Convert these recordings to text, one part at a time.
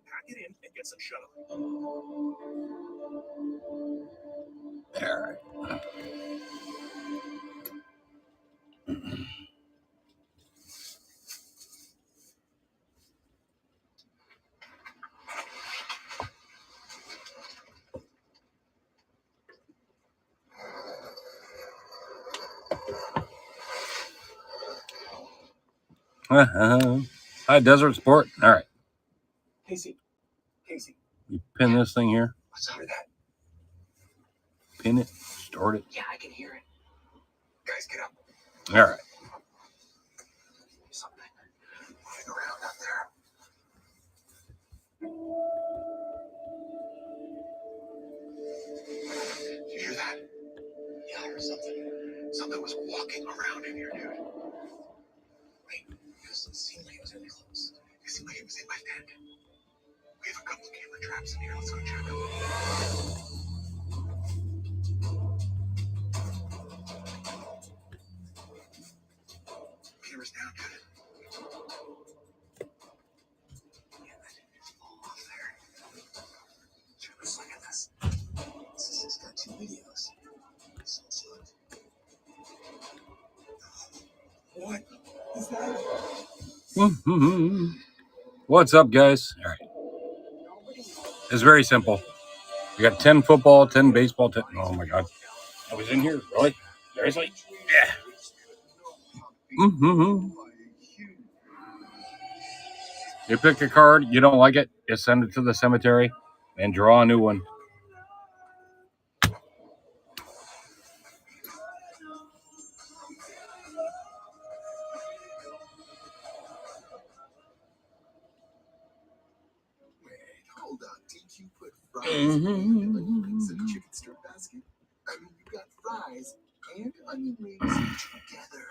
pack it in and get some shut-up. All right. Hi, Desert Sport. All right. Casey. You pin this thing here. What's under that? Pin it. Start it. Yeah, I can hear it. Guys, get up. All right. Something moving around out there. You hear that? Yeah, I heard something. Something was walking around in here, dude. Wait, it seemed like it was really close. It seemed like it was in my tent. We have a couple camera traps in here. Let's go check them. Camera's down, dude. Yeah, that didn't just fall off there. Let's look at this. This has got 2 videos. So let's look. What is that? What's up, guys? All right. It's very simple. We got 10 football, 10 baseball, 10. Oh my God. I was in here. Really? Seriously? Yeah. You pick a card, you don't like it, you send it to the cemetery and draw a new one. Hold on, did you put fries and onions in a chicken strip basket? I mean, you got fries and onion rings together.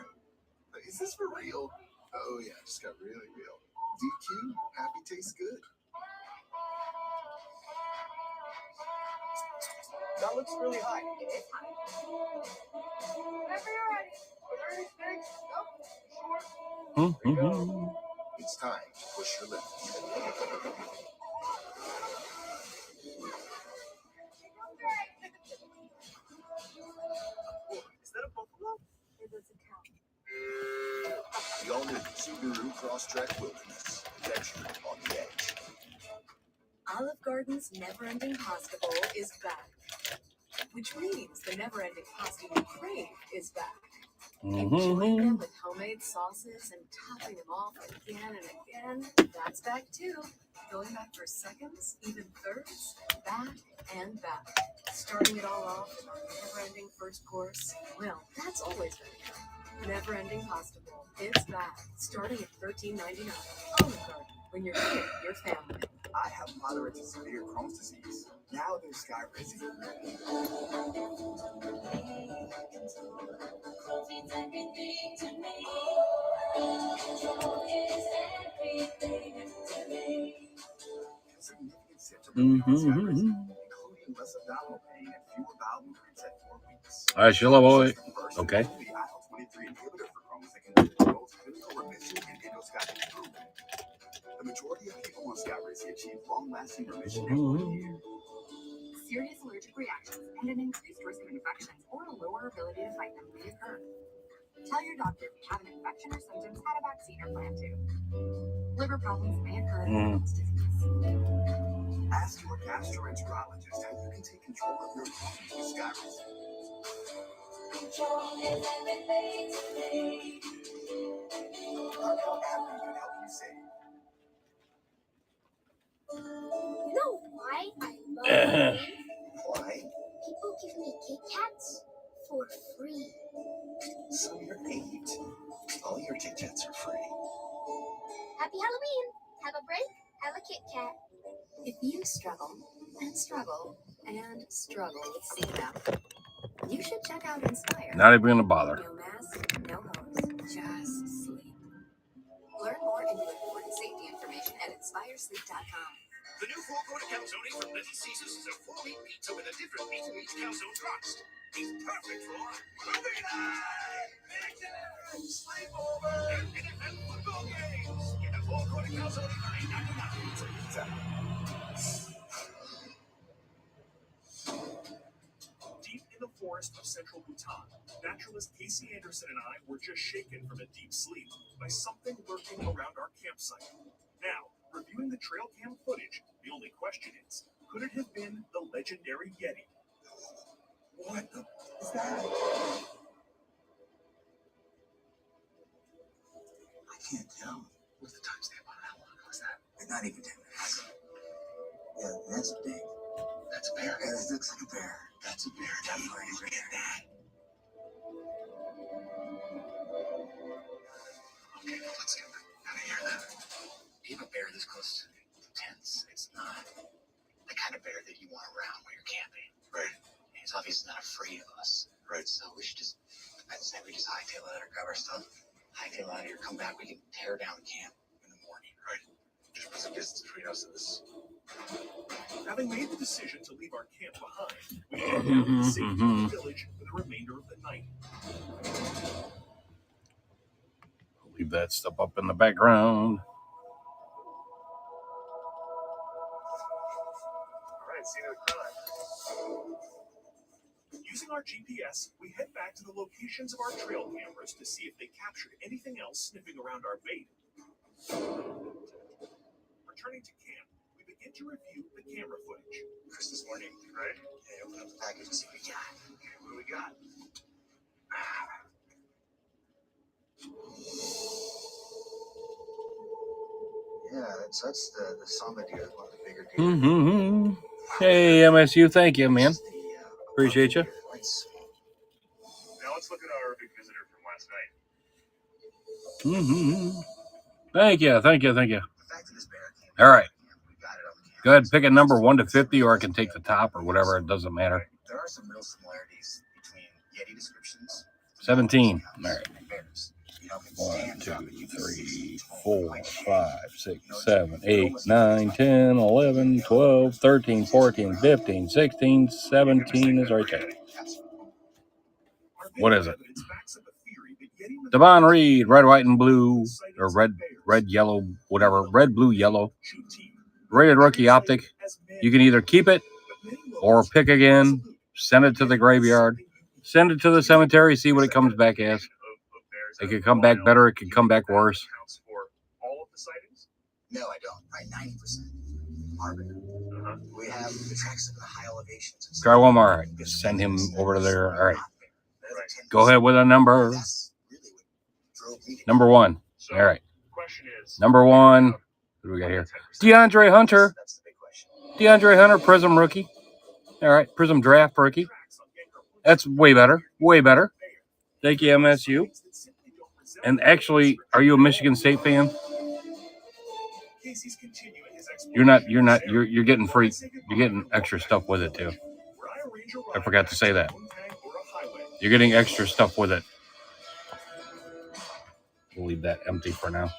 Is this for real? Oh yeah, just got really real. DQ, happy tastes good. That looks really high. It is high. Whenever you're ready. Are there any snakes? Nope. Sure. It's time to push your limits. Is that a buffalo? It doesn't count. The all-new Subaru Crosstrek Wilderness. Adventure on the edge. Olive Garden's Never-Ending Pasta Bowl is back, which means the never-ending pasta you crave is back. Enjoying them with homemade sauces and topping them off again and again. That's back too. Going back for seconds, even thirds, back and back. Starting it all off with our never-ending first course. Well, that's always been there. Never-Ending Pasta Bowl. It's back, starting at $13.99. Olive Garden. When you're here, you're family. I have moderate to severe Crohn's disease. Now there's Skyrizi. Significant symptoms of Skyrizi, including less abdominal pain and fewer bowel movements at 4 weeks. All right, Sheila boy. Okay. The IL-23 inhibitor for Crohn's that can lead to both clinical remission and endoscopic improvement. The majority of people on Skyrizi achieve long-lasting remission in 1 year. Serious allergic reactions and an increased risk of infections or a lower ability to fight them may occur. Tell your doctor if you have an infection or symptoms, had a vaccine, or plan to. Liver problems may occur in Crohn's disease. Ask your gastroenterologist how you can take control of your Crohn's with Skyrizi. Control is everything to me. Learn how AbbVie can help you save. You know why I love Why? People give me Kit Kats for free. So you're 8. All your Kit Kats are free. Happy Halloween! Have a break, have a Kit Kat. If you struggle and struggle and struggle with CPAP, you should check out Inspire. Not even going to bother. No mask, no hose, just sleep. Learn more and get important safety information at inspiresleep.com. The new four-quarter calzone from Little Caesars is a 4-meat pizza with a different meat in each calzone crust. It's perfect for movie night, pictures, sleepover, and NFL football games. Get a 4-quarter calzone for $8.99. It's a pizza. forest of central Bhutan, naturalist Casey Anderson and I were just shaken from a deep sleep by something lurking around our campsite. Now, reviewing the trail cam footage, the only question is, could it have been the legendary Yeti? What the is that? I can't tell. What's the timestamp on that one? What's that? Not even 10 minutes. Yeah, that's big. That's a bear. Yeah, it looks like a bear. That's a bear. Definitely a bear. Okay, let's get out of here then. Even a bear this close to tents, it's not the kind of bear that you want around when you're camping. Right. And he's obviously not afraid of us. Right. So we should just, I'd say we just hightail out our grab our stuff, hightail out of here, come back, we can tear down camp in the morning. Right. Just put some distance between us and this. Having made the decision to leave our camp behind, we head down to the safety of the village for the remainder of the night. Leave that stuff up in the background. All right, scene of the crime. Using our GPS, we head back to the locations of our trail cameras to see if they captured anything else sniffing around our bait. Returning to camp, we begin to review the camera footage. First this morning, right? Yeah, open up the package and see what we got. Okay, what do we got? Yeah, that's the Samba deer, one of the bigger deer. Hey, MSU, thank you, man. Appreciate you. Now let's look at our big visitor from last night. Thank you. The fact that this bear came All right. we got it on the camera. Go ahead, pick a number 1 to 50, or I can take the top or whatever. It doesn't matter. There are some real similarities between Yeti descriptions. 17. All right. And bears. You know, if it 1, stands 2, up and you can 3, see 4, 5, 6, 7, 8, 9, 10, 11, 12, 13, 14, 15, 16, 17 is right there. What is it? Devon Reed, red, white, and blue, or red, yellow, whatever, red, blue, yellow. Rated rookie optic. You can either keep it or pick again, send it to the graveyard, send it to the cemetery, see what it comes back as. It could come back better, it could come back worse. No, I don't. Right, 90%. Arbiter. We have the tracks at the high elevations. Try one more. All right. Send him over to there. All right. Go ahead with a number. Number 1. All right. Number 1. What do we got here? DeAndre Hunter. DeAndre Hunter, Prism rookie. All right. Prism draft rookie. That's way better. Way better. Thank you, MSU. And actually, are you a Michigan State fan? You're getting free. You're getting extra stuff with it too. I forgot to say that. You're getting extra stuff with it. We'll leave that empty for now.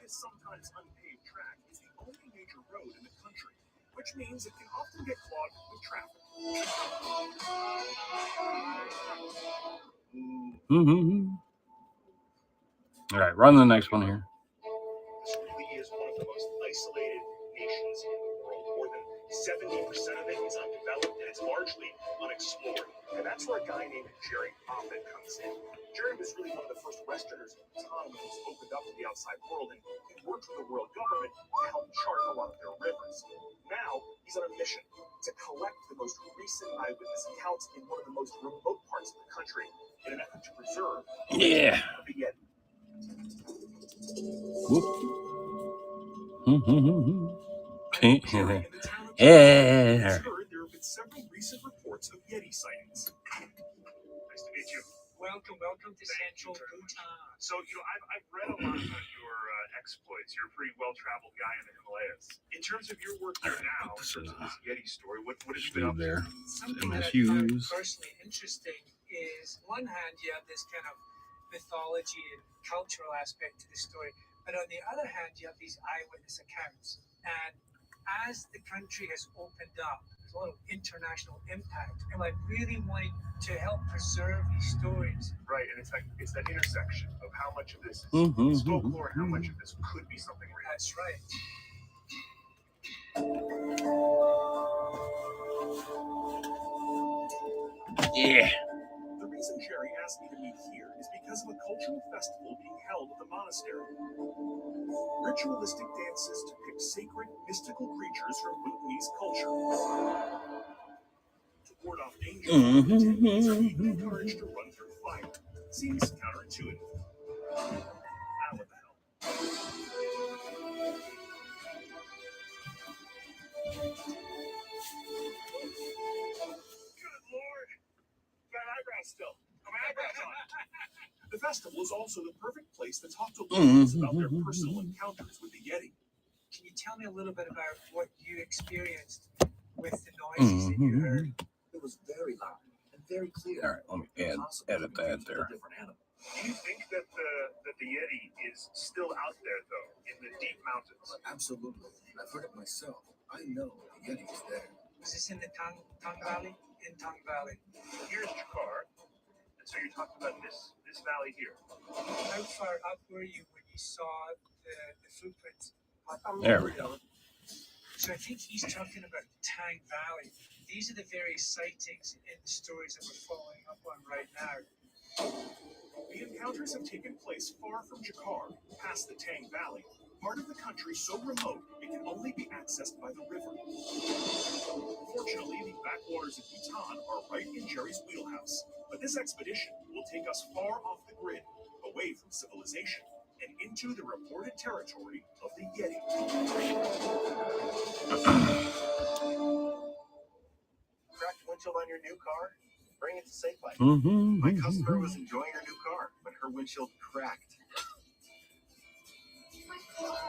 This sometimes unpaved track is the only major road in the country, which means it can often get clogged with traffic. All right, run the next one here. This really is one of the most isolated nations in the world. More than 70% of it is undeveloped and it's largely unexplored. And that's where a guy named Jerry Offit comes in. Jerry was really one of the first Westerners at the time when it was opened up to the outside world, and he worked with the world government to help chart a lot of their rivers. Now, he's on a mission to collect the most recent eyewitness accounts in one of the most remote parts of the country in an effort to preserve the Yeti. Yeah. There have been several recent reports of Yeti sightings. Nice to meet you. Welcome to Central Bhutan. So, I've read a lot about your exploits. You're a pretty well-traveled guy in the Himalayas. In terms of your work here now, in terms of this Yeti story, what have you been up to? There. Something that I find MSUs. personally interesting is, one hand, you have this kind of mythology and cultural aspect to the story, but on the other hand, you have these eyewitness accounts. And as the country has opened up, there's a lot of international impact, and like really wanting to help preserve these stories. Right, and it's that intersection of how much of this is folklore and how much of this could be something real. That's right. Yeah. The reason Jerry asked me to meet here is because of a cultural festival being held at the monastery. Ritualistic dances depict sacred, mystical creatures from Bhutanese culture. To ward off danger, attendees are even encouraged to run through fire. Seems counterintuitive. Ah, what the hell. Good Lord! Got eyebrows still. Got my eyebrows on. The festival is also the perfect place to talk to locals about their personal encounters with the Yeti. Can you tell me a little bit about what you experienced with the noises that you heard? It was very loud and very clear. All right, let me edit that there. Do you think that the Yeti is still out there, though, in the deep mountains? Absolutely. I've heard it myself. I know the Yeti is there. Was this in the Tang Valley? In Tang Valley. Here's Jakar, and so you're talking about this valley here. How far up were you when you saw the footprints? There we go. So I think he's talking about Tang Valley. These are the various sightings in the stories that we're following up on right now. The encounters have taken place far from Jakar, past the Tang Valley, part of the country so remote it can only be accessed by the river. Fortunately, the backwaters of Bhutan are right in Jerry's wheelhouse, but this expedition will take us far off the grid, away from civilization, and into the reported territory of the Yeti. Cracked windshield on your new car? Bring it to Safe Life. Mm-hmm. My customer was enjoying her new car, but her windshield cracked. My car.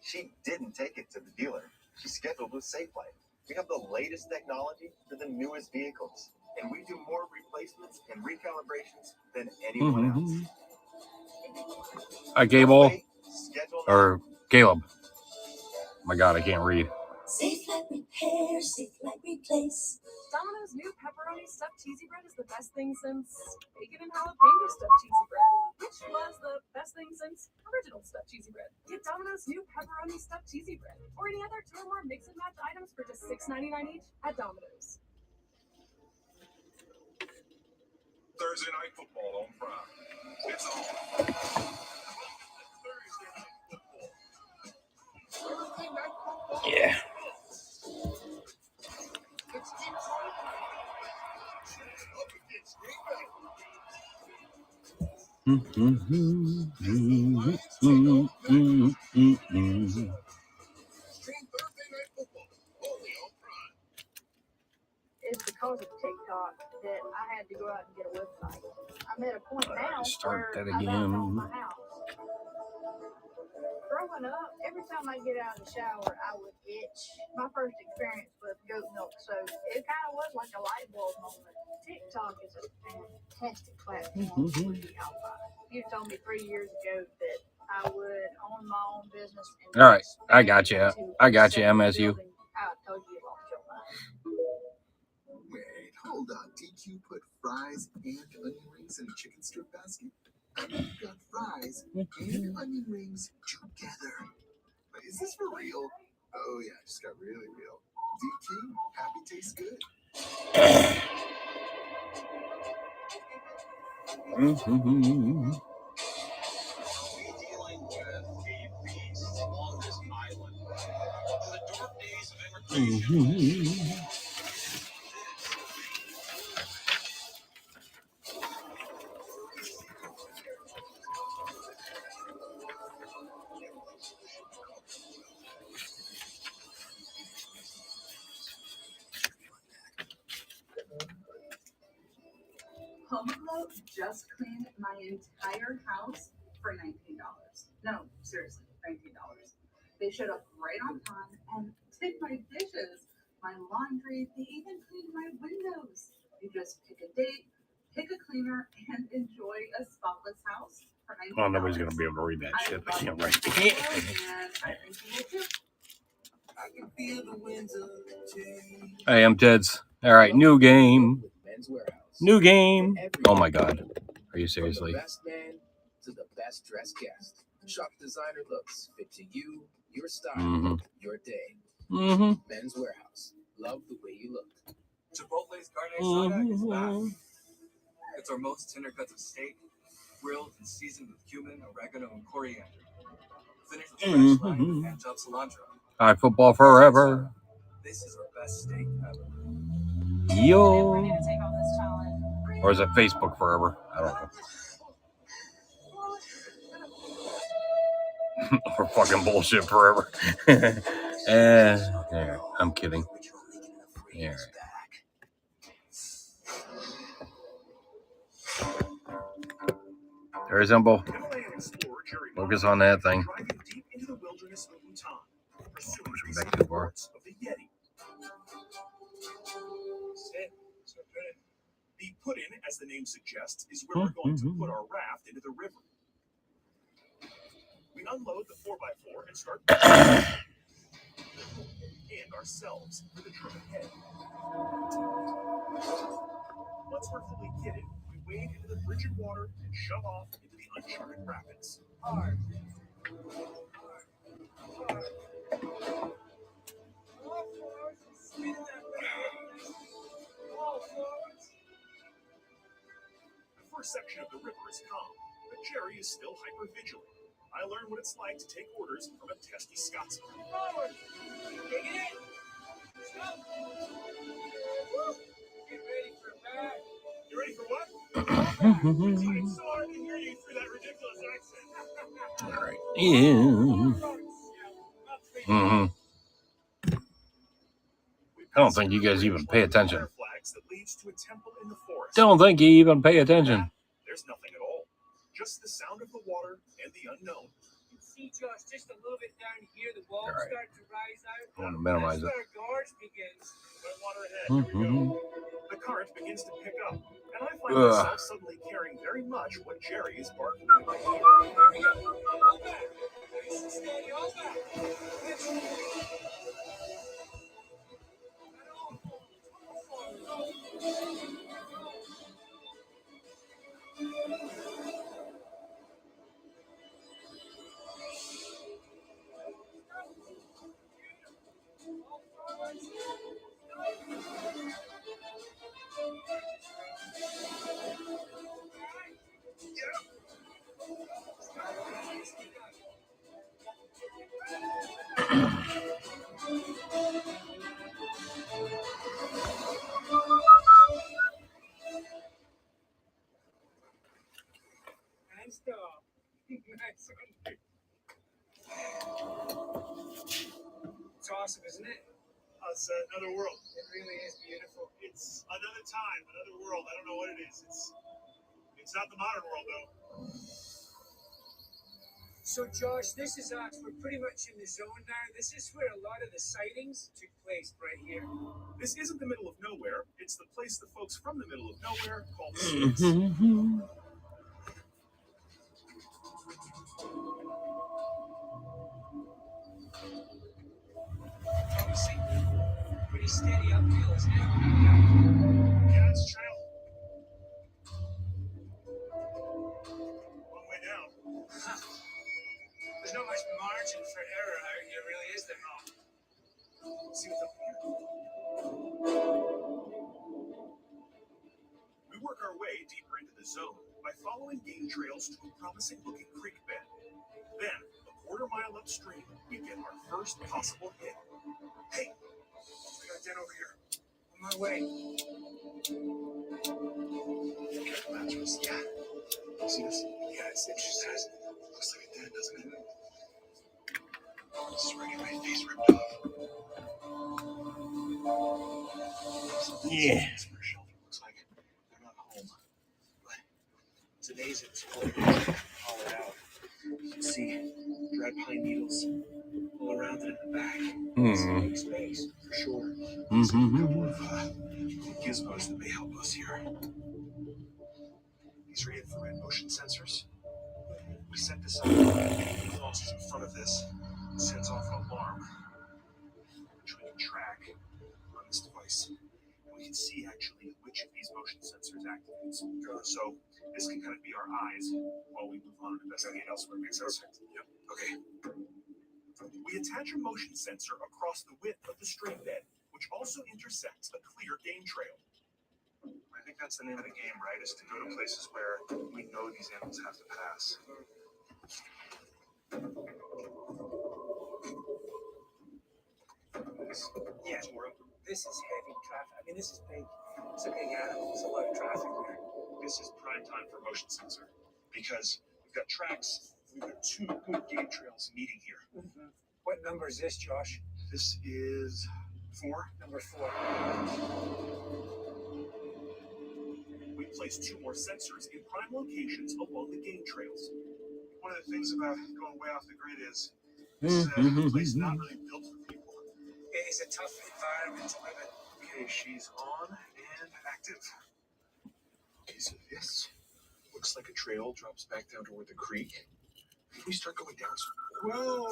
She didn't take it to the dealer. She scheduled with Safe Life. We have the latest technology for the newest vehicles, and we do more replacements and recalibrations than anyone else. Hi, Gable. Schedule now. Or Caleb. My God, I can't read. Safe like repair, safe like replace. Domino's new pepperoni stuffed cheesy bread is the best thing since bacon and jalapeno stuffed cheesy bread, which was the best thing since original stuffed cheesy bread. Get Domino's new pepperoni stuffed cheesy bread or any other 2 or more mix and match items for just $6.99 each at Domino's. Thursday night football on Prime. It's on. Thursday night football. Yeah. It's Detroit up against Green Bay. Stream Thursday night football only on Prime. It's because of TikTok that I had to go out and get a website. I'm at a point now Start where that I'm again. out of my house. Growing up, every time I get out of the shower, I would itch. My first experience with goat milk soap, it kind of was like a light bulb moment. TikTok is a fantastic platform for the outlier. You told me 3 years ago that I would own my own business. And All right, I got you. I got you, MSU. I told you lost your mind. Wait, hold on. Did you put fries and onion rings in a chicken strip basket? I mean, you got fries and onion rings together. Is this for real? Oh yeah, it just got really real. DQ, happy tastes good. Mm-hmm. Dealing with a beast on this island. In the dark days of immigration. HomeGlow just cleaned my entire house for $19. No, seriously, $19. They showed up right on time and did my dishes, my laundry. They even cleaned my windows. You just pick a date, pick a cleaner, and enjoy a spotless house for $19. Well, nobody's gonna be able to read that shit. I can't write. And I think you will too. Hey, I'm Ted's. All right, new game. New game. Oh my God. Are you seriously? From the best man to the best dressed guest. Shop designer looks fit to you, your style, your day. Men's Warehouse. Love the way you look. Chipotle's carne asada is back. It's our most tender cuts of steak, grilled and seasoned with cumin, oregano, and coriander. Finished with fresh lime and chopped cilantro. High football forever. This is our best steak ever. Yo. Or is it Facebook forever? I don't know. Or fucking bullshit forever. Yeah, I'm kidding. Yeah. There's Umbo. Focus on that thing. Pushing back too far. The put-in, as the name suggests, is where we're going to put our raft into the river. We unload the 4x4 and start and ourselves for the trip ahead. Once we're fully kitted, we wade into the frigid water and shove off into the uncharted rapids. Hard. The first section of the river is calm, but Jerry is still hyper-vigilant. I learned what it's like to take orders from a testy Scotsman. Forward! Take it in! Stop! Get ready for that. You ready for what? It's so hard to hear you through that ridiculous accent. All right. Yeah. I don't think you guys even pay attention. Don't think you even pay attention. There's nothing at all. Just the sound of the water and the unknown. You see, Josh, just a little bit down here, the walls All right. start to rise out. I want to minimize That's it. where gorge begins. Water ahead. Here we go. The current begins to pick up, and I find myself suddenly caring very much what Jerry is barking in my ear. Here we go. Hold back. Nice and steady. Hold back. And stop. Nice one. It's awesome, isn't it? It's another world. It really is beautiful. It's another time, another world. I don't know what it is. It's not the modern world, though. So, Josh, this is us. We're pretty much in the zone now. This is where a lot of the sightings took place right here. This isn't the middle of nowhere. It's the place the folks from the middle of nowhere call the States. See, pretty steady uphill, isn't it? Yeah, it's trail. Long way down. There's not much margin for error out here, really, is there? Let's see what's up here. We work our way deeper into the zone by following game trails to a promising-looking creek bed. Then, a quarter-mile upstream, we get our first possible hit. Hey, I got den over here. On my way. Careful, Lazarus. Yeah. You see this? Yeah, it's interesting. Looks like a den, doesn't it? This is where I get my face ripped off. Yeah. This for shelter looks like they're not home. But it's amazing. It's hollowed out. You can see dried pine needles all around it in the back. It's a big space, for sure. There's a couple of gizmos that may help us here. These are infrared motion sensors. We set this up. Anything falls in front of this, it sends off an alarm. can see actually which of these motion sensors activates. So this can kind of be our eyes while we move on and investigate elsewhere. Makes sense? Yep. Okay. We attach a motion sensor across the width of the stream bed, which also intersects a clear game trail. I think that's the name of the game, right? Is to go to places where we know these animals have to pass. Yeah, this is heavy traffic. I mean, this is big. It's a big animal. There's a lot of traffic there. This is prime time for motion sensor because we've got tracks. We've got two good game trails meeting here. Mm-hmm. What number is this, Josh? This is 4. Number 4. We placed 2 more sensors in prime locations along the game trails. One of the things about going way off the grid is this is a place not really built for people. It is a tough environment to live in. Okay, she's on and active. Okay, so this looks like a trail drops back down toward the creek. If we start going down, whoa!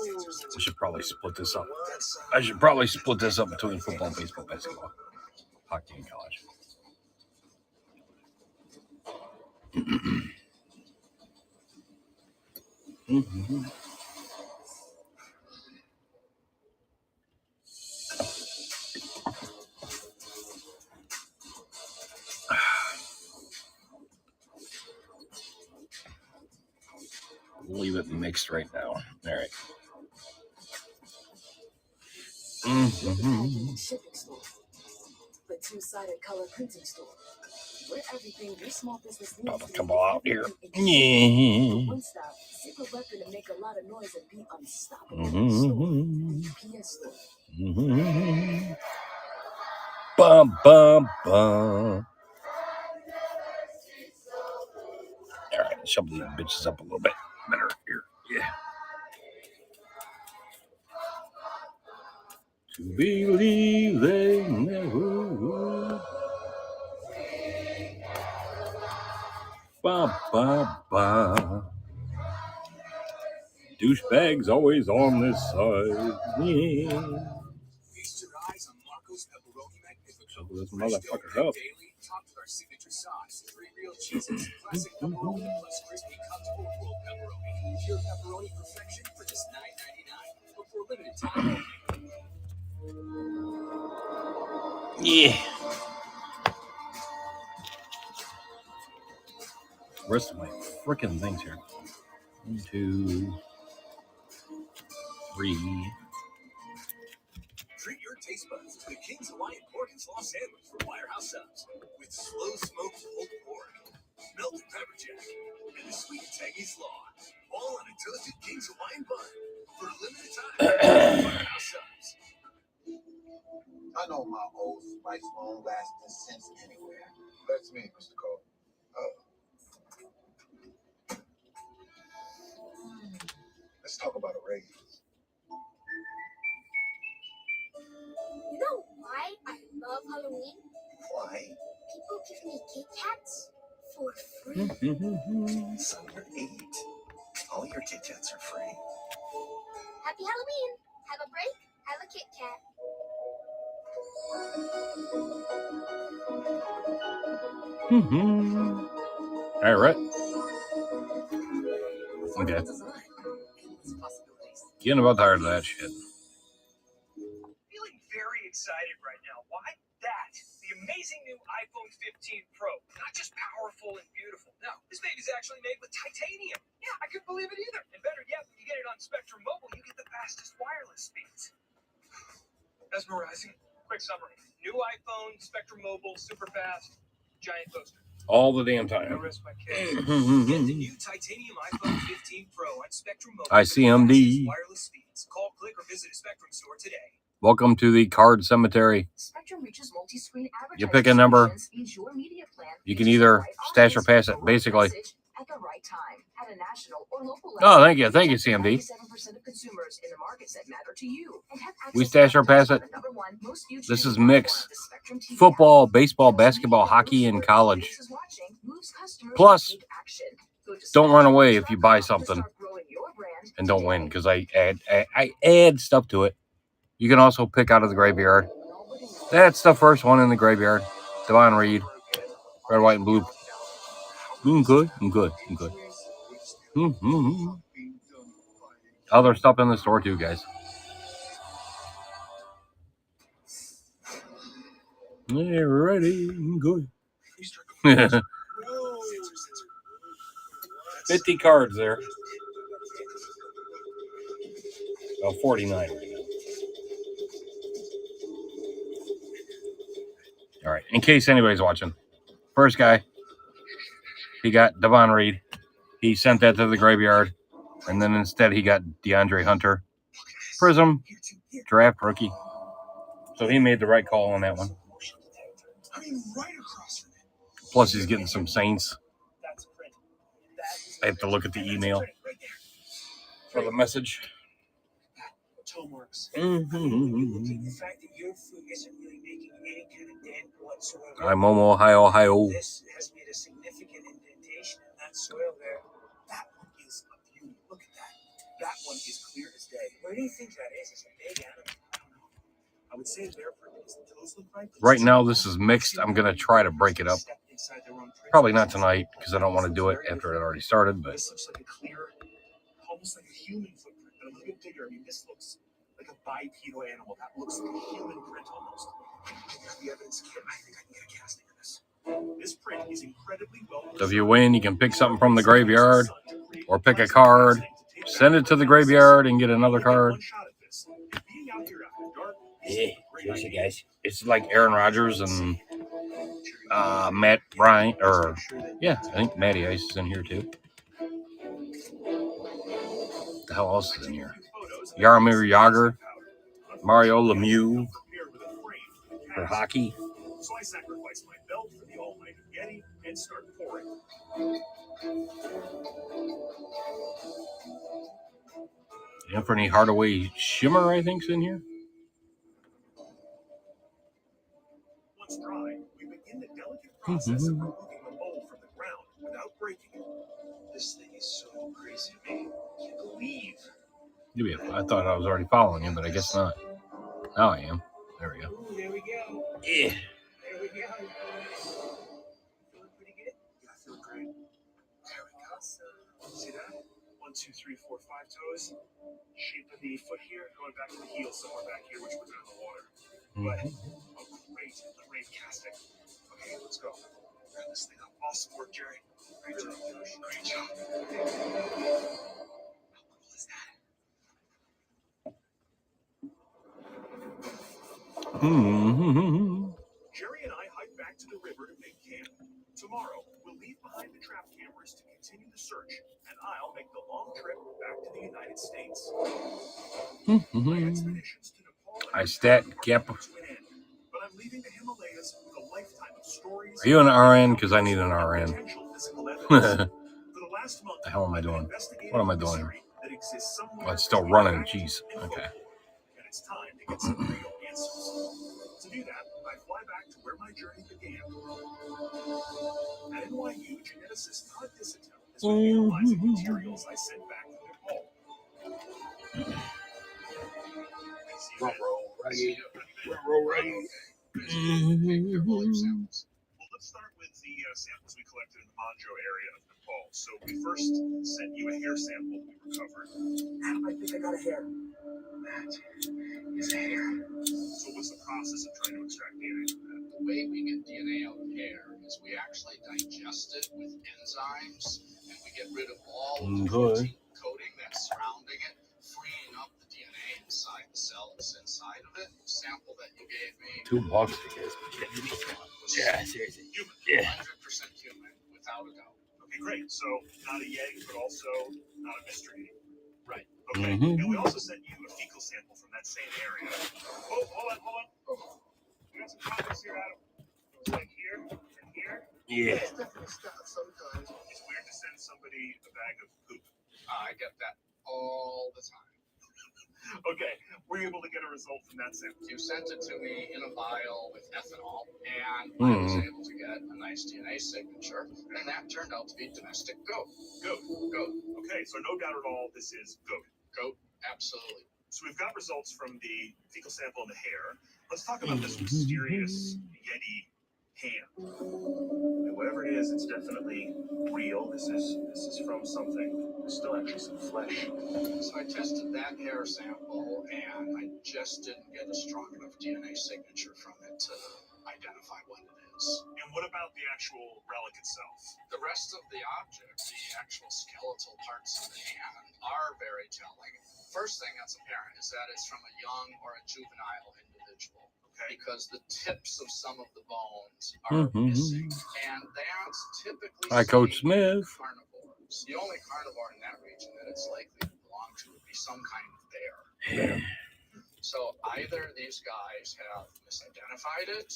I should probably split this up. I should probably split this up between football, baseball, basketball, hockey, and college. Leave it mixed right now. All right. Shipping store, the two-sided color printing store, where everything your small business needs. About to come out here. Yeah. One stop, super weapon to make a lot of noise and be unstoppable. PS store. Bum bum bum. All right, shove these bitches up a little bit better here. Yeah. To believe they never would. Ba ba ba. Douchebags always on this side. Yeah. Feast your eyes on Marco's Pepperoni Magnificent. So this motherfucker's up. Daily, topped with our signature sauce, 3 real cheeses, classic pepperoni plus crispy comfortable rolled pepperoni. Pure pepperoni perfection for just $9.99, but for a limited time only. Yeah. Rest of my freaking things here. 1, 2, 3. Treat your taste buds to the King's Hawaiian Pork and Slaw Sandwich from Firehouse Subs with slow smoked pulled pork, melted pepper jack, and the sweet and tangy slaw, all on a toasted King's Hawaiian bun for a limited time. Firehouse Subs. I know my old spice won't last this sense anywhere. That's me, Mr. Cole. Oh. Let's talk about a raise. You know why I love Halloween? Why? People give me Kit Kats for free. Son, you're 8. All your Kit Kats are free. Happy Halloween. Have a break. Have a Kit Kat. All right. Okay. Getting about tired of that shit. Feeling very excited right now. Why? That. The amazing new iPhone 15 Pro. Not just powerful and beautiful. No, this baby's actually made with titanium. Yeah, I couldn't believe it either. And better yet, when you get it on Spectrum Mobile, you get the fastest wireless speeds. Mesmerizing. Quick summary. New iPhone, Spectrum Mobile, super fast, giant poster. All the damn I time. rest my case. Get the new titanium iPhone 15 Pro on Spectrum Mobile. ICMD. Wireless speeds. Call, click, or visit a Spectrum store today. Welcome to the card cemetery. Spectrum reaches multi-screen advertising. You pick a number. solutions means your media plan You can reaches either the right stash or audience pass with it, the right basically. message at the right time, at a national or local Oh, level. thank you. Thank you, Reach up to CMD. 97% of consumers in the markets that matter to you and have We access stash to or pass it. the number one most viewed This streaming is platform, mixed. the Spectrum TV Football, app. baseball, Because basketball, media hockey, moves and where college. audience is watching, moves customers Plus, to take action. Go to don't run away if you buy spectrummedia.com to something start growing your brand and don't today. win because I add stuff to it. You can also pick out of the graveyard. That's the first one in the graveyard. Devon Reed, red, white, and blue. I'm good. Mm-hmm. Other stuff in the store too, guys. Alrighty, I'm good. 50 cards there. Oh, 49 right now. All right. In case anybody's watching, first guy, he got Devon Reed. He sent that to the graveyard, and then instead he got DeAndre Hunter, Prism, draft rookie. So he made the right call on that one. Plus, he's getting some Saints. I have to look at the email for the message. Toe marks. Mm-hmm. The fact that your foot isn't really making any kind of dent whatsoever. I'm Ohio. This has made a significant indentation in that soil there. That one is a beauty. Look at that. That one is clear as day. Where do you think that is? It's a big animal. I don't know. I would say there for his toes look right. Right now, this is mixed. I'm going to try to break it up. Probably not tonight because I don't want to do it after it already started. But This looks like a clear, almost like a human footprint. But a little bit bigger. I mean, this looks like a bipedal animal. That looks like a human print almost. There's the evidence here. I think I can get a casting of this. This print is incredibly well. if you win, you can pick something from the graveyard or pick a card, send it to the graveyard, and get another card. Yeah, seriously, guys. It's like Aaron Rodgers and Matt Bryant, or yeah, I think Matty Ice is in here too. The hell else is in here? Jaromir Jagr, Mario Lemieux for hockey. So I sacrifice my belt for the almighty Yeti and start pouring. Anthony Hardaway Shimmer, I think's in here. Once dry, we begin the delicate process of removing the mold from the ground without breaking it. This thing is so crazy to me. I can't believe. I thought I was already following you, but I guess not. Now I am. There we go. Ooh, there we go. Yeah. There we go. Feeling pretty good? Yeah, I feel great. There we go. See that? 1, 2, 3, 4, 5 toes. Shape of the foot here, going back to the heel somewhere back here, which was in the water. But a great casting. Okay, let's go. Turn this thing up. Awesome work, Jerry. Great job, Josh. Great job. How cool is that? Jerry and I hike back to the river to make camp. Tomorrow, we'll leave behind the trap cameras to continue the search, and I'll make the long trip back to the United States. My expeditions to Nepal and I stat gap. to an end, but I'm leaving the Himalayas with a lifetime of stories. Are you an RN? Because I need an RN. Potential physical evidence. The For the last month, hell am I I've been doing? investigating What am I the doing? mystery that exists somewhere Oh, it's still between running. fact Jeez. and Okay. folklore. And it's time to get some real answers. To do that, I fly back to where my journey began. At NYU, geneticist Todd Disotell has been analyzing materials I sent back to Nepal. Well, let's start with the samples we collected in the Manjo area of Nepal. So we first sent you a hair sample we recovered. I think I got a hair. That is a hair. So what's the process of trying to extract DNA from that? The way we get DNA out of hair is we actually digest it with enzymes, and we get rid of all of the protein coating that's surrounding it, freeing up the DNA inside the cells inside of it. The sample that you gave me $2, I guess. Yeah, seriously. Human. Yeah. 100% human, without a doubt. Okay, great. So not a Yeti, but also not a mystery. Right. Okay. And we also sent you a fecal sample from that same area. Oh, hold on. We got some context here, Adam. It was like here and here. Yeah. It's definitely stuff sometimes. It's weird to send somebody a bag of poop. I get that all the time. Okay, we're able to get a result from that sample. You sent it to me in a vial with ethanol, and I was able to get a nice DNA signature, and that turned out to be domestic goat. Goat. Goat. Okay, so no doubt at all, this is goat. Goat, absolutely. So we've got results from the fecal sample in the hair. Let's talk about this mysterious Yeti ham. And whatever it is, it's definitely real. This is from something. There's still actually some flesh. So I tested that hair sample, and I just didn't get a strong enough DNA signature from it to identify what it is. And what about the actual relic itself? The rest of the object, the actual skeletal parts of the hand, are very telling. First thing that's apparent is that it's from a young or a juvenile individual. Okay. Because the tips of some of the bones are missing. And that's typically Hi, Coach seen in Smith. carnivores. The only carnivore in that region that it's likely to belong to would be some kind of bear. So either these guys have misidentified it,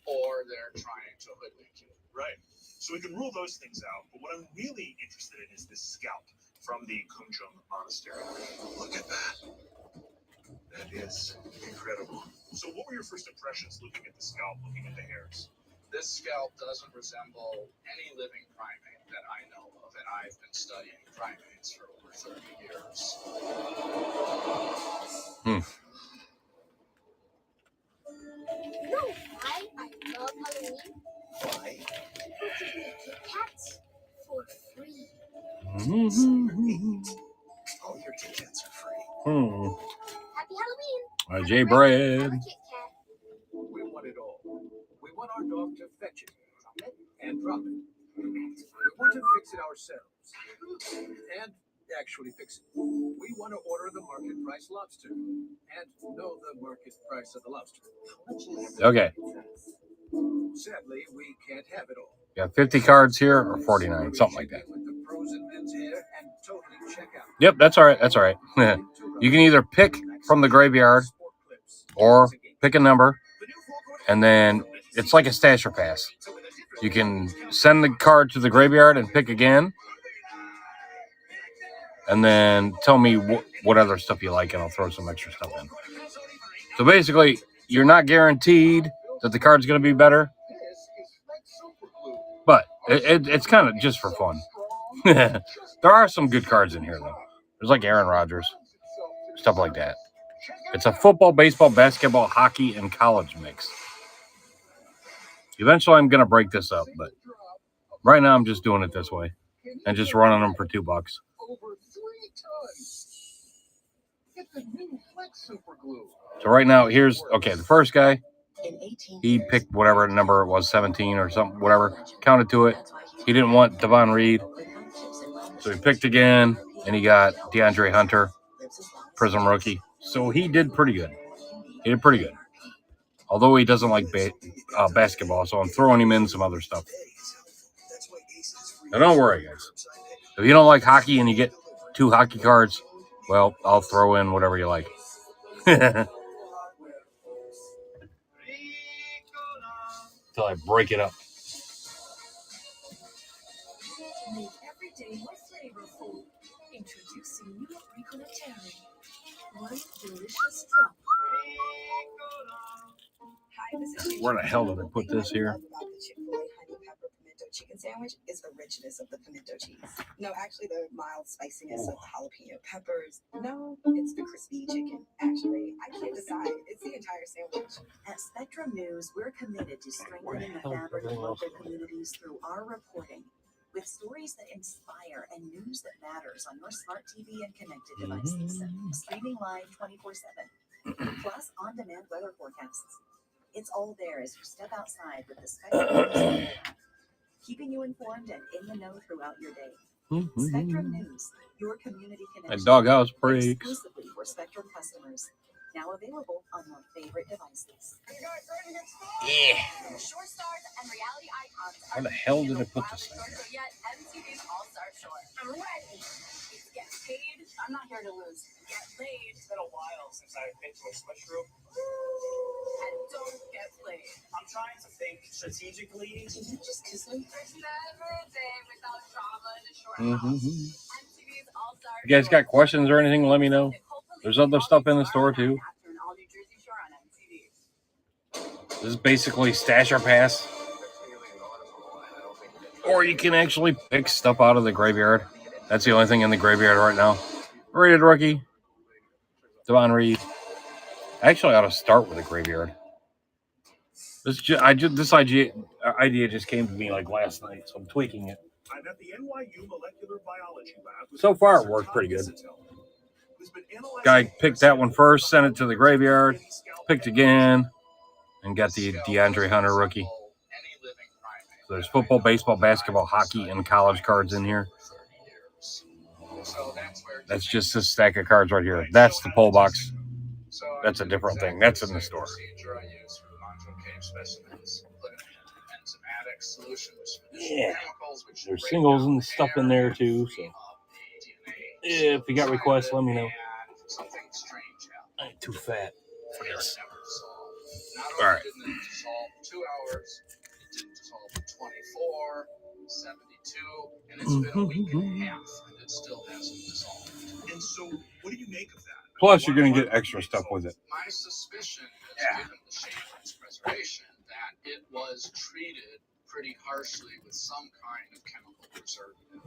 or they're trying to hoodwink you. Right. So we can rule those things out. But what I'm really interested in is this scalp from the Kunjung Monastery. Look at that. That is incredible. So what were your first impressions looking at the scalp, looking at the hairs? This scalp doesn't resemble any living primate that I know of, and I've been studying primates for over 30 years. You know why I love Halloween? Why? People give me Kit Kats for free. So you're 8. All your Kit Kats are free. Happy Halloween! Hi, Have a Jay break, Bread. have a Kit Kat. We want it all. We want our dog to fetch it, drop it, and drop it. We want to fix it ourselves. And actually fix it. We want to order the market price lobster. And know the market price of the lobster. Okay. Sadly, we can't have it all. You got 50 cards here or 49, something like that. With the pros and men's hair and totally check out. Yep, that's all right. That's all right. You can either pick from the graveyard or pick a number, and then it's like a stasher pass. You can send the card to the graveyard and pick again, and then tell me what other stuff you like, and I'll throw some extra stuff in. So basically, you're not guaranteed that the card's going to be better, but it's kind of just for fun. There are some good cards in here, though. There's like Aaron Rodgers, stuff like that. It's a football, baseball, basketball, hockey, and college mix. Eventually, I'm going to break this up, but right now I'm just doing it this way and just running them for $2. Over 3 tons. Get the new Flex Super Glue. So right now, here's, okay, the first guy, he picked whatever number it was, 17 or something, whatever, counted to it. He didn't want Devon Reed, so he picked again, and he got DeAndre Hunter, Prism rookie. So he did pretty good. He did pretty good. Although he doesn't like basketball, so I'm throwing him in some other stuff. Now don't worry, guys. If you don't like hockey and you get 2 hockey cards, well, I'll throw in whatever you like. Until I break it up. Make every day more flavorful. Introducing new Ricola-Terry. One delicious drop. Hi, this is Where the hell did I put this here? About the Chick-fil-A honey pepper pimento chicken sandwich is the richness of the pimento cheese. No, actually the mild spiciness of the jalapeno peppers. No, it's the crispy chicken. Actually, I can't decide. It's the entire sandwich. At Spectrum News, we're committed to strengthening the fabric of local communities through our reporting. With stories that inspire and news that matters on your smart TV and connected devices. Streaming live 24/7. Plus on-demand weather forecasts. It's all there as you step outside with the Spectrum News app, keeping you informed and in the know throughout your day. Spectrum News, your community connection. That doghouse breaks. Exclusively for Spectrum customers. Now available on your favorite devices. Yeah. Short stars and reality icons. Where the hell did I put this thing? Yet MTV's All-Star Short. I'm ready. It's get paid. I'm not here to lose. Get laid. It's been a while since I've been to a switch room. And don't get played. I'm trying to think strategically. Did you just kiss him? There's never a day without drama in a short house. MTV's All-Star You guys got questions or anything, let me know. There's other stuff in the store too. This is basically Stasher Pass. Or you can actually pick stuff out of the graveyard. That's the only thing in the graveyard right now. Rated rookie. Devon Reed. I actually ought to start with the graveyard. This idea just came to me like last night, so I'm tweaking it. I'm at the NYU Molecular Biology Lab. So far, it worked pretty good. Guy picked that one first, sent it to the graveyard, picked again, and got the DeAndre Hunter rookie. So there's football, baseball, basketball, hockey, and college cards in here. That's just a stack of cards right here. That's the pull box. That's a different thing. That's in the store. Yeah. There's singles and stuff in there too. So if you got requests, let me know. I ain't too fat for this. All right. 2 hours. It didn't dissolve in 24, 72, and it's been a week and a half, and it still hasn't dissolved. And so, what do you make of that? Plus, you're going to get extra stuff with it. My suspicion is, given the shape of its preservation, that it was treated pretty harshly with some kind of chemical preservative.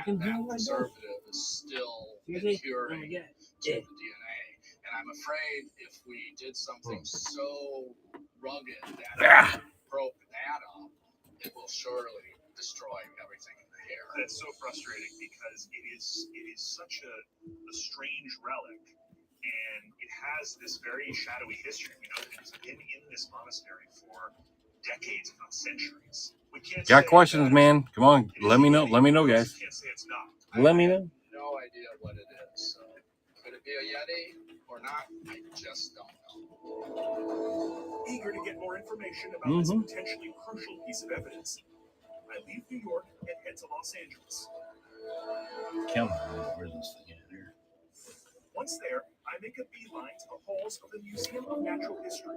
And that preservative is still adhering to the DNA. And I'm afraid if we did something so rugged that broke that up, it will surely destroy everything in the hair. That's so frustrating because it is such a strange relic, and it has this very shadowy history. We know that it's been in this monastery for decades, if not centuries. We can't got questions, man? Come on, let me know. Let me know, guys. Can't say it's not. Let me know. No idea what it is. So could it be a Yeti or not? I just don't know. Eager to get more information about this potentially crucial piece of evidence, I leave New York and head to Los Angeles. Come on, where's this thing at here? Once there, I make a beeline to the halls of the Museum of Natural History.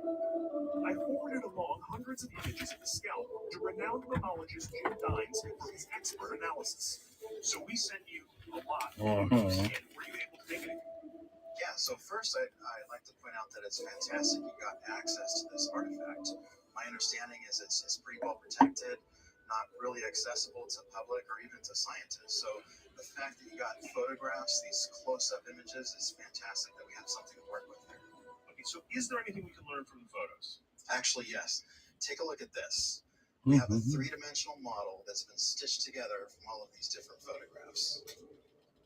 I forwarded along hundreds of images of the scalp to renowned mammologist Jim Dines for his expert analysis. So we sent you a lot of photos. Were you able to make anything? Yeah, so first I'd like to point out that it's fantastic you got access to this artifact. My understanding is it's pretty well protected, not really accessible to public or even to scientists. So the fact that you got photographs, these close-up images, is fantastic that we have something to work with there. Okay, so is there anything we can learn from the photos? Actually, yes. Take a look at this. We have a three-dimensional model that's been stitched together from all of these different photographs.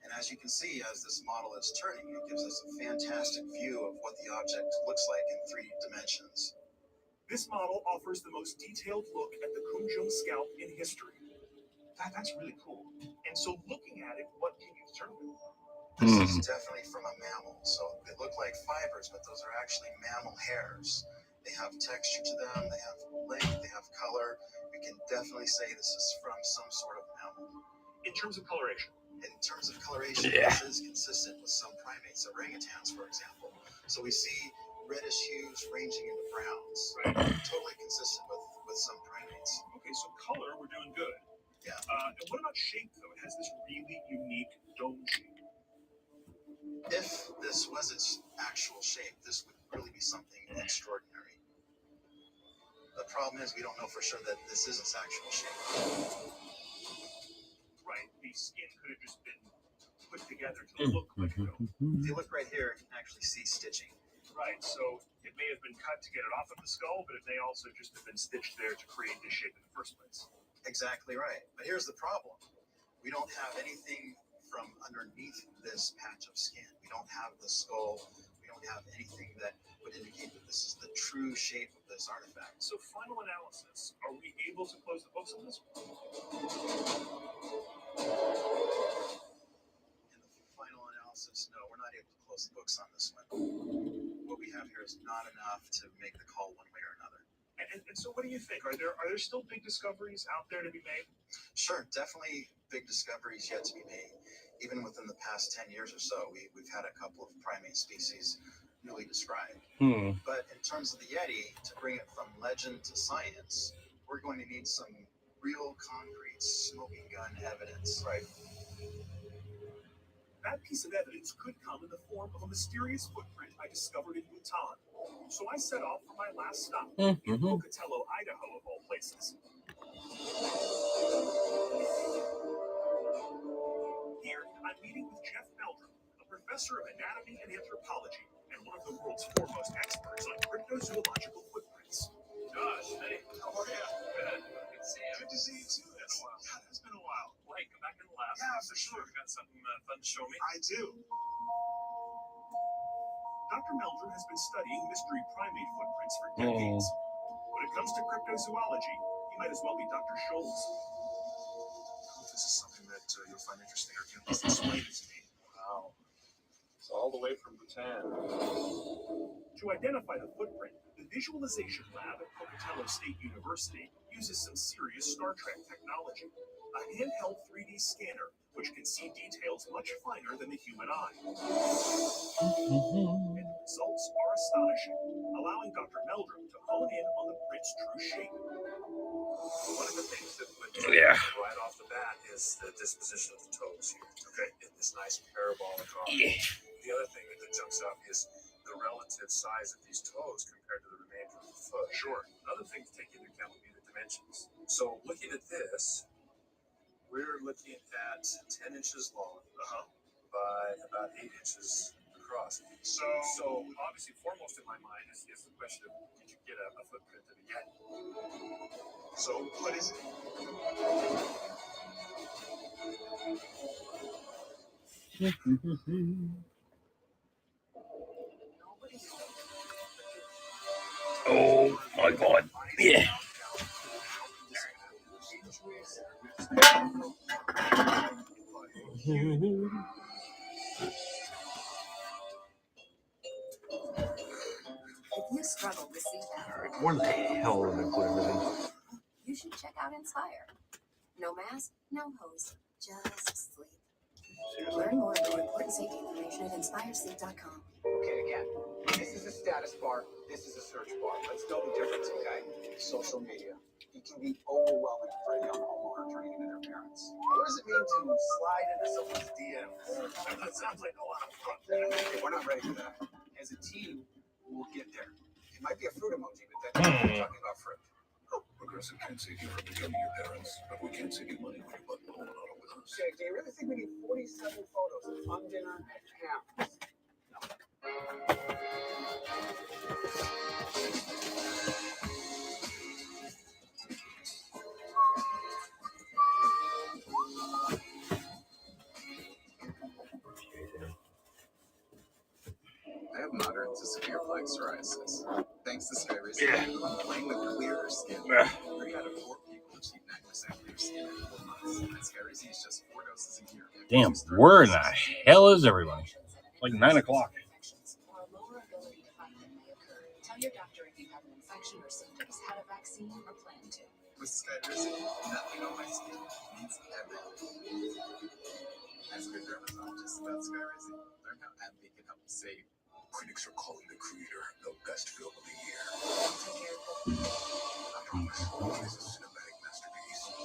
And as you can see, as this model is turning, it gives us a fantastic view of what the object looks like in 3 dimensions. This model offers the most detailed look at the Kunjung scalp in history. That's really cool. And so looking at it, what can you determine? This is definitely from a mammal. So they look like fibers, but those are actually mammal hairs. They have texture to them, they have length, they have color. We can definitely say this is from some sort of mammal. In terms of coloration? In terms of coloration, this is consistent with some primates, orangutans, for example. So we see reddish hues ranging into browns. Totally consistent with some primates. Okay, so color, we're doing good. Yeah. And what about shape, though? It has this really unique dome shape. If this was its actual shape, this would really be something extraordinary. The problem is we don't know for sure that this is its actual shape. Right, the skin could have just been put together to look like a dome. If you look right here, you can actually see stitching. Right, so it may have been cut to get it off of the skull, but it may also just have been stitched there to create this shape in the first place. Exactly right. But here's the problem. We don't have anything from underneath this patch of skin. We don't have the skull. We don't have anything that would indicate that this is the true shape of this artifact. So final analysis, are we able to close the books on this one? In the final analysis, no, we're not able to close the books on this one. What we have here is not enough to make the call one way or another. And so what do you think? Are there still big discoveries out there to be made? Sure, definitely big discoveries yet to be made. Even within the past 10 years or so, we've had a couple of primate species newly described. But in terms of the Yeti, to bring it from legend to science, we're going to need some real concrete smoking gun evidence. Right. That piece of evidence could come in the form of a mysterious footprint I discovered in Bhutan. So I set off for my last stop in Pocatello, Idaho, of all places. Here, I'm meeting with Jeff Meldrum, a professor of anatomy and anthropology, and one of the world's foremost experts on cryptozoological footprints. to see you too. It's been a while. Wait, come back in the lab. Yeah, for sure. You got something fun to show me? I do. Dr. Meldrum has been studying mystery primate footprints for decades. When it comes to cryptozoology, he might as well be Dr. Scholes. This is something that you'll find interesting, or can you just explain it to me? Wow. It's all the way from Bhutan. To identify the footprint, the Visualization Lab at Pocatello State University uses some serious Star Trek technology. A handheld 3D scanner, which can see details much finer than the human eye. And the results are astonishing, allowing Dr. Meldrum to hone in on the Brit's true shape. One of the things that would right off the bat is the disposition of the toes here. Okay, in this nice parabolic arc. The other thing that jumps out is the relative size of these toes compared to the remainder of the foot. Sure. Another thing to take into account would be the dimensions. So looking at this, we're looking at 10 inches long by about 8 inches across. So obviously, foremost in my mind is the question of, did you get a footprint of a Yeti? So what is it? Oh my God. Yeah. If you struggle to see better, Where the hell am I put everything? you should check out Inspire. No mask, no hose, just sleep. Learn more about important safety information at inspiresleep.com. Okay, again, this is a status bar, this is a search bar. Let's know the difference, okay? Social media. It can be overwhelming for a young homeowner turning into their parents. What does it mean to slide into someone's DMs? That sounds like a lot of fun. Okay, we're not ready for that. As a team, we'll get there. It might be a fruit emoji, but then we're talking about fruit. Progressive can't save you from becoming your parents, but we can save you money when you bundle an auto with us. Okay, do you really think we need 47 photos of fun dinner at Pam's? I have moderate to severe plaque psoriasis. Thanks to Skyrizi, I'm playing with clearer skin. 3 out of 4 people achieve 9% clear skin in 4 months. And Skyrizi is just 4 doses a year. Damn, where in the hell is everybody? It's like 9 o'clock. Or lower ability to fight them may occur. Tell your doctor if you have an infection or symptoms, had a vaccine, or plan to. With Skyrizi, nothing on my skin means everything. Ask your dermatologist about Skyrizi. Learn how AbbVie can help you save. Critics are calling The Creator the best film of the year. I promise, this is a cinematic masterpiece.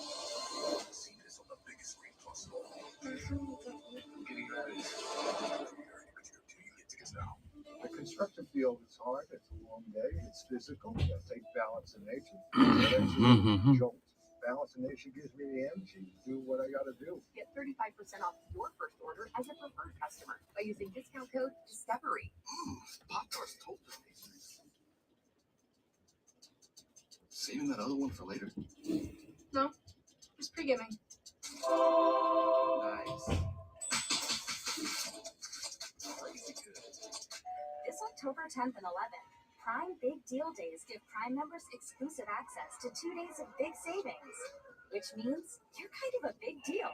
See this on the biggest screen possible. Getting ready. You get tickets now. The construction field is hard. It's a long day. It's physical. You gotta take balance in nature. Jolt. Balance in nature gives me the energy to do what I gotta do. Get 35% off your first order as a preferred customer by using discount code DISCOVERY. Pop-Tarts toaster pastries. Saving that other one for later. No, just pre-gaming. Nice. Crazy good. This October 10th and 11th, Prime Big Deal Days give Prime members exclusive access to 2 days of big savings, which means you're kind of a big deal.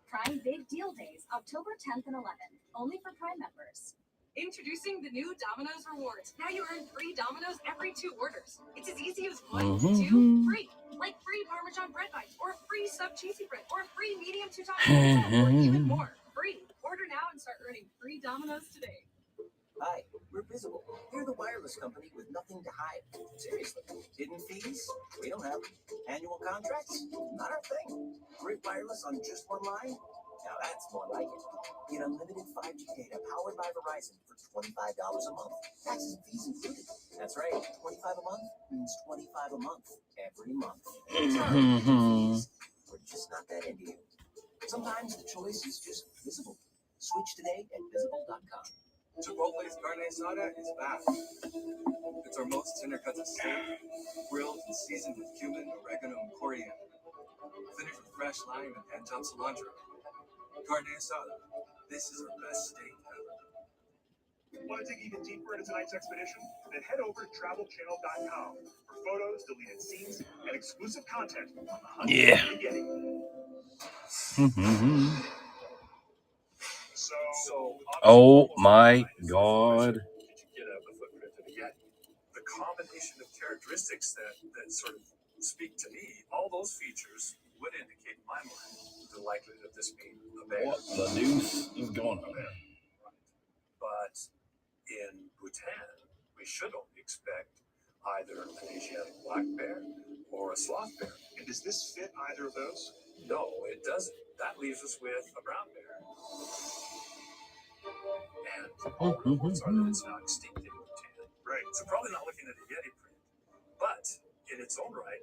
Prime Big Deal Days, October 10th and 11th, only for Prime members. Introducing the new Domino's Rewards. Now you earn free Domino's every 2 orders. It's as easy as 1, 2, free. Like free Parmesan bread bites, or free sub cheesy bread, or free medium 2-top pizza, or even more. Free. Order now and start earning free Domino's today. Hi, we're Visible. We're the wireless company with nothing to hide. Seriously, hidden fees? We don't have. Annual contracts? Not our thing. Great wireless on just one line? Now that's more like it. Get unlimited 5G data powered by Verizon for $25 a month. Taxes and fees included. That's right, 25 a month means 25 a month every month. We're just not that into you. Sometimes the choice is just Visible. Switch today at Visible.com. Chipotle's carne asada is back. It's our most tender cuts of steak, grilled and seasoned with cumin, oregano, and coriander. Finished with fresh lime and chopped cilantro. Carne asada. This is our best steak ever. Want to dig even deeper into tonight's expedition? Then head over to travelchannel.com for photos, deleted scenes, and exclusive content on the hunt Yeah. for the Yeti. Oh my God. Did you get a footprint of the Yeti? The combination of characteristics that sort of speak to me, all those features would indicate in my mind the likelihood of this being a bear. What the deuce is going on? But in Bhutan, we should only expect either an Asiatic black bear or a sloth bear. And does this fit either of those? No, it doesn't. That leaves us with a brown bear. And all reports are that it's now extinct in Bhutan. Right. So probably not looking at a Yeti print, but in its own right,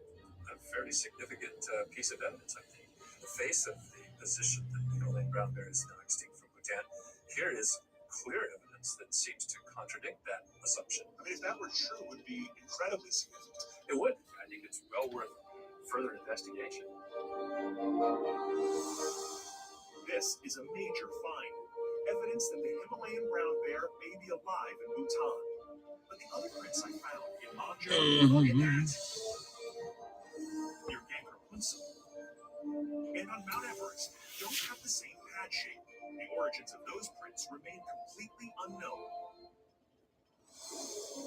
a fairly significant piece of evidence, I think. The face of the position that the Himalayan brown bear is now extinct from Bhutan. Here is clear evidence that seems to contradict that assumption. I mean, if that were true, it would be incredibly significant. It would. I think it's well worth further investigation. This is a major find. Evidence that the Himalayan brown bear may be alive in Bhutan. But the other prints I found in Manjo, look at that. Near Gangkhar Punsel. And on Mount Everest don't have the same pad shape. The origins of those prints remain completely unknown.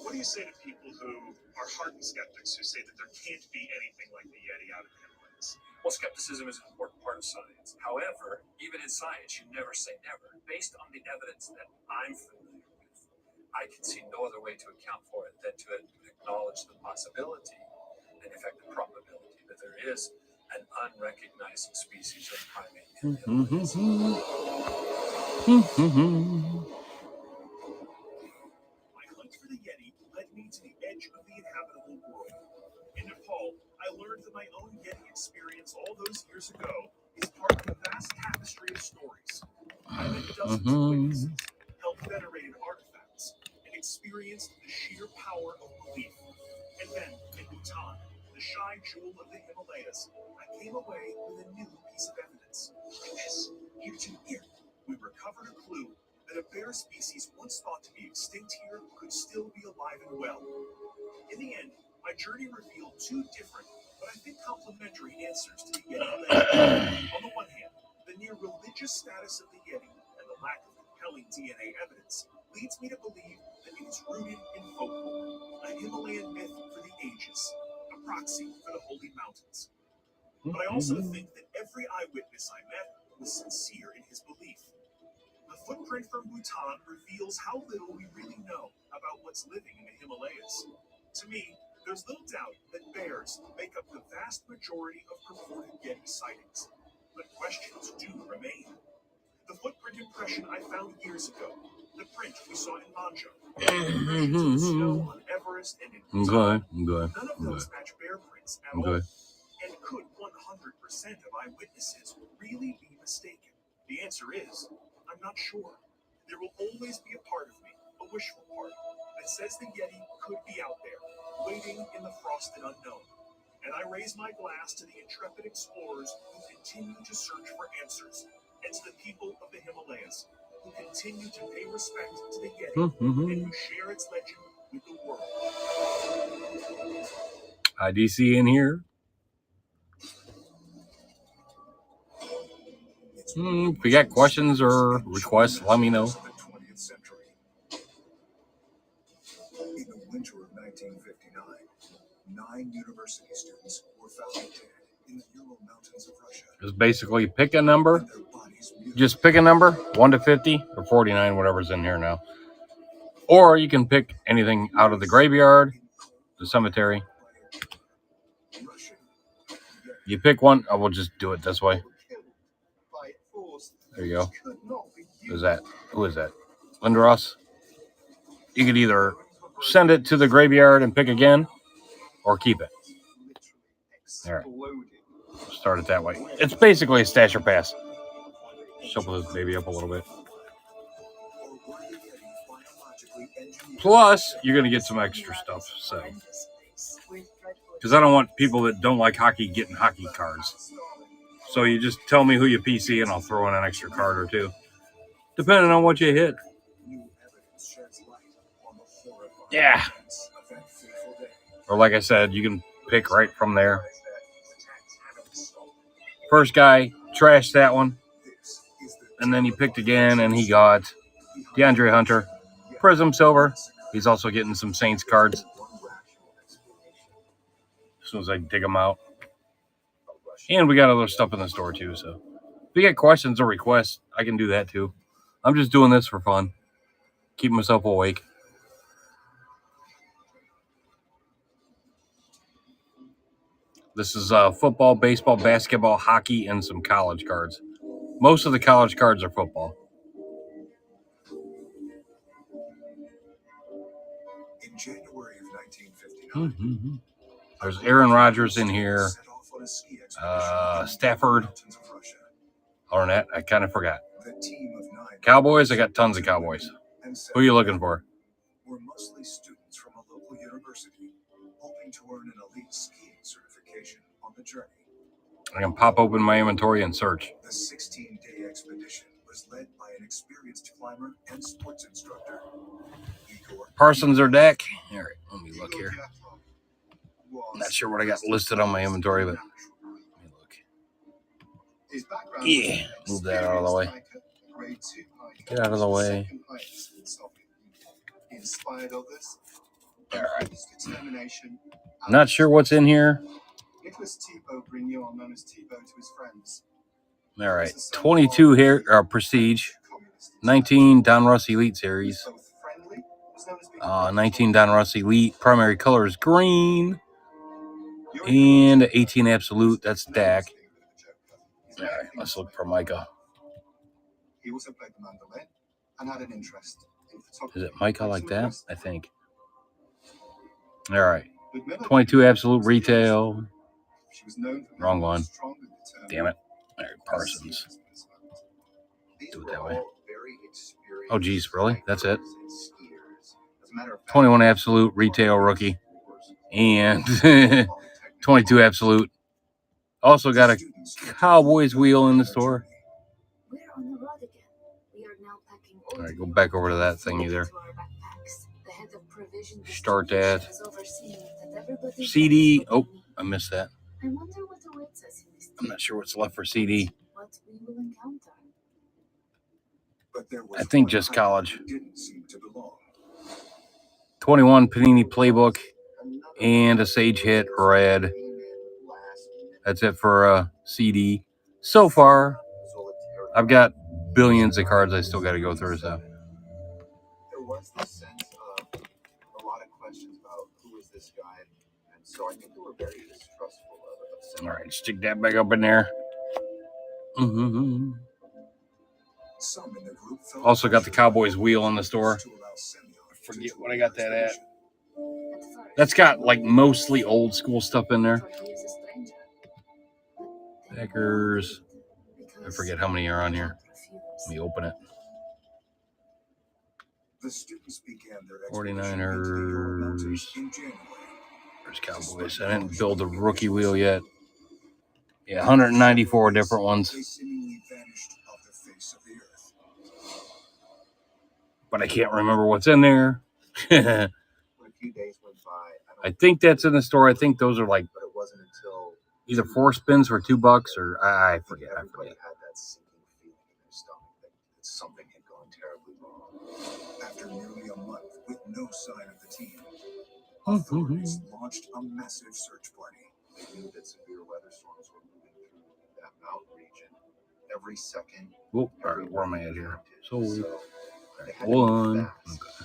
What do you say to people who are hardened skeptics who say that there can't be anything like the Yeti out of the Himalayas? Well, skepticism is an important part of science. However, even in science, you never say never. Based on the evidence that I'm familiar with, I can see no other way to account for it than to acknowledge the possibility, and in fact the probability, that there is an unrecognized species of primate in the Himalayas. My hunt for the Yeti led me to the edge of the inhabitable world. In Nepal, I learned that my own Yeti experience all those years ago is part of a vast tapestry of stories. I met dozens of witnesses, held venerated artifacts, and experienced the sheer power of belief. And then, in Bhutan, the shy jewel of the Himalayas, I came away with a new piece of evidence. Like this, here. We recovered a clue that a bear species once thought to be extinct here could still be alive and well. In the end, my journey revealed two different, but I think complementary answers to the Yeti legend. On the one hand, the near religious status of the Yeti and the lack of compelling DNA evidence leads me to believe that it is rooted in folklore, a Himalayan myth for the ages, a proxy for the holy mountains. But I also think that every eyewitness I met was sincere in his belief. The footprint from Bhutan reveals how little we really know about what's living in the Himalayas. To me, there's little doubt that bears make up the vast majority of purported Yeti sightings. But questions do remain. The footprint impression I found years ago, the print we saw in Manjo, impressions of the snow on Everest and in Bhutan, none of those match bear prints at all. And could 100% of eyewitnesses really be mistaken? The answer is, I'm not sure. There will always be a part of me, a wishful part, that says the Yeti could be out there, waiting in the frosted unknown. And I raise my glass to the intrepid explorers who continue to search for answers, and to the people of the Himalayas who continue to pay respect to the Yeti and who share its legend with the world. IDC in here. If you got questions or requests, let me know. In the winter of 1959, 9 university students were found dead in the Ural Mountains of Russia. Just basically pick a number. Just pick a number, 1 to 50 or 49, whatever's in here now. Or you can pick anything out of the graveyard, the cemetery. You pick one. I will just do it this way. There you go. Who's that? Who is that? Linda Ross. You could either send it to the graveyard and pick again, or keep it. All right. Start it that way. It's basically a stasher pass. Shuffle this baby up a little bit. Plus, you're going to get some extra stuff. So, because I don't want people that don't like hockey getting hockey cards. So you just tell me who you PC and I'll throw in an extra card or two, depending on what you hit. Yeah. Or like I said, you can pick right from there. First guy trashed that one. And then he picked again and he got DeAndre Hunter. Prism Silver. He's also getting some Saints cards. As soon as I dig them out. And we got other stuff in the store too. So if you got questions or requests, I can do that too. I'm just doing this for fun. Keep myself awake. This is football, baseball, basketball, hockey, and some college cards. Most of the college cards are football. In January of 1959, There's Aaron Rodgers in here. Stafford. Arnett, I kind of forgot. Cowboys, I got tons of Cowboys. Who are you looking for? were mostly students from a local university hoping to earn an elite skiing certification on the journey. I can pop open my inventory and search. The 16-day expedition was led by an experienced climber and sports instructor, Igor Parsons or Dak? All right, let me look here. I'm not sure what I got listed on my inventory, but let me look. Yeah, move that out of the way. Get out of the way. Inspired others. All right. I'm not sure what's in here. Nicholas Thibault Brignon, known as Thibault to his friends. All right, 22 here, Prestige, 19 Don Russ Elite Series, 19 Don Russ Elite, primary color is green, and 18 Absolute, that's Dak. All right, let's look for Micah. He also played the mandolin and had an interest in photography. Is it Micah like that? I think. All right, 22 Absolute Retail. Wrong one. Damn it. All right, Parsons. Do it that way. Oh, geez, really? That's it? 21 Absolute Retail Rookie. And 22 Absolute. Also got a Cowboys wheel in the store. All right, go back over to that thingy there. Start that. CD. Oh, I missed that. I wonder what awaits us in this. I'm not sure what's left for CD. What we will encounter. I think just college. 21 Panini Playbook and a Sage Hit Red. That's it for CD. So far, I've got billions of cards I still got to go through. So. There was this sense of a lot of questions about who is this guy, and so I think they were very distrustful of All right, stick that back up in there. Mm-hmm. Also got the Cowboys wheel in the store. I forget what I got that at. That's got like mostly old school stuff in there. Packers. I forget how many are on here. Let me open it. The students began their 49ers. There's Cowboys. I didn't build the rookie wheel yet. Yeah, 194 different ones. But I can't remember what's in there. I think that's in the store. I think those are like either 4 spins for $2 or I forget. Something had gone terribly wrong. After nearly a month with no sign of the team, authorities launched a massive search party. They knew that severe weather storms were moving through that mountain region every second. Oh, all right, where am I at here? So, one. Okay.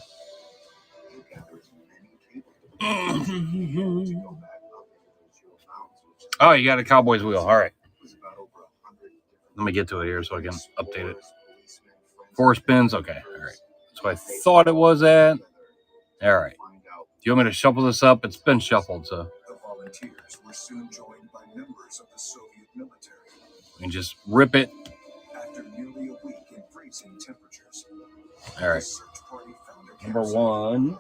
Oh, you got a Cowboys wheel. All right. Let me get to it here so I can update it. 4 spins. Okay. All right. That's what I thought it was at. All right. Do you want me to shuffle this up? It's been shuffled, so. The volunteers were soon joined by members of the Soviet military. We can just rip it. After nearly a week in freezing temperatures, all right. the search party found a Number 1.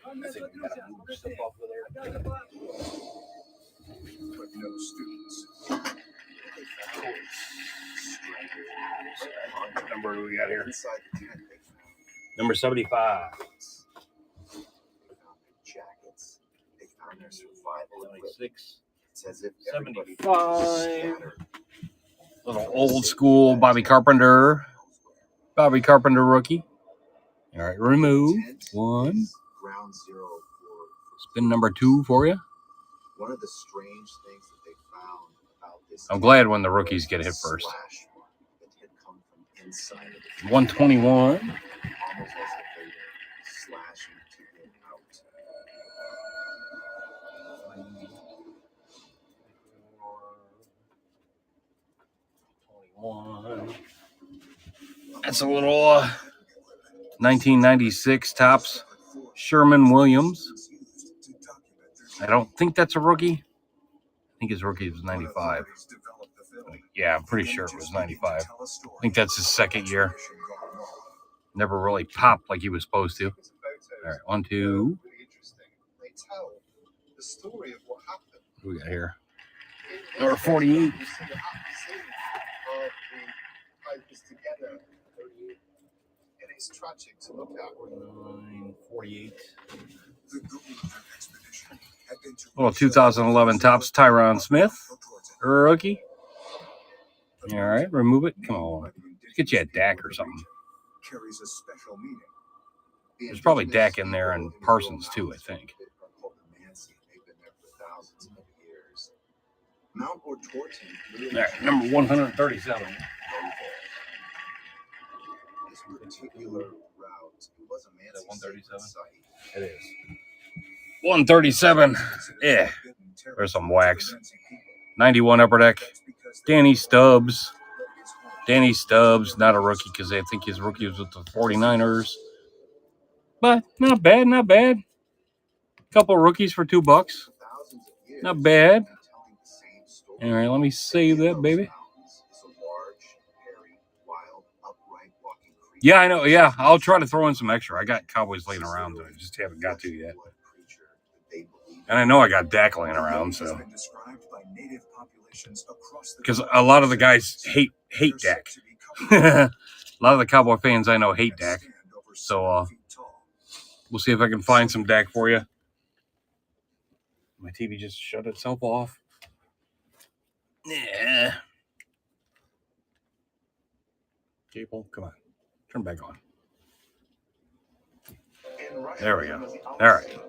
I think we gotta move stuff off of there. But no students. What number do we got here? Inside the tent, they Number 75. jackets. They found their survival equipment. 76. It's as if everybody 75. Little old school Bobby Carpenter. Bobby Carpenter rookie. All right, remove 1. Ground zero for Spin number 2 for you. one of the strange things that they found about this. I'm glad when the rookies get hit first. slash mark that had come from inside of the 121. almost as if they were slashing to get out. 21. That's a little 1996 Topps Sherman Williams. I don't think that's a rookie. I think his rookie was 95. Yeah, I'm pretty sure it was 95. I think that's his second year. Never really popped like he was supposed to. All right, 1, 2. They tell the story of what happened. What do we got here? Number 48. You see the scene of the Pipers together. And it's tragic to look at. 48. The goal of their expedition had been to Little 2011 Topps Tyron Smith, rookie. All right, remove it. Come on. Let's get you a Dak or something. carries a special meaning. There's probably Dak in there and Parsons too, I think. Mount Ortorton. All right, number 137. This particular route was a man's 137. site. It is. 137. Yeah. There's some wax. 91 upper deck. Danny Stubbs. Danny Stubbs, not a rookie because I think his rookie was with the 49ers. But not bad, not bad. Couple rookies for $2. Not bad. All right, let me save that, baby. Yeah, I know. Yeah, I'll try to throw in some extra. I got Cowboys laying around that I just haven't got to yet. And I know I got Dak laying around, so. Because a lot of the guys hate Dak. A lot of the Cowboy fans I know hate Dak. So we'll see if I can find some Dak for you. My TV just shut itself off. Yeah. Cable, come on. Turn back on. There we go. All right.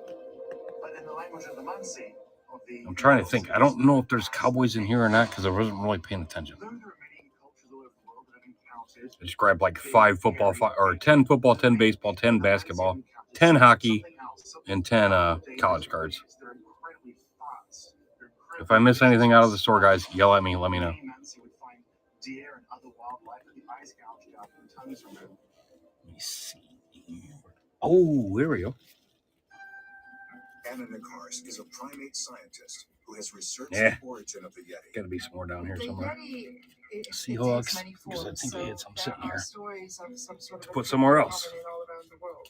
I'm trying to think. I don't know if there's Cowboys in here or not because I wasn't really paying attention. I just grabbed like 5 football, 10 football, 10 baseball, 10 basketball, 10 hockey, and 10 college cards. If I miss anything out of the store, guys, yell at me. Let me know. Let me see. Oh, there we go. Anna Nakars is a primate scientist who has researched Yeah. the origin of the Yeti. Got to be some more down here The somewhere. Yeti, it Seahawks, takes many because I forms, think so we had some there sitting are here. stories of some sort of Put a somewhere creature else. common all around the world.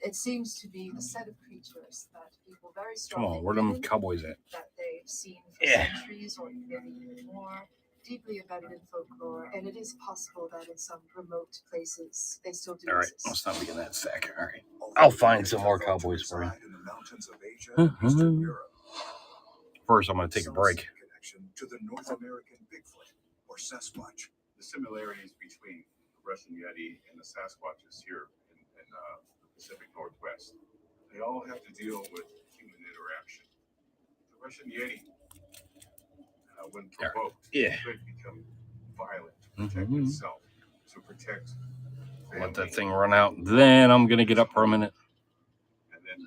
It seems to be a set of creatures that people very Come strongly on, where them believe Cowboys at? that they've seen for Yeah. centuries or even more, deeply embedded in folklore, and it is possible that in some remote places they still do All right, exist. let's not be in that sack. All right, I'll find some more Cowboys for you. In the mountains of Asia and Eastern Europe. First, I'm going to take a break. Connection to the North American Bigfoot or Sasquatch. The similarities between the Russian Yeti and the Sasquatches here in the Pacific Northwest, they all have to deal with human interaction. The Russian Yeti, when provoked, could become violent to protect itself, to protect Let that thing run out. Then I'm going to get up for a minute.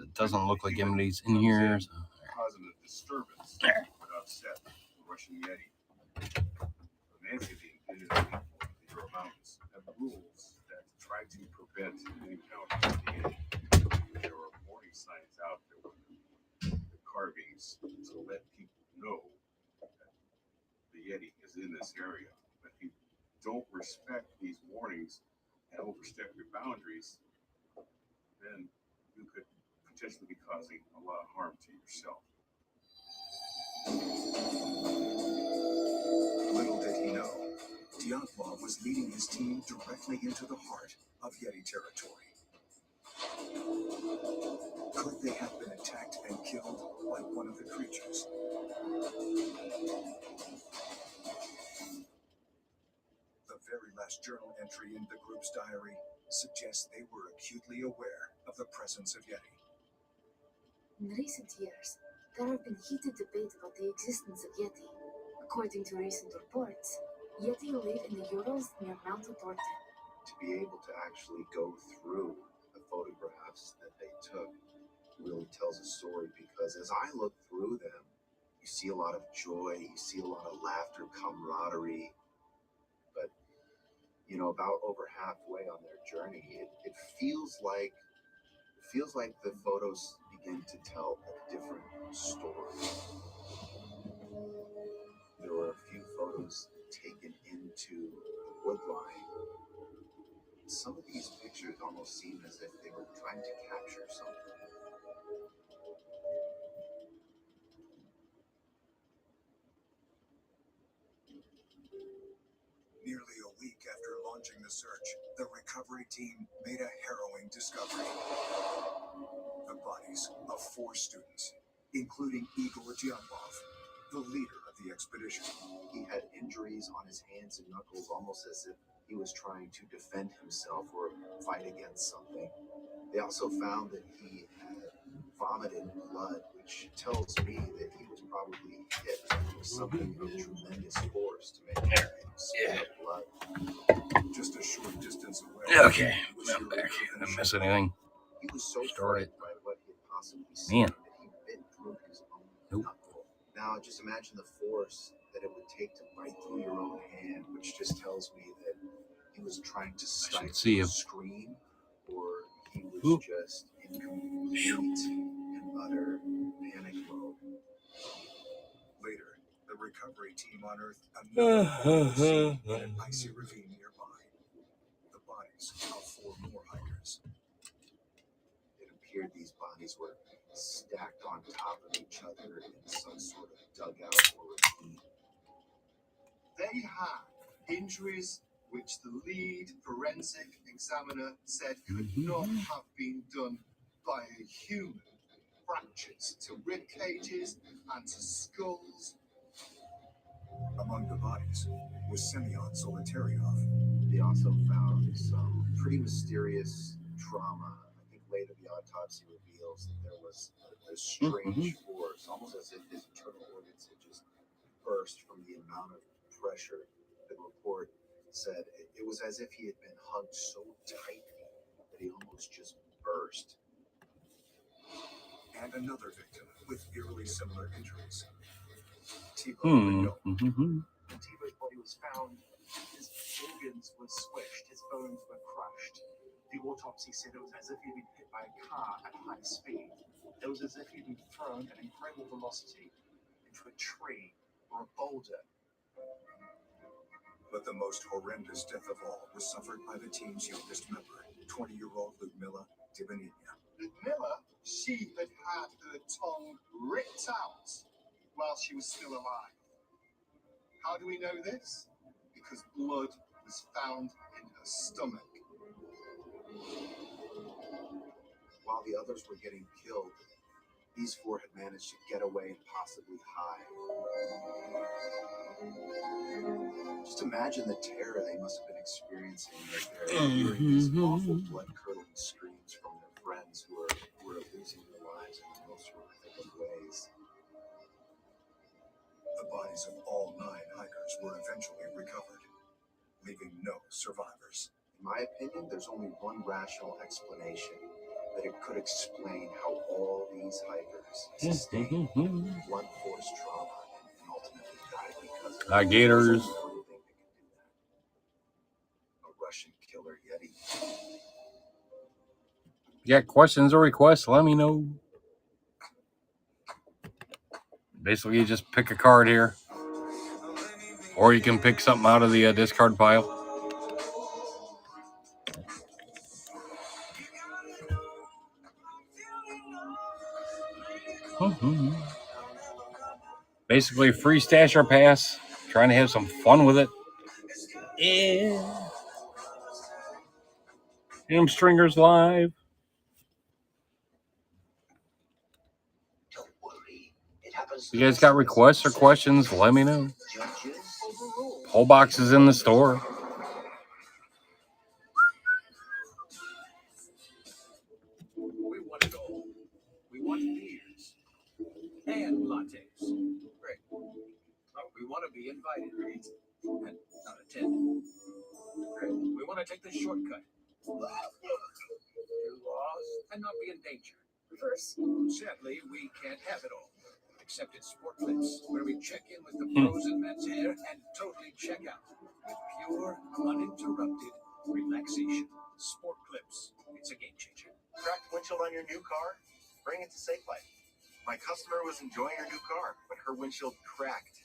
It doesn't look like anybody's in here. So. causing a disturbance that would upset the Russian Yeti. Nancy, the indigenous people of the Ural Mountains, have rules that try to prevent an encounter with the Yeti. There are warning signs out there with the carvings to let people know that the Yeti is in this area. But if you don't respect these warnings and overstep your boundaries, then you could potentially be causing a lot of harm to yourself. Little did he know, Dyatlov was leading his team directly into the heart of Yeti territory. Could they have been attacked and killed by one of the creatures? The very last journal entry in the group's diary suggests they were acutely aware of the presence of Yeti. In recent years, there have been heated debate about the existence of Yeti. According to recent reports, Yeti live in the Urals near Mount Otorten. To be able to actually go through the photographs that they took really tells a story, because as I look through them, you see a lot of joy, you see a lot of laughter, camaraderie. But, you know, about over halfway on their journey, it feels like the photos begin to tell a different story. There were a few photos taken into the woodline. Some of these pictures almost seem as if they were trying to capture something. Nearly a week after launching the search, the recovery team made a harrowing discovery. The bodies of 4 students, including Igor Dyatlov, the leader of the expedition. He had injuries on his hands and knuckles, almost as if he was trying to defend himself or fight against something. They also found that he had vomited blood, which tells me that he was probably hit with something of tremendous force to make him spit out blood. Just a short distance away. Okay, I'm back. Didn't miss anything. He was so Started. frightened by what he had possibly seen Man. that he bit through his own knuckle. Now, just imagine the force that it would take to bite through your own hand, which just tells me that he was trying to stifle see a him. scream, or he was just in complete and utter panic mode. Later, the recovery team unearthed another body scene in an icy ravine nearby. The bodies of 4 more hikers. It appeared these bodies were stacked on top of each other in some sort of dugout or ravine. They had injuries which the lead forensic examiner said could not have been done by a human. Fractures to rib cages and to skulls. Among the bodies was Semyon Zolotaryov. They also found some pretty mysterious trauma. I think later the autopsy reveals that there was a strange force, almost as if his internal organs had just burst from the amount of pressure. The report said it was as if he had been hugged so tightly that he almost just burst. And another victim with eerily similar injuries. Tibor Renaud. When Tibo's body was found, his organs were squished, his bones were crushed. The autopsy said it was as if he'd been hit by a car at high speed. It was as if he'd been thrown at incredible velocity into a tree or a boulder. But the most horrendous death of all was suffered by the team's youngest member, 20-year-old Ludmila Dibanina. Ludmila, she had had her tongue ripped out while she was still alive. How do we know this? Because blood was found in her stomach. While the others were getting killed, these 4 had managed to get away and possibly hide. Just imagine the terror they must have been experiencing as they're hearing these awful blood-curdling screams from their friends who were losing their lives in the most horrific of ways. The bodies of all 9 hikers were eventually recovered, leaving no survivors. In my opinion, there's only one rational explanation, that it could explain how all these hikers sustained blunt force trauma and ultimately died because of Alligators. a Russian killer Yeti. You got questions or requests? Let me know. Basically, you just pick a card here, or you can pick something out of the discard pile. Basically, free stasher pass. Trying to have some fun with it. Yeah. Hamstringers live. You guys got requests or questions? Let me know. Poll box is in the store. We want it all. We want beers and lattes. Great. But we want to be invited and not attended. Great. We want to take the shortcut. Do laws and not be in danger. First, sadly, we can't have it all. Except it's Sport Clips, where we check in with the pros in men's hair and totally check out with pure, uninterrupted relaxation. Sport Clips. It's a game changer. Cracked windshield on your new car? Bring it to Safe Life. My customer was enjoying her new car, but her windshield cracked.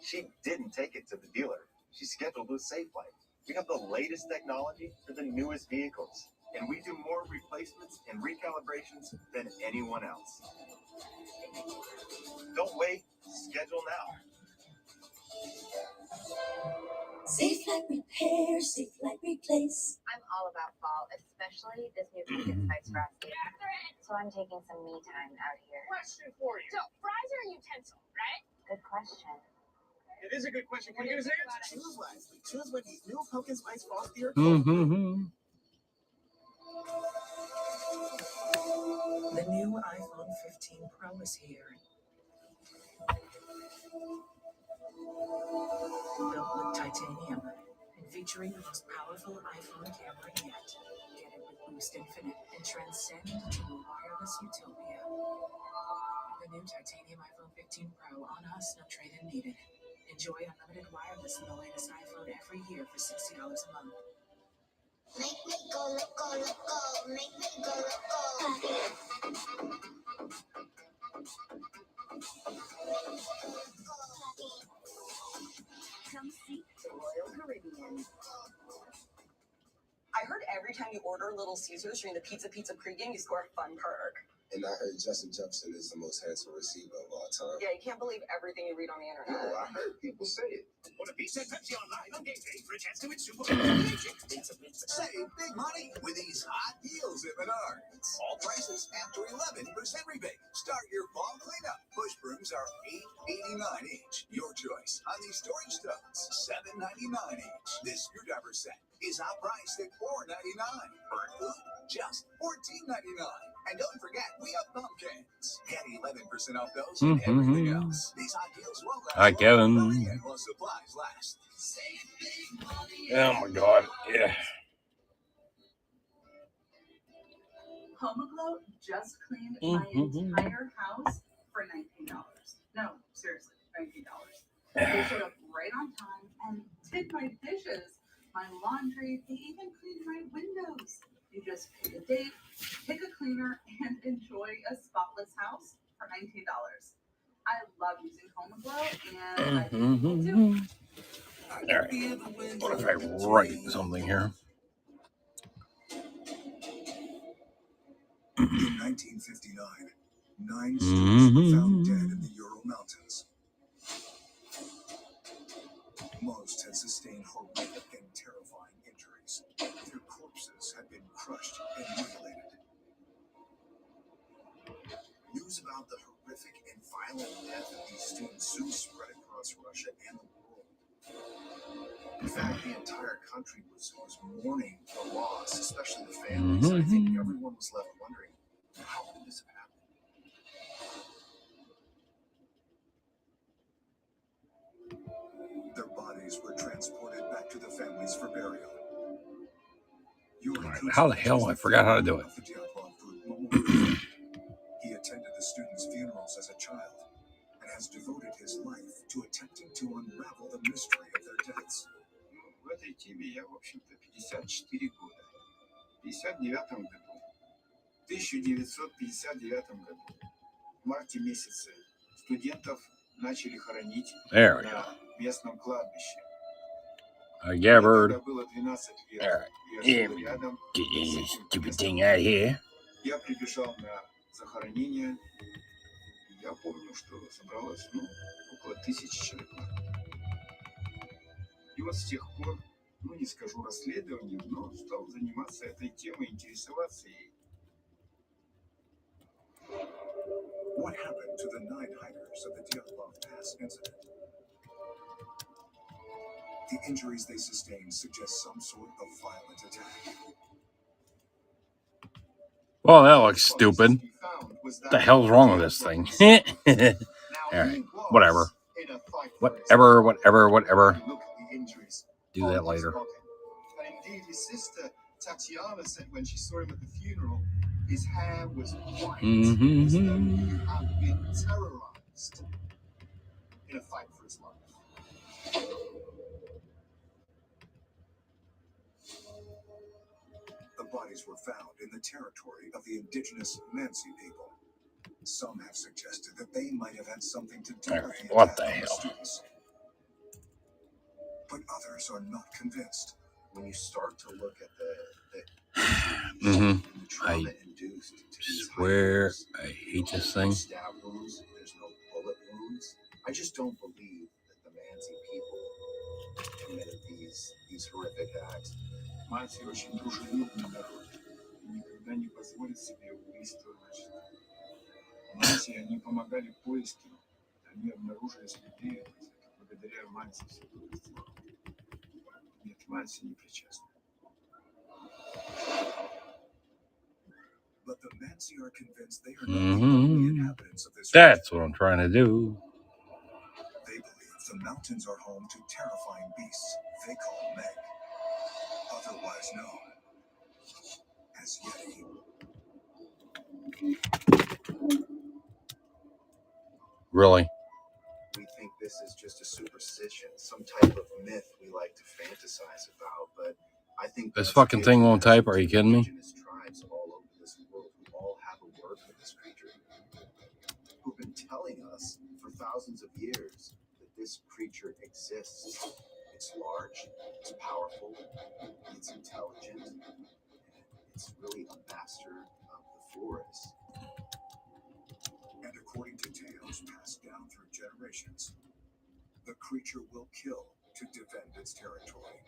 She didn't take it to the dealer. She scheduled with Safe Life. We have the latest technology for the newest vehicles, and we do more replacements and recalibrations than anyone else. Don't wait. Schedule now. Safe like repair, safe like replace. I'm all about fall, especially this new pumpkin spice frosty. So I'm taking some me time out here. Question for you. So, fries are a utensil, right? Good question. It is a good question. Can you give us an answer? Choose wisely. Choose what these new pumpkin spice frosty are. The new iPhone 15 Pro is here. Built with titanium and featuring the most powerful iPhone camera yet. Get it with Boost Infinite and transcend into a wireless utopia. The new titanium iPhone 15 Pro on us, no trade-in needed. Enjoy unlimited wireless in the latest iPhone every year for $60 a month. Make me go loco, loco. Make me go loco. Come see the Royal Caribbean. I heard every time you order Little Caesars during the Pizza pregame, you score a fun perk. And I heard Justin Jefferson is the most handsome receiver of all time. Yeah, you can't believe everything you read on the internet. No, I heard people say it. Order pizza and Pepsi online on game day for a chance to win Super Pizza. Save big money with these hot deals at Menards. All prices after 11% rebate. Start your fall cleanup. Push brooms are $8.89 each. Your choice on these storage stoves, $7.99 each. This screwdriver set is outpriced at $4.99. Bird food, just $14.99. And don't forget, we have pumpkins. Get 11% off those and everything else. These hot deals won't last. Hi, Kevin. While supplies last. Oh my God. Yeah. HomeGlow just cleaned my entire house for $19. No, seriously, $19. They showed up right on time and did my dishes, my laundry, they even cleaned my windows. You just pick a date, pick a cleaner, and enjoy a spotless house for $19. I love using HomeGlow, and I think you will too. All right. What if I write something here? In 1959, 9 students were found dead in the Ural Mountains. Most had sustained horrific and terrifying injuries. Their corpses had been crushed and mutilated. News about the horrific and violent death of these students soon spread across Russia and the world. In fact, the entire country was mourning the loss, especially the families. I think everyone was left wondering, how could this have happened? Their bodies were transported back to the families for burial. How the hell? I forgot how to do it. He attended the students' funerals as a child and has devoted his life to attempting to unravel the mystery of their deaths. В этой теме я, в общем-то, 54 года. В 59 году, 1959 году, в марте месяце студентов начали хоронить на местном кладбище. A Gabbard. Когда было 12 лет, All right. я Here жил we рядом get с this этим stupid местом. thing out here. Я прибежал на захоронение. Я помню, что собралось, около 1000 человек. И вот с тех пор, не скажу расследованием, но стал заниматься этой темой, интересоваться ей. What happened to the 9 hikers of the Dyatlov Pass incident? The injuries they sustained suggest some sort of violent attack. Well, that looks stupid. What the hell's wrong with this thing? Alright, whatever. Whatever. Do that later. And indeed, his sister Tatiana said when she saw him at the funeral, his hair was white, as though he had been terrorized in a fight for his life. The bodies were found in the territory of the indigenous Mansi people. Some have suggested that they might have had something to do with the What the attack on hell? students. But others are not convinced. When you start to look at Mm-hmm. I induced to these swear I hate this thing. stab wounds, there's no bullet wounds. I just don't believe that the Mansi people committed these horrific acts. Манси очень дружелюбный народ и никогда не позволит себе убийство. Манси, они помогали поискам, они обнаружили следы благодаря Манси все было сделано. Нет, Манси не причастны. But the Mansi are convinced they are not the only inhabitants of this That's what I'm trying to do. They believe the mountains are home to terrifying beasts they call Meg, otherwise known as Yeti. Really? We think this is just a superstition, some type of myth we like to fantasize about, but I think This fucking thing won't type. Are you kidding me? indigenous tribes all over this world who all have a word for this creature, who've been telling us for thousands of years that this creature exists. It's large, it's powerful, it's intelligent, and it's really a master of the forest. And according to tales passed down through generations, the creature will kill to defend its territory.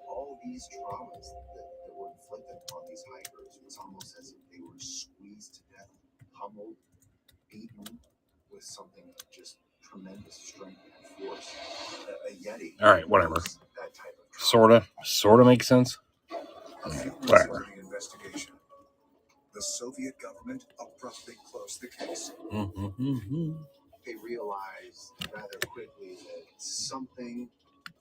All these traumas that were inflicted upon these hikers, it's almost as if they were squeezed to death, pummeled, beaten with something of just tremendous strength and force. A Yeti. All right, whatever. knows that type of trauma. Sorta makes sense. A few months Whatever. into the investigation, the Soviet government abruptly closed the case. They realized rather quickly that something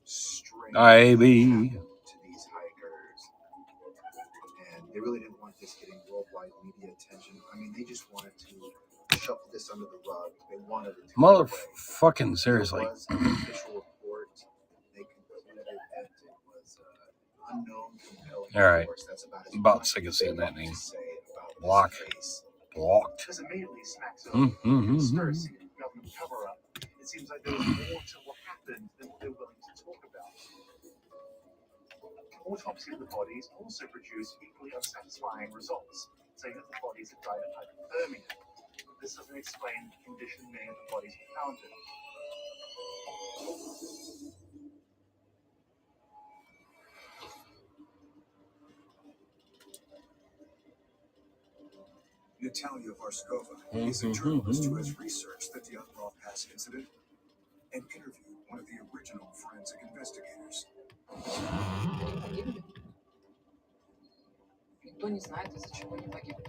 strange IB. happened to these hikers, and they really didn't want this getting worldwide media attention. I mean, they just wanted to shuffle this under the rug. They wanted it to go away. Motherfucking seriously. There was an official report. They concluded that it was unknown compelling All right. force. That's about as About much sick of as seeing they that wanted name. to say about this Block. case. Blocked. This immediately smacks of Mm-hmm. conspiracy and government cover-up. It seems like there was more to what happened than what they're willing to talk about. Autopsy of the bodies also produced equally unsatisfying results, saying that the bodies had died of hypothermia. This doesn't explain the condition many of the bodies were found in. Natalia Varskova is a journalist who has researched the Dyatlov Pass incident and interviewed one of the original forensic investigators. Погибли? Никто не знает, из-за чего они погибли.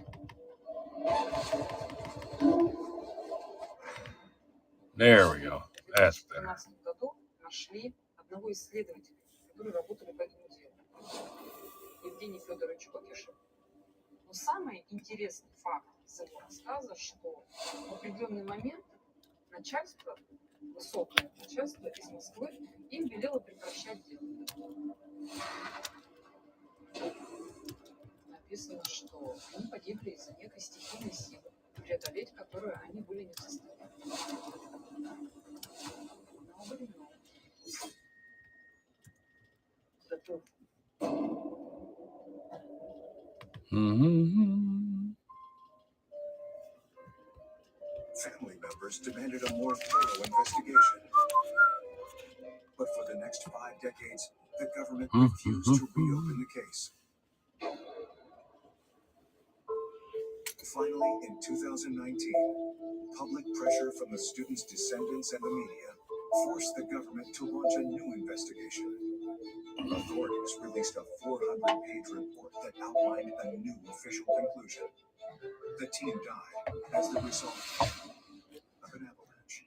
There we go. That's В better. 2012 году нашли одного исследователя, который работали по этому делу. Евгений Федорович Кокишев. Но самый интересный факт из его рассказа, что в определенный момент начальство, высокое начальство из Москвы, им велело прекращать дело. Написано, что они погибли из-за некой стихийной силы, преодолеть которую они были не в состоянии. Nobody knows. The truth. Family members demanded a more thorough investigation. But for the next 5 decades, the government refused to reopen the case. Finally, in 2019, public pressure from the students' descendants and the media forced the government to launch a new investigation. Authorities released a 400-page report that outlined a new official conclusion. The teen died as the result of an avalanche.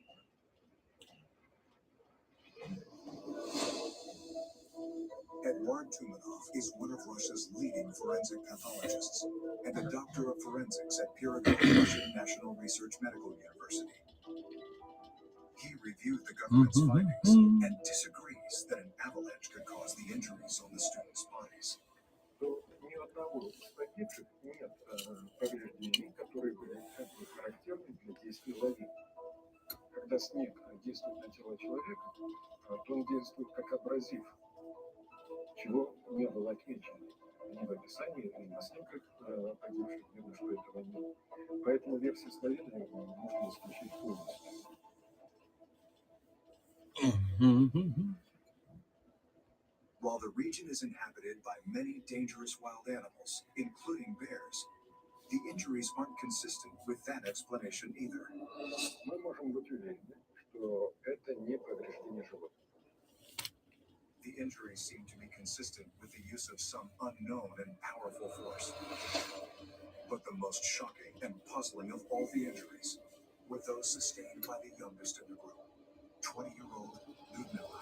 Eduard Tumanov is one of Russia's leading forensic pathologists and a doctor of forensics at Pirogov Russian National Research Medical University. He reviewed the government's findings and disagrees that an avalanche could cause the injuries on the students' bodies. Ни одного из погибших нет повреждений, которые были характерны для действий лавины. Когда снег действует на тело человека, то он действует как абразив, чего не было отмечено ни в описании, ни на снимках погибших, видно, что этого нет. Поэтому версию с лавиной можно исключить полностью. While the region is inhabited by many dangerous wild animals, including bears, the injuries aren't consistent with that explanation either. Мы можем быть уверены, что это не повреждение животных. The injuries seem to be consistent with the use of some unknown and powerful force. But the most shocking and puzzling of all the injuries were those sustained by the youngest in the group, 20-year-old Lyudmila.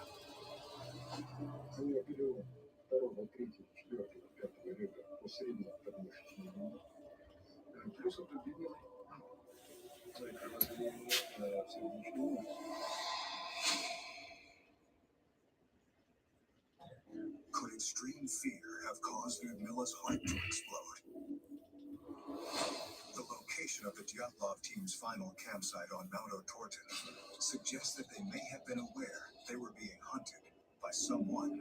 Они оперировали 2, 3, 4, 5 ребра по среднему подмышечной линии. Плюс определенный кровоизлияние в сердечной мышце. Could extreme fear have caused Lyudmila's heart to explode? The location of the Dyatlov team's final campsite on Mount Otorten suggests that they may have been aware they were being hunted by someone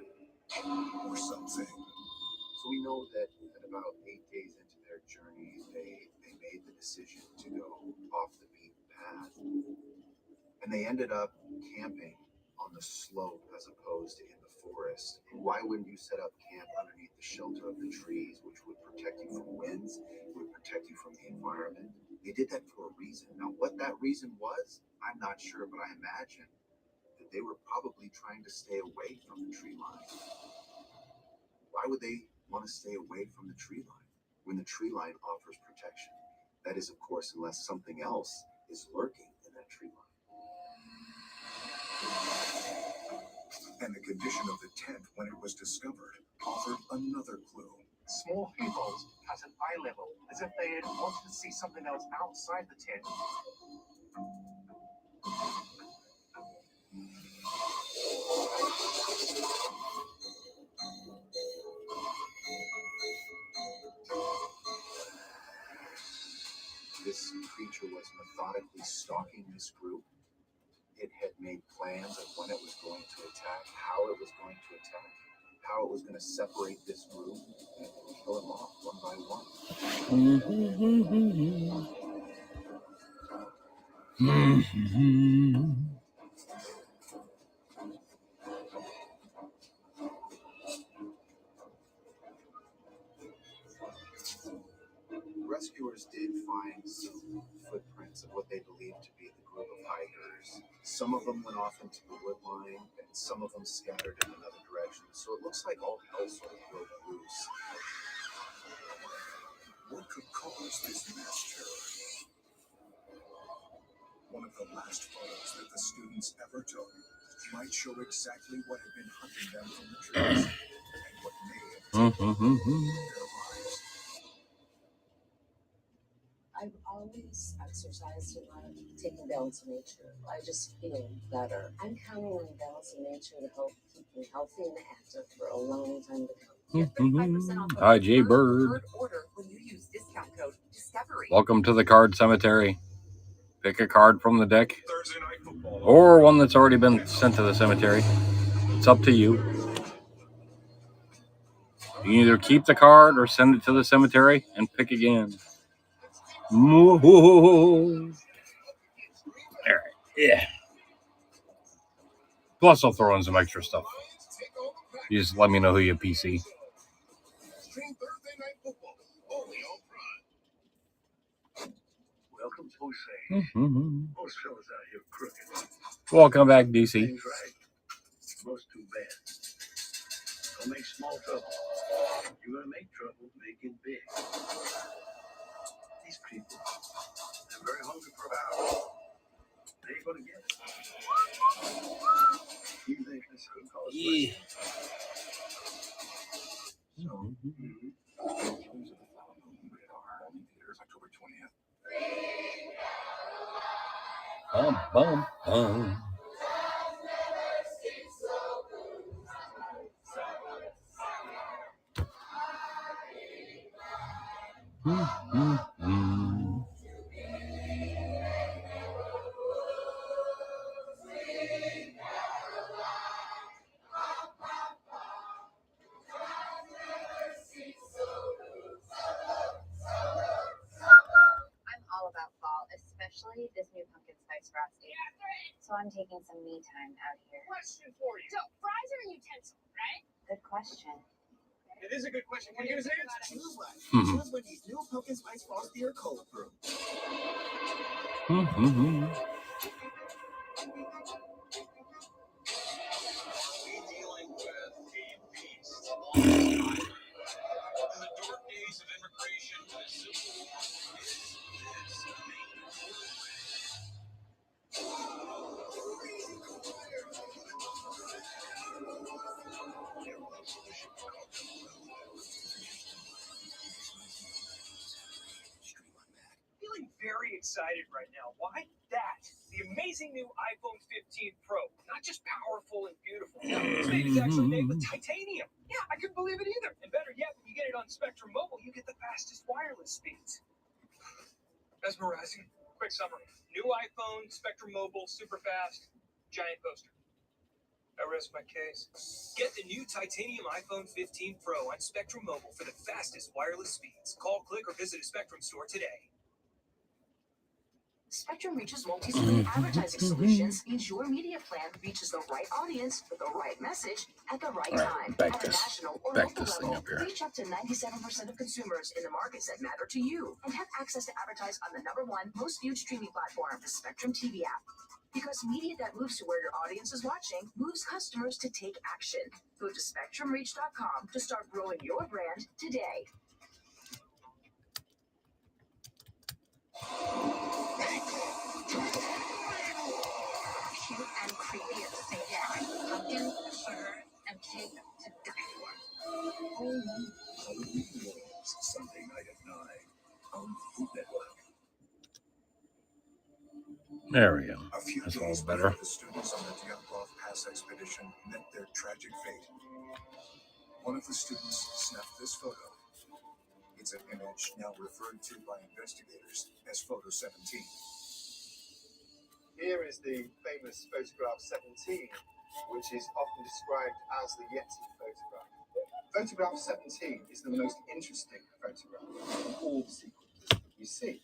or something. So we know that about 8 days into their journey, they made the decision to go off the beaten path. And they ended up camping on the slope as opposed to in the forest. Why wouldn't you set up camp underneath the shelter of the trees, which would protect you from winds, would protect you from the environment? They did that for a reason. Now, what that reason was, I'm not sure, but I imagine that they were probably trying to stay away from the tree line. Why would they want to stay away from the tree line when the tree line offers protection? That is, of course, unless something else is lurking in that tree line. And the condition of the tent when it was discovered offered another clue. Small hayballs at an eye level, as if they had wanted to see something else outside the tent. This creature was methodically stalking this group. It had made plans of when it was going to attack, how it was going to attack, how it was going to separate this group, and kill them off one by one. Rescuers did find some footprints of what they believed to be the group of hikers. Some of them went off into the wood line, and some of them scattered in another direction. So it looks like all hell sort of broke loose. What could cause this mass terror? One of the last photos that the students ever took might show exactly what had been hunting them from the trees and what may have taken their lives. I've always exercised a lot of taking balance in nature. I just feel better. I'm counting on balance in nature to help keep me healthy and active for a long time to come. Hi, Jay Bird. Welcome to the card cemetery. Pick a card from the deck or one that's already been sent to the cemetery. It's up to you. can either keep the card or send it to the cemetery and pick again. All right. Yeah. Plus, I'll throw in some extra stuff. You just let me know who you PC. Stream Thursday Night Football only on Prime. Welcome to Jose. Mm-hmm. Most fellas out here crooked. Welcome back, DC. Things right. Most too bad. Don't make small trouble. You're gonna make trouble, make it big. These people, they're very hungry for power. They ain't gonna get it. You think this could cause Yeah. October 20th. Bum, bum, bum. Mm-hmm. I'm all about fall, especially this new pumpkin spice frosting. So I'm taking some me time out here. Question for you. So, fries are a utensil, right? Good question. It is a good question. Can you give us an answer? Choose when these new pumpkin spice frosty or cold brew. Mm-hmm. Dealing with a beast on the side. In the dark days of immigration, the civil war is this main Feeling very excited right now. Why? That. The amazing new iPhone 15 Pro. Not just powerful and beautiful. No, it's made actually made with titanium. Yeah, I couldn't believe it either. And better yet, when you get it on Spectrum Mobile, you get the fastest wireless speeds. Mesmerizing. Quick summary. New iPhone, Spectrum Mobile, super fast, giant poster. I rest my case. Get the new titanium iPhone 15 Pro on Spectrum Mobile for the fastest wireless speeds. Call, click, or visit a Spectrum store today. Spectrum reaches multi-screen advertising solutions means your media plan reaches the right audience with the right message at the right time. back At a this- national or back local this thing level, up here. reach up to 97% of consumers in the markets that matter to you and have access to advertise on the #1 most viewed streaming platform, the Spectrum TV app. Because media that moves to where your audience is watching moves customers to take action. Go to SpectrumReach.com to start growing your brand today. Cute and creepy at the same time. Pumpkin, sugar, and cake to die for. Halloween Wars, Sunday night at 9 on Food Network. There we go. A few That's a days little better. before the students on the Dyatlov Pass expedition met their tragic fate, one of the students snapped this photo. It's an image now referred to by investigators as Photo 17. Here is the famous photograph 17, which is often described as the Yeti photograph. Photograph 17 is the most interesting photograph of all the sequences that we see.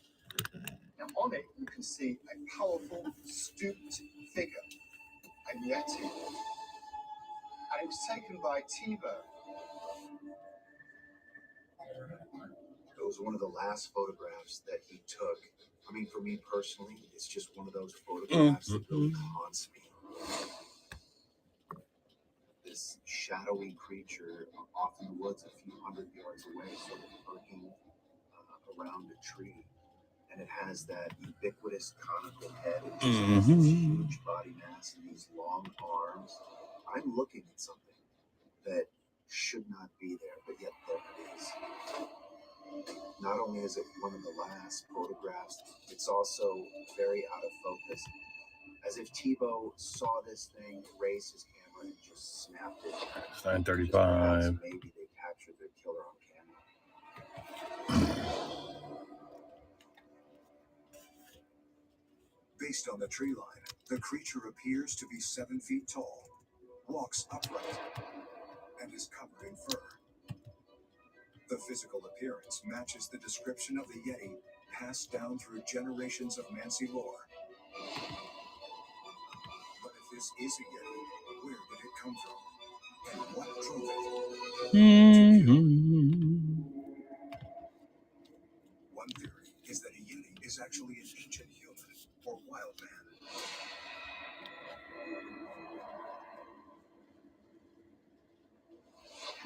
Now on it, you can see a powerful, stooped figure, a Yeti. And it was taken by Tebow. It was one of the last photographs that he took. I mean, for me personally, it's just one of those photographs that really haunts me. This shadowy creature off in the woods a few hundred yards away, sort of lurking around a tree. And it has that ubiquitous conical head and just has this huge body mass and these long arms. I'm looking at something that should not be there, but yet there it is. Not only is it one of the last photographs, it's also very out of focus. As if Tebow saw this thing, raised his camera, and just snapped it. It's 9:35. Maybe they captured their killer on camera. Based on the tree line, the creature appears to be 7 feet tall, walks upright, and is covered in fur. The physical appearance matches the description of the Yeti passed down through generations of Mansi lore. But if this is a Yeti, where did it come from? And what drove it? One theory is that a Yeti is actually an ancient human or wild man.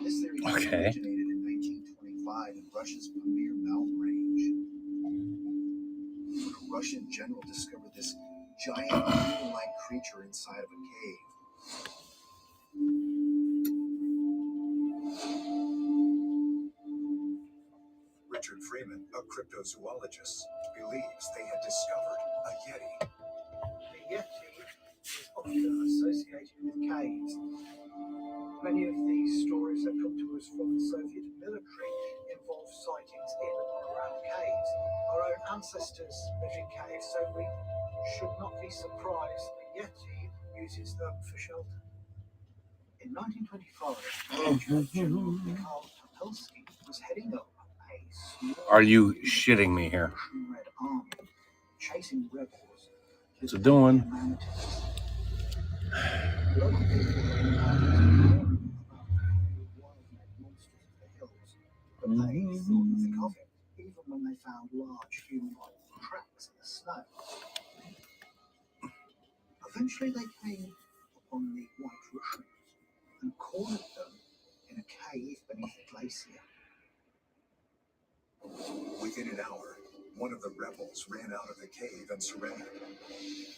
This theory Okay. originated in 1925 in Russia's Pamir mountain range. A Russian general discovered this giant human-like creature inside of a cave. Richard Freeman, a cryptozoologist, believes they had discovered a Yeti. The Yeti is often associated with caves. Many of these stories that come to us from the Soviet military involve sightings in or around caves. Our own ancestors lived in caves, so we should not be surprised the Yeti uses them for shelter. In 1925, General Mikhail Topolsky was heading up a small Are you shitting me here? Russian Red Army chasing rebels. What's it doing? Local people in the mountains were worried about wild monsters of the hills, but they thought nothing of it, even when they found large human-like tracks in the snow. Eventually they came upon the White Russians and cornered them in a cave beneath a glacier. Within an hour, one of the rebels ran out of the cave and surrendered.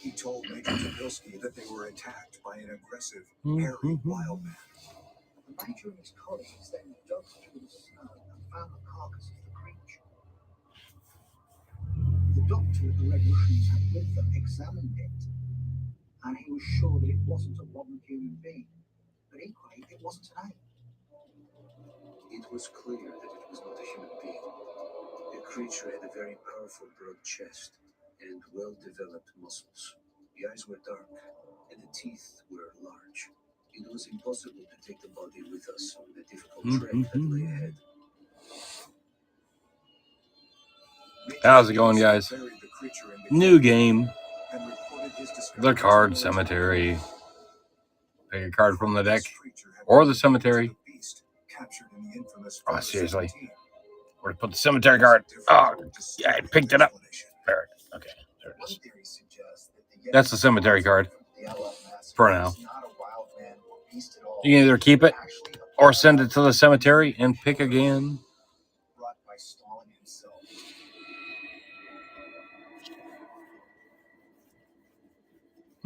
He told Major Topolsky that they were attacked by an aggressive, hairy wild man. The major and his colleagues then dug through the snow and found the carcass of the creature. The doctor the Red Russians had with them examined it, and he was sure that it wasn't a modern human being, but equally it wasn't an ape. It was clear that it was not a human being. The creature had a very powerful broad chest and well-developed muscles. The eyes were dark, and the teeth were large. It was impossible to take the body with us on the difficult trek that lay ahead. How's it going, guys? Buried the creature in the New cave game. and reported his The discovery card to cemetery. Pick a card from the deck. This creature had Or been the cemetery. the beast captured in the infamous Oh, photo seriously. 17. Where to put the cemetery card? Oh, yeah, I picked it up. There. Okay, there it One is. theory suggests that the Yeti That's the cemetery card. the Allied massacre For now. is not a wild man or beast at all. You can either keep it Actually, a or send it to the cemetery and pick again. brought by Stalin himself.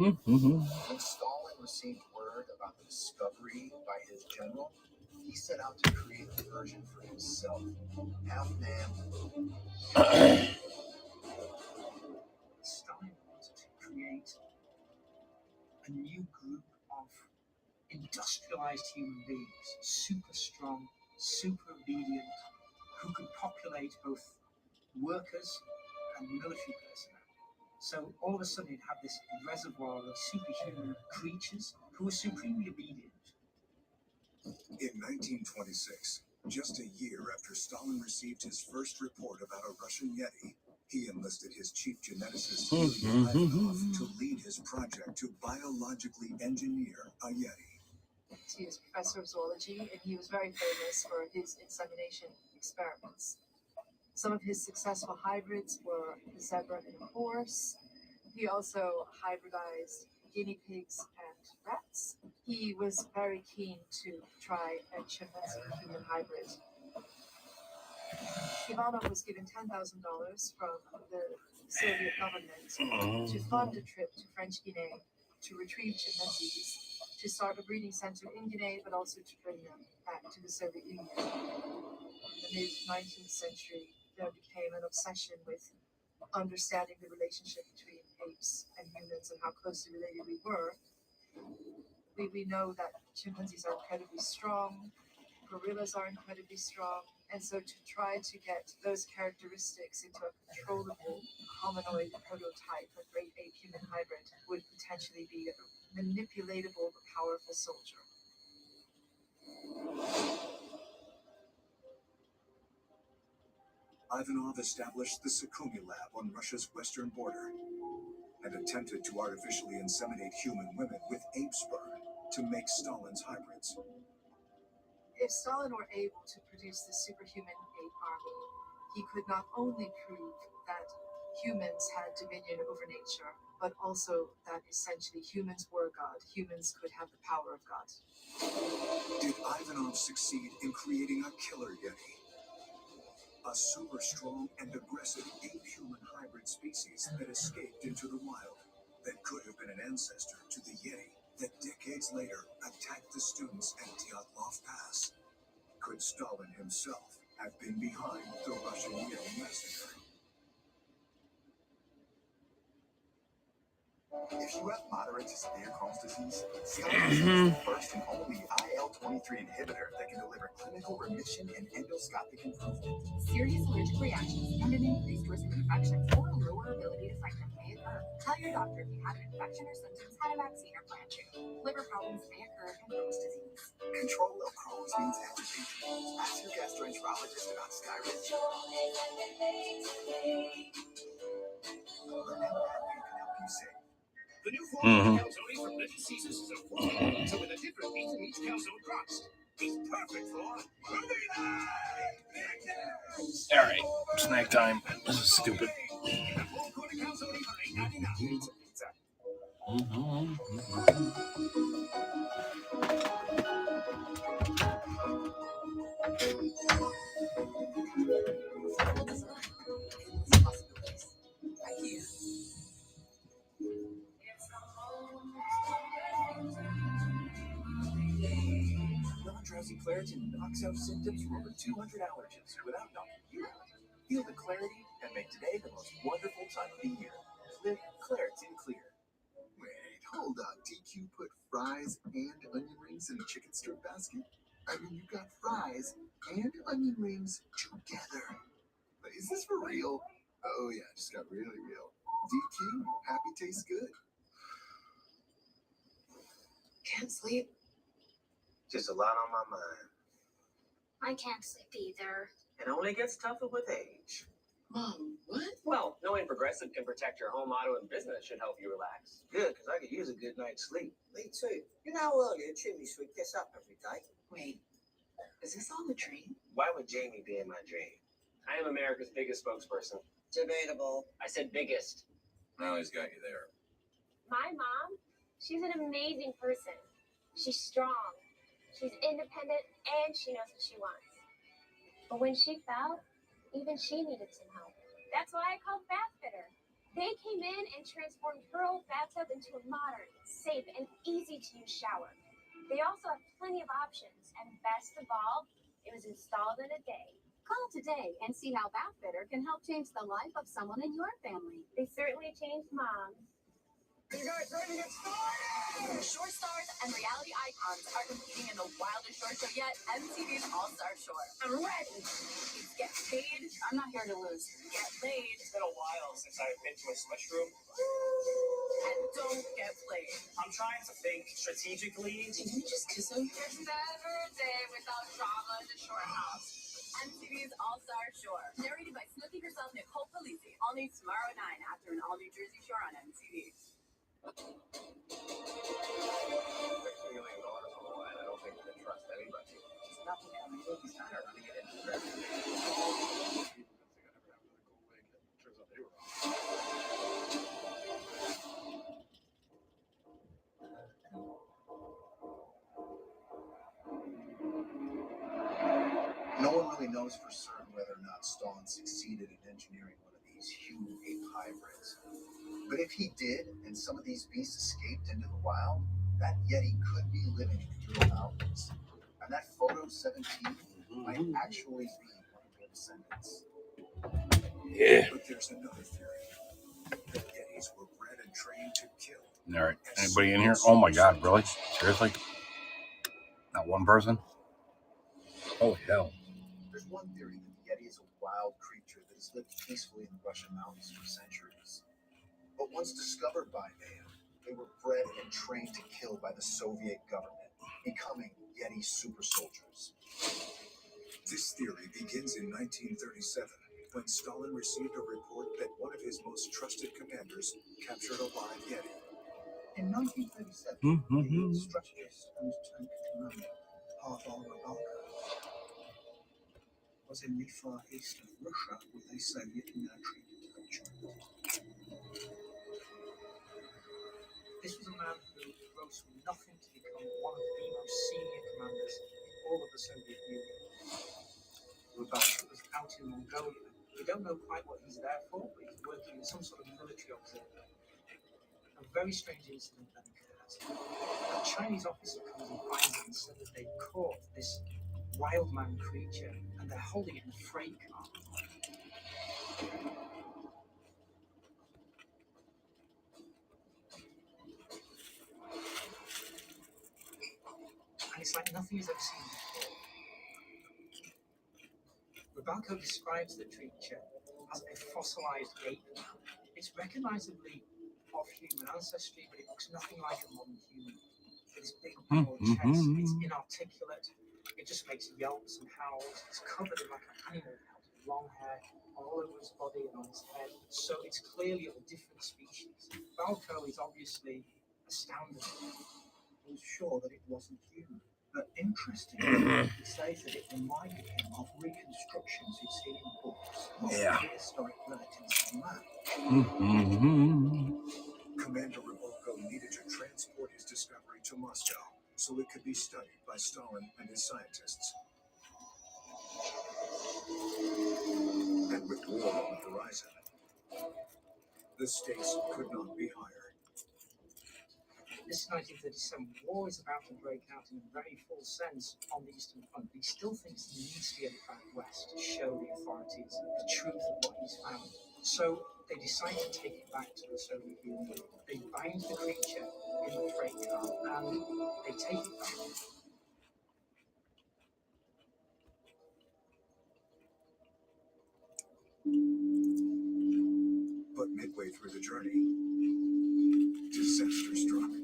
Mm-hmm. When Stalin received word about the discovery by his general, he set out to create a version for himself. Half man. Stalin wanted to create a new group of industrialized human beings, super strong, super obedient, who could populate both workers and military personnel. So all of a sudden you'd have this reservoir of superhuman creatures who were supremely obedient. In 1926, just a year after Stalin received his first report about a Russian Yeti, he enlisted his chief geneticist Yuri Ivanov to lead his project to biologically engineer a Yeti. He was professor of zoology, and he was very famous for his insemination experiments. Some of his successful hybrids were the zebra and a horse. He also hybridized guinea pigs and rats. He was very keen to try a chimpanzee-human hybrid. Ivanov was given $10,000 from the Soviet government to fund a trip to French Guinea to retrieve chimpanzees, to start a breeding center in Guinea, but also to bring them back to the Soviet Union. In the mid-19th century, there became an obsession with understanding the relationship between apes and humans and how closely related we were. We know that chimpanzees are incredibly strong, gorillas are incredibly strong, and so to try to get those characteristics into a controllable humanoid prototype, a great ape-human hybrid, would potentially be a manipulatable but powerful soldier. Ivanov established the Sukhumi lab on Russia's western border and attempted to artificially inseminate human women with ape sperm to make Stalin's hybrids. If Stalin were able to produce the superhuman ape army, he could not only prove that humans had dominion over nature, but also that essentially humans were God. Humans could have the power of God. Did Ivanov succeed in creating a killer Yeti? A super strong and aggressive ape-human hybrid species that escaped into the wild, that could have been an ancestor to the Yeti that decades later attacked the students at Dyatlov Pass. Could Stalin himself have been behind the Russian Yeti massacre? If you have moderate to severe Crohn's disease, Skyrizi is the first and only IL-23 inhibitor that can deliver clinical remission and endoscopic improvement. Serious allergic reactions and an increased risk of infection or a lower ability to fight them may occur. Tell your doctor if you have an infection or symptoms, had a vaccine, or plan to. Liver problems may occur in Crohn's disease. Control of Crohn's means everything to you. Ask your gastroenterologist about Skyrizi. Learn how Advil can help you save. The new formula calzone from Little Caesars is a formula, so with a different meat and meat calzone crust. It's perfect for movie night! All right, snack time. This is stupid. Non-drowsy Claritin knocks out symptoms from over 200 allergens without knocking you out. Feel the clarity and make today the most wonderful time of the year. Live Claritin Clear. Wait, hold on. DQ put fries and onion rings in a chicken strip basket? I mean, you got fries and onion rings together. But is this for real? Oh yeah, it just got really real. DQ, happy tastes good. Can't sleep. Just a lot on my mind. I can't sleep either. It only gets tougher with age. Mom, what? Well, knowing Progressive can protect your home, auto, and business should help you relax. Good, because I could use a good night's sleep. Me too. You know how early a chimney sweep gets up every day? Wait, is this all a dream? Why would Jamie be in my dream? I am America's biggest spokesperson. Debatable. I said biggest. Now he's got you there. My mom, she's an amazing person. She's strong, she's independent, and she knows what she wants. But when she fell, even she needed some help. That's why I called Bathfitter. They came in and transformed her old bathtub into a modern, safe, and easy-to-use shower. They also have plenty of options, and best of all, it was installed in a day. Call today and see how Bathfitter can help change the life of someone in your family. They certainly changed moms. You guys ready to get started? Shore stars and reality icons are competing in the wildest short show yet, MTV's All-Star Shore. I'm ready. It's get paid. I'm not here to lose. Get laid. It's been a while since I've been to a slush room. And don't get played. I'm trying to think strategically. Did you just kiss him? There's never a day without drama in the Shore House. MTV's All-Star Shore. Narrated by Snooki herself, Nicole Polizzi. All new tomorrow at 9 after an all-new Jersey Shore on MTV. $6 million on the line. I don't think we can trust anybody. It's nothing coming. He's kind of running it into everything. Turns out they were wrong. No one really knows for certain whether or not Stalin succeeded in engineering one of these human ape hybrids. But if he did, and some of these beasts escaped into the wild, that Yeti could be living in the Ural Mountains. And that photo 17 might actually be one of their descendants. Yeah. But there's another theory. The Yetis were bred and trained to kill. All right. Anybody in here? Oh my God! Really? Seriously? Not one person? Oh hell! There's one theory that the Yeti is a wild creature that has lived peacefully in the Russian mountains for centuries. But once discovered by man, they were bred and trained to kill by the Soviet government, becoming Yeti super soldiers. This theory begins in 1937 when Stalin received a report that one of his most trusted commanders captured a live Yeti. In 1937, the strategist and tank commander Pavel Rybakov was in the far east of Russia with a Soviet military detachment. This was a man who rose from nothing to become one of the most senior commanders in all of the Soviet Union. Rybakov was out in Mongolia. We don't know quite what he's there for, but he's working in some sort of military observatory. A very strange incident then occurs. A Chinese officer comes and finds him and said that they caught this wild man creature and they're holding it in a freight car. And it's like nothing he's ever seen before. Rybakov describes the creature as a fossilized ape man. It's recognizably of human ancestry, but it looks nothing like a modern human. With its big broad chest, it's inarticulate, it just makes yelps and howls. It's covered in like an animal pelt, long hair all over his body and on his head. So it's clearly of a different species. Balko is obviously astounded. He was sure that it wasn't human. But interestingly, he says that it reminded him of reconstructions he'd seen in books of prehistoric relatives of man. Commander Rybakov needed to transport his discovery to Moscow so it could be studied by Stalin and his scientists. And with war on the horizon, the stakes could not be higher. This 1937 war is about to break out in a very full sense on the Eastern Front, but he still thinks he needs to get it back west to show the authorities the truth of what he's found. So they decide to take it back to the Soviet Union. They bind the creature in the freight car and they take it back. But midway through the journey, disaster struck.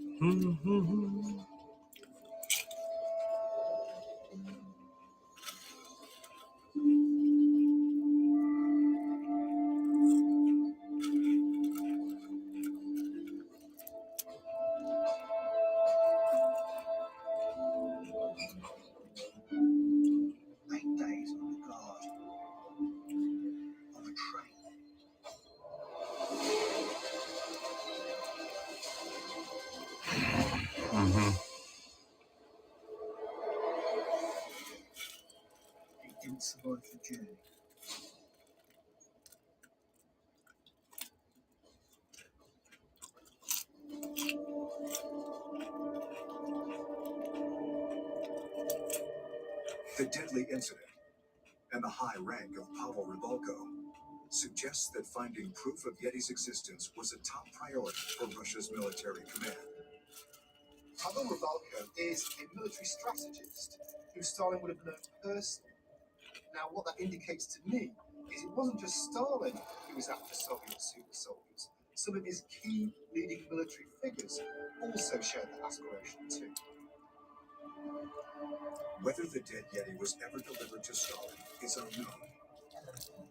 Survive the journey. The deadly incident and the high rank of Pavel Rybakov suggests that finding proof of Yeti's existence was a top priority for Russia's military command. Pavel Rybakov is a military strategist who Stalin would have known personally. Now, what that indicates to me is it wasn't just Stalin who was after Soviet super soldiers. Some of his key leading military figures also shared that aspiration too. Whether the dead Yeti was ever delivered to Stalin is unknown,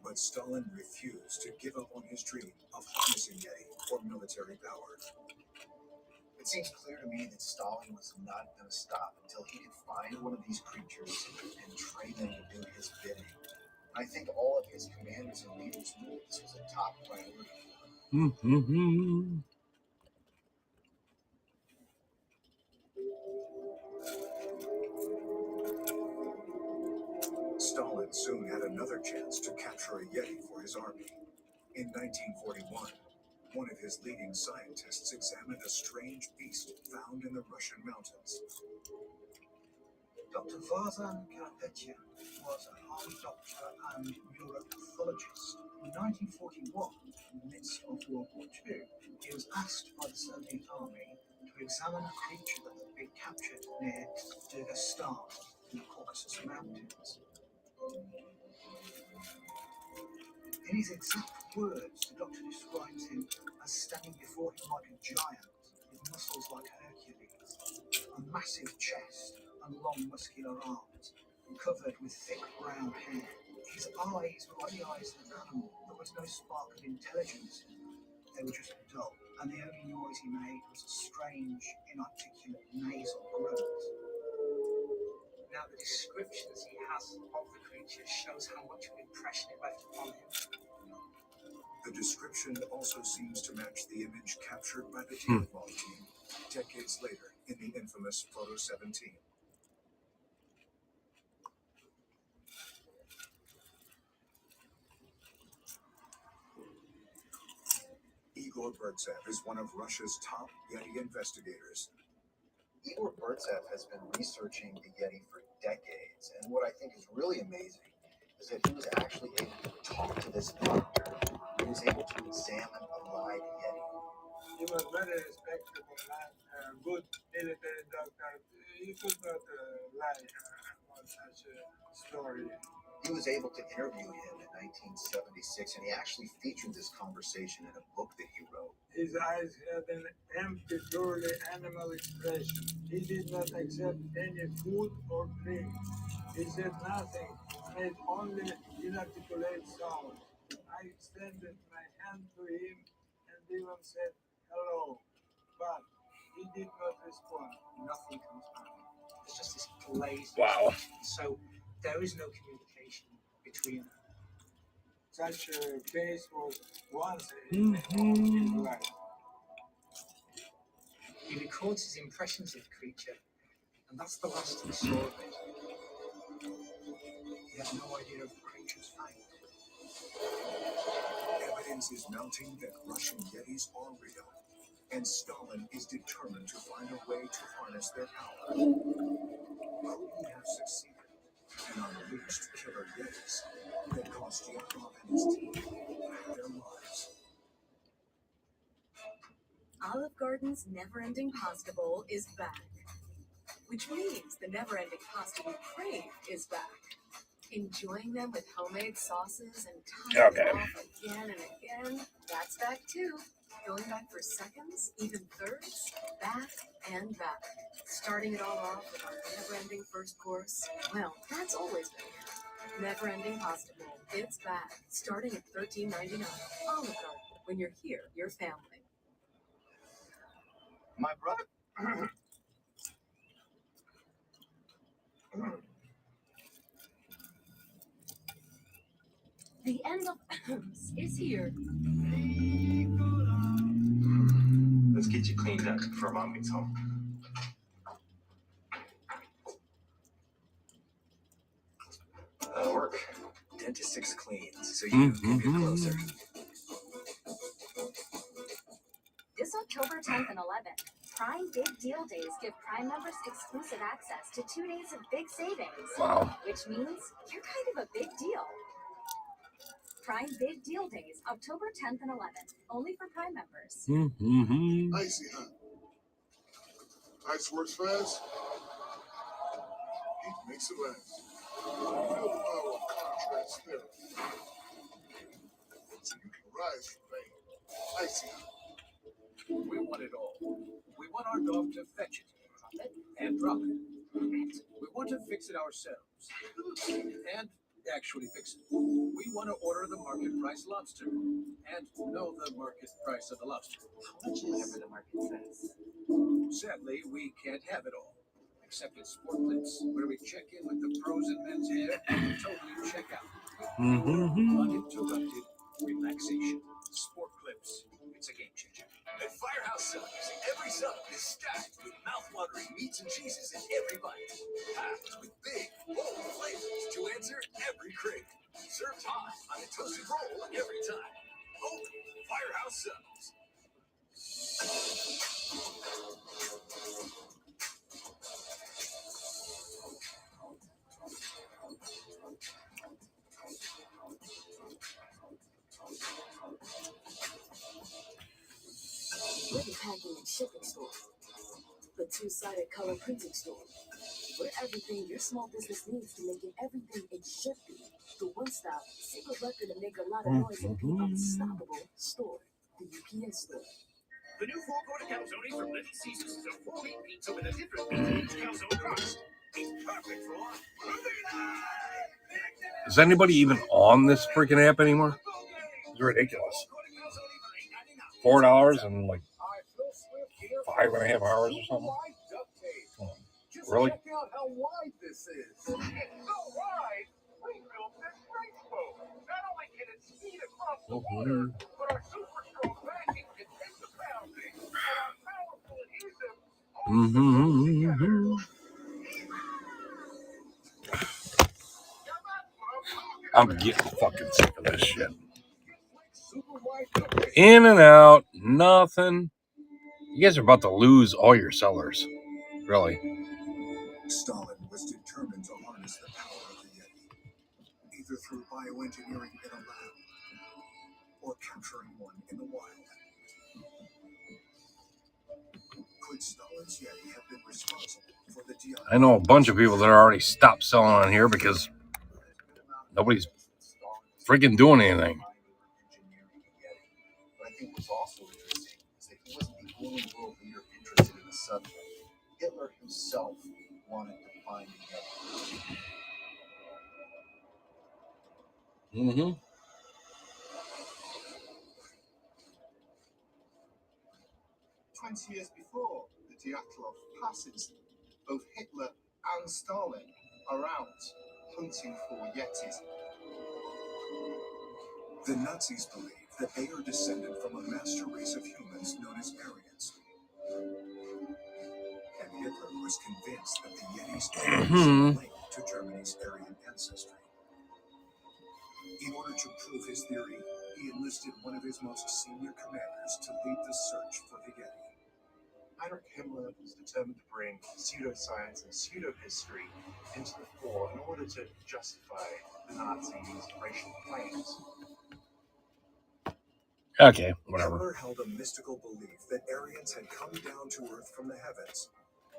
but Stalin refused to give up on his dream of harnessing Yeti for military power. It seems clear to me that Stalin was not going to stop until he could find one of these creatures and train them to do his bidding. I think all of his commanders and leaders knew this was a top priority for him. Stalin soon had another chance to capture a Yeti for his army. In 1941, one of his leading scientists examined a strange beast found in the Russian mountains. Dr. Varzan Karapetyan was an army doctor and neuropathologist. In 1941, in the midst of World War II, he was asked by the Soviet army to examine a creature that had been captured near Dagestan in the Caucasus Mountains. In his exact words, the doctor describes him as standing before him like a giant, with muscles like Hercules, a massive chest and long muscular arms, covered with thick brown hair. His eyes were like the eyes of an animal. There was no spark of intelligence. They were just dull, and the only noise he made was a strange, inarticulate nasal grunt. Now, the descriptions he has of the creature shows how much of an impression it left upon him. The description also seems to match the image captured by the Tiedemann team decades later in the infamous Photo 17. Igor Burtsev is one of Russia's top Yeti investigators. Igor Burtsev has been researching the Yeti for decades, and what I think is really amazing is that he was actually able to talk to this doctor. He was able to examine a live Yeti. He was very respectable man, good military doctor. He could not lie on such a story. He was able to interview him in 1976, and he actually featured this conversation in a book that he wrote. His eyes had an empty, purely animal expression. He did not accept any food or drink. He said nothing, made only inarticulate sound. I extended my hand to him and even said hello, but he did not respond. Nothing comes back. It's just this glaze. Wow. So there is no communication between them. Such a case was once in his life. He records his impressions of the creature, and that's the last he saw of it. He had no idea of the creature's fate. Evidence is mounting that Russian Yetis are real, and Stalin is determined to find a way to harness their power. Could he have succeeded and unleashed killer Yetis that cost Yakov and his team their lives? Olive Garden's Never-Ending Pasta Bowl is back, which means the never-ending pasta you crave is back. Enjoying them with homemade sauces and topping them off again and again, that's back too. Going back for seconds, even thirds, back and back. Starting it all off with our never-ending first course, well, that's always been here. Never-Ending Pasta Bowl, it's back, starting at $13.99. Olive Garden, when you're here, you're family. My brother. The end of is here. Let's get you cleaned up before Mom gets home. That'll work. Dentist 6 cleans, so you can get closer. This October 10th and 11th, Prime Big Deal Days give Prime members exclusive access to 2 days of big savings. Wow. Which means you're kind of a big deal. Prime Big Deal Days, October 10th and 11th, only for Prime members. Icy, huh? Ice works fast. Heat makes it last. Feel the power of contrast therapy. So you can rise from pain. Icy, huh? We want it all. We want our dog to fetch it and drop it. We want to fix it ourselves and actually fix it. We want to order the market price lobster and know the market price of the lobster. How much is the market price? Sadly, we can't have it all, except at Sport Clips, where we check in with the pros in men's hair and totally check out. Uninterrupted relaxation. Sport Clips. It's a game changer. At Firehouse Subs, every sub is stacked with mouth-watering meats and cheeses in every bite. Packed with big, bold flavors to answer every craving. Served hot on a toasted roll every time. Oh, Firehouse Subs. We're the packing and shipping store, the two-sided color printing store. We're everything your small business needs to make it everything it should be. The one-stop, single record to make a lot of noise and be unstoppable store, the UPS store. The new four-quarter calzone from Little Caesars is a 4-meat pizza with a different meat in each calzone crust. Is anybody even on this freaking app anymore? It's ridiculous. $4 and like 5.5 hours or something. Really? Check out how wide this is. It's so wide, we built this raceboat. Not only can it speed across the water, but our super strong backing can take the pounding, and our powerful adhesive I'm getting fucking sick of this shit. In and out, nothing. You guys are about to lose all your sellers. Really. Stalin was determined to harness the power of the Yeti, either through bioengineering in a lab or capturing one in the wild. Could Stalin's Yeti have been responsible for the Diablo? I know a bunch of people that are already stopped selling on here because nobody's freaking doing anything. But I think what's also interesting is that he wasn't the only world leader interested in the subject. Hitler himself wanted to find the Yeti. 20 years before the Dyatlov passes, both Hitler and Stalin are out hunting for Yetis. The Nazis believe that they are descended from a master race of humans known as Aryans. And Hitler was convinced that the Yetis had some link to Germany's Aryan ancestry. In order to prove his theory, he enlisted one of his most senior commanders to lead the search for the Yeti. Heinrich Himmler was determined to bring pseudoscience and pseudo-history into the fore in order to justify the Nazis' racial claims. Okay, whatever. Hitler held a mystical belief that Aryans had come down to Earth from the heavens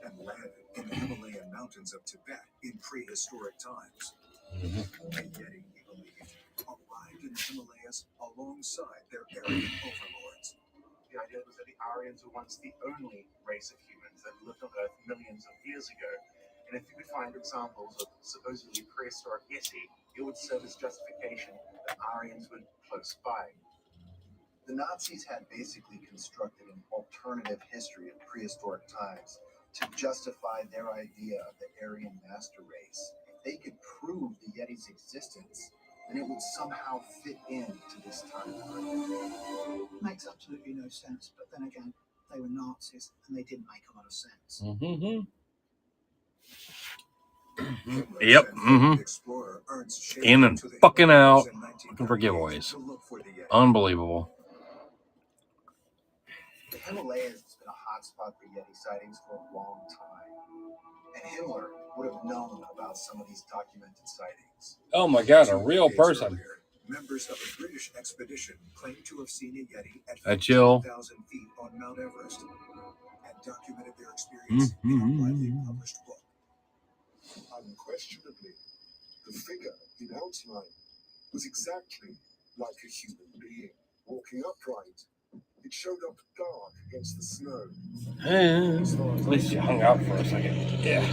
and landed in the Himalayan mountains of Tibet in prehistoric times. The Yeti, he believed, arrived in the Himalayas alongside their Aryan overlords. The idea was that the Aryans were once the only race of humans that lived on Earth millions of years ago, and if you could find examples of supposedly prehistoric Yeti, it would serve as justification that Aryans were close by. The Nazis had basically constructed an alternative history of prehistoric times to justify their idea of the Aryan master race. If they could prove the Yeti's existence, then it would somehow fit into this timeline. Makes absolutely no sense, but then again, they were Nazis and they didn't make a lot of sense. Yep. In and fucking out. Looking for giveaways. Unbelievable. The Himalayas has been a hotspot for Yeti sightings for a long time. And Himmler would have known about some of these documented sightings. Oh my god, a real person. Members of a British expedition claimed to have seen a Yeti at That's Jill. 15,000 feet on Mount Everest and documented their experience in a widely published book. Unquestionably, the figure in outline was exactly like a human being, walking upright. It showed up dark against the snow. At least you hung out for a second. Yeah.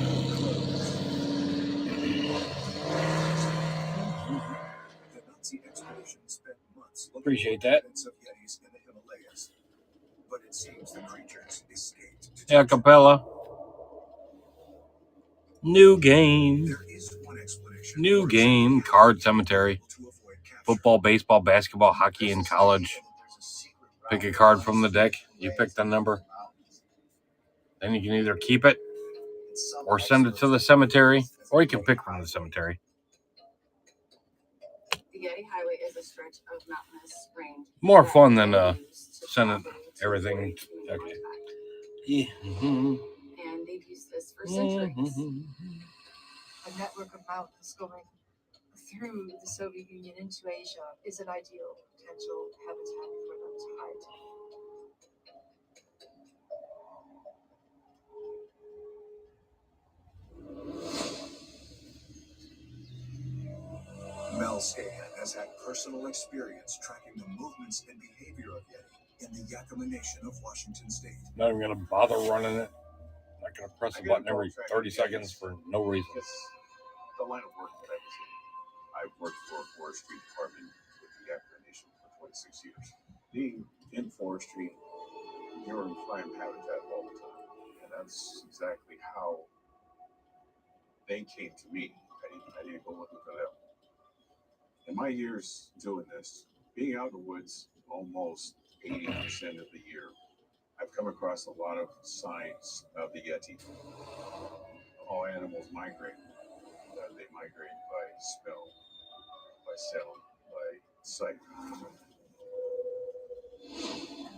The Nazi expedition spent months looking Appreciate for that. evidence of Yetis in the Himalayas, but it seems the creatures escaped. Yeah, Capella. New game. There is one explanation. New game. Card cemetery. Football, baseball, basketball, hockey in college. Pick a card from the deck. You pick the number. Then you can either keep it or send it to the cemetery, or you can pick from the cemetery. The Yeti Highway is a stretch of mountainous range. More fun than sending everything. Okay. Yeah. And they've used this for centuries. A network of mountains going through the Soviet Union into Asia is an ideal potential habitat for them to hide. Mel Sagan has had personal experience tracking the movements and behavior of Yeti in the Yakama Nation of Washington State. Not even gonna bother running it. not going to press a button every 30 seconds for no reason. It's the line of work that I was in. I've worked for a forestry department with the Yakima Nation for 26 years. Being in forestry, you're in prime habitat all the time. And that's exactly how they came to me. I didn't go looking for them. In my years doing this, being out in the woods almost 80% of the year, I've come across a lot of signs of the Yeti. All animals migrate. They migrate by smell, by sound, by sight.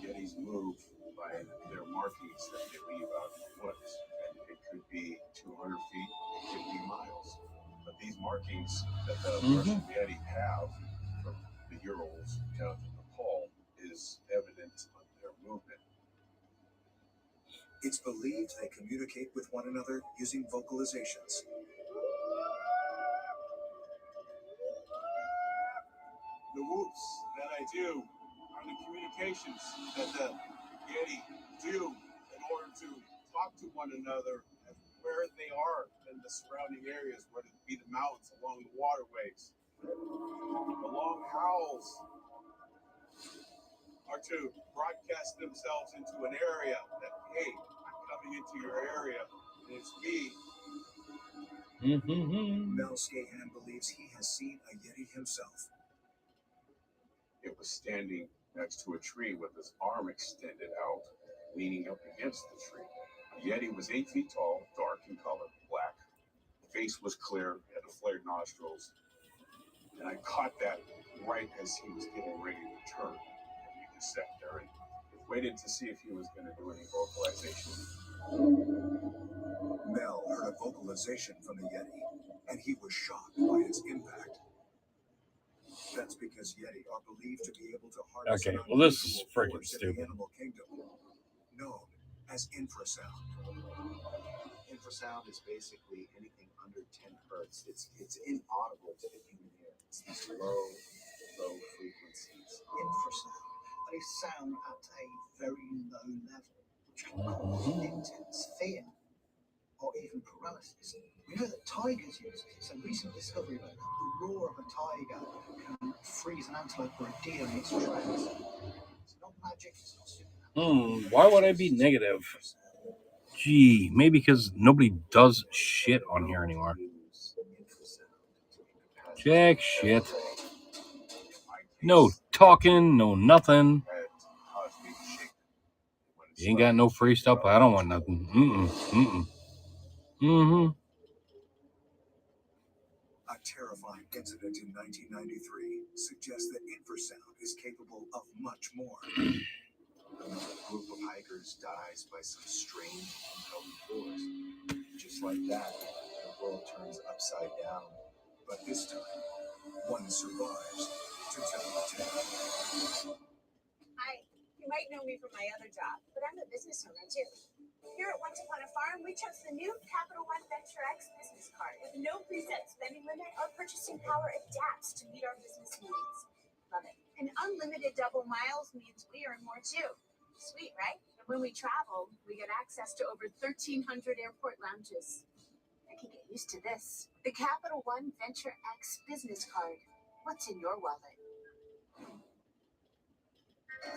Yetis move by their markings that they leave out in the woods. And it could be 200 feet, it could be miles. But these markings that the Russian Yeti have from the Urals down to Nepal is evident of their movement. It's believed they communicate with one another using vocalizations. The whoops that I do are the communications that the Yeti do in order to talk to one another and where they are in the surrounding areas, whether it be the mountains along the waterways. The long howls are to broadcast themselves into an area that, hey, I'm coming into your area, and it's me. Mel Skahan believes he has seen a Yeti himself. It was standing next to a tree with its arm extended out, leaning up against the tree. The Yeti was 8 feet tall, dark in color, black. The face was clear, had the flared nostrils. And I caught that right as he was getting ready to turn. And we just sat there and waited to see if he was going to do any vocalization. Mel heard a vocalization from the Yeti, and he was shocked by its impact. That's because Yeti are believed to be able to harness Okay, well, this is freaking force in stupid. the animal kingdom, known as infrasound. Infrasound is basically anything under 10 hertz. It's inaudible to the human ear. It's these low frequencies. Infrasound. They sound at a very low level, which can cause intense fear or even paralysis. We know that tigers use it. It's a recent discovery that the roar of a tiger can freeze an antelope or a deer in its tracks. It's not magic, it's not supernatural. Why would I be negative? Gee, maybe because nobody does shit on here anymore. Jack shit. No talking, no nothing. You ain't got no free stuff. I don't want nothing. A terrifying incident in 1993 suggests that infrasound is capable of much more. Another group of hikers dies by some strange compelling force. Just like that, the world turns upside down. But this time, one survives to tell the tale. Hi, you might know me from my other job, but I'm a business owner too. Here at Once Upon a Farm, we chose the new Capital One Venture X business card with no preset spending limit. Our purchasing power adapts to meet our business needs. Love it. And unlimited double miles means we earn more too. Sweet, right? And when we travel, we get access to over 1,300 airport lounges. I can get used to this. The Capital One Venture X business card. What's in your wallet?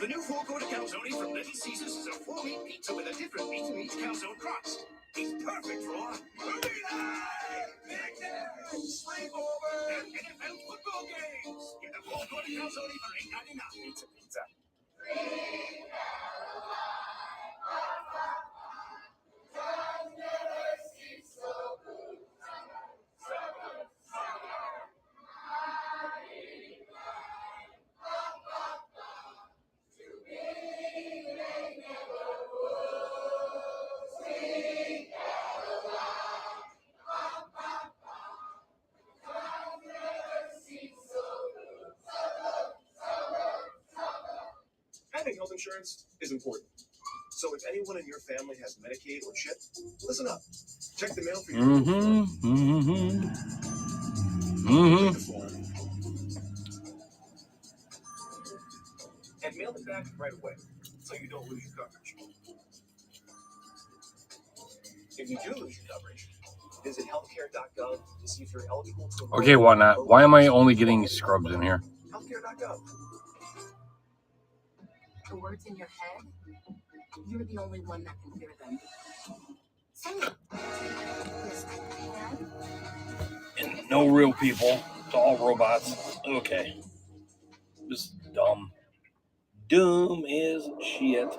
The new four-quarter calzone from Little Caesars is a 4-meat pizza with a different meat in each calzone crust. It's perfect for movie night, picnics, sleepover, and NFL football games. Get a four-quarter calzone for $8.99. Pizza. Having health insurance is important. So if anyone in your family has Medicaid or CHIP, listen up. Check the mail for your and mail it back right away so you don't lose your coverage. If you do lose your coverage, visit healthcare.gov to see if you're eligible to enroll Okay, why not? Why am I only getting scrubs in here? healthcare.gov. The words in your head, you're the only one that can hear them. Say it. Yes, I can. And no real people. It's all robots. Okay. This is dumb. Dumb as shit.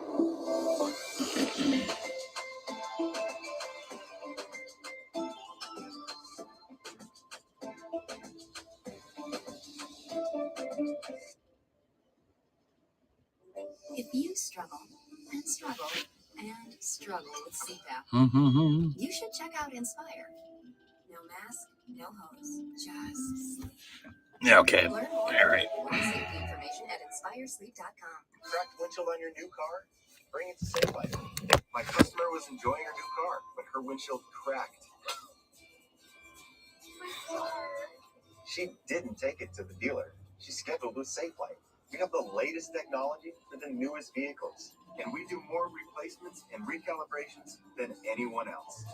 If you struggle and struggle and struggle with CPAP, you should check out Inspire. No mask, no hose, just sleep. Yeah, okay. Learn more All right. safety information at inspiresleep.com. Cracked windshield on your new car? Bring it to Safe Life. My customer was enjoying her new car, but her windshield cracked. She didn't take it to the dealer. She scheduled with Safe Life. We have the latest technology for the newest vehicles, and we do more replacements and recalibrations than anyone else.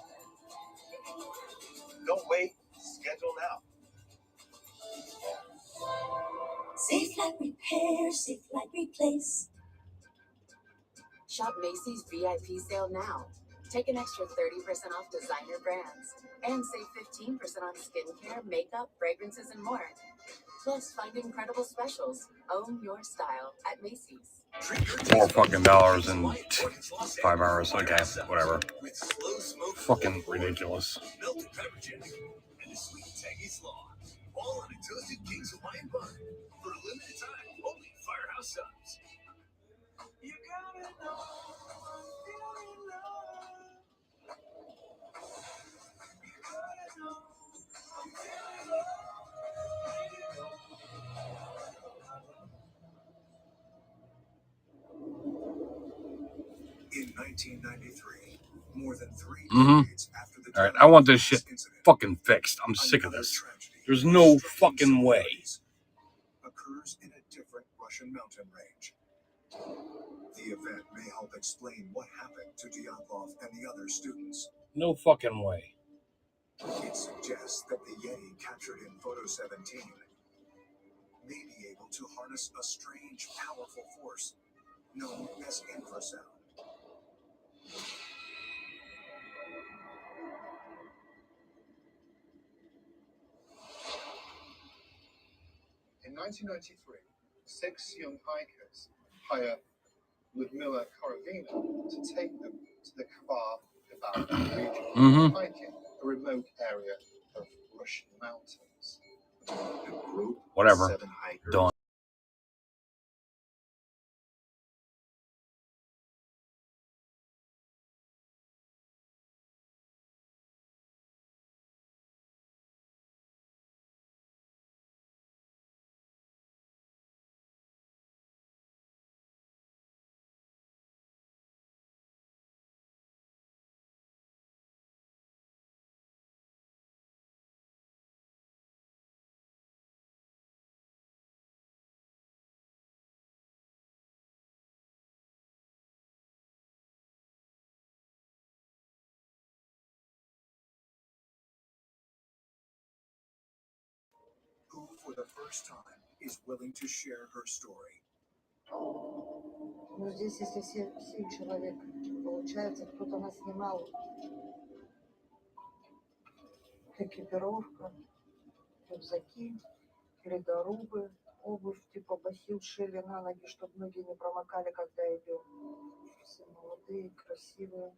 Don't wait. Schedule now. Safe Light Repair, Safe Light Replace. Shop Macy's VIP sale now. Take an extra 30% off designer brands and save 15% on skincare, makeup, fragrances, and more. Plus, find incredible specials. Own your style at Macy's. $4 fucking in 5 hours. Okay, whatever. Fucking ridiculous. Melted pepper jack and the sweet tangy slaw, all on a toasted King's Hawaiian bun for a limited time. Only at Firehouse Subs. You gotta know I'm feeling love. You gotta know I'm feeling love. In 1993, more than 3 Mm-hmm. decades after the All right, I want this shit fucking fixed. I'm sick of this. There's no fucking way. occurs in a different Russian mountain range. The event may help explain what happened to Dyatlov and the other students. No fucking way. It suggests that the Yeti captured in Photo 17 may be able to harness a strange, powerful force known as infrasound. In 1993, 6 young hikers hire Ludmila Korovina to take them to the Kvar region, hiking a remote area of Russian mountains. A group of Whatever. 7 hikers Done. Who, for the first time, is willing to share her story. Ну, здесь, если 7 человек, получается, кто-то нас снимал. Экипировка, рюкзаки, ледорубы, обувь, типа бахил шили на ноги, чтобы ноги не промокали, когда идем. Все молодые, красивые.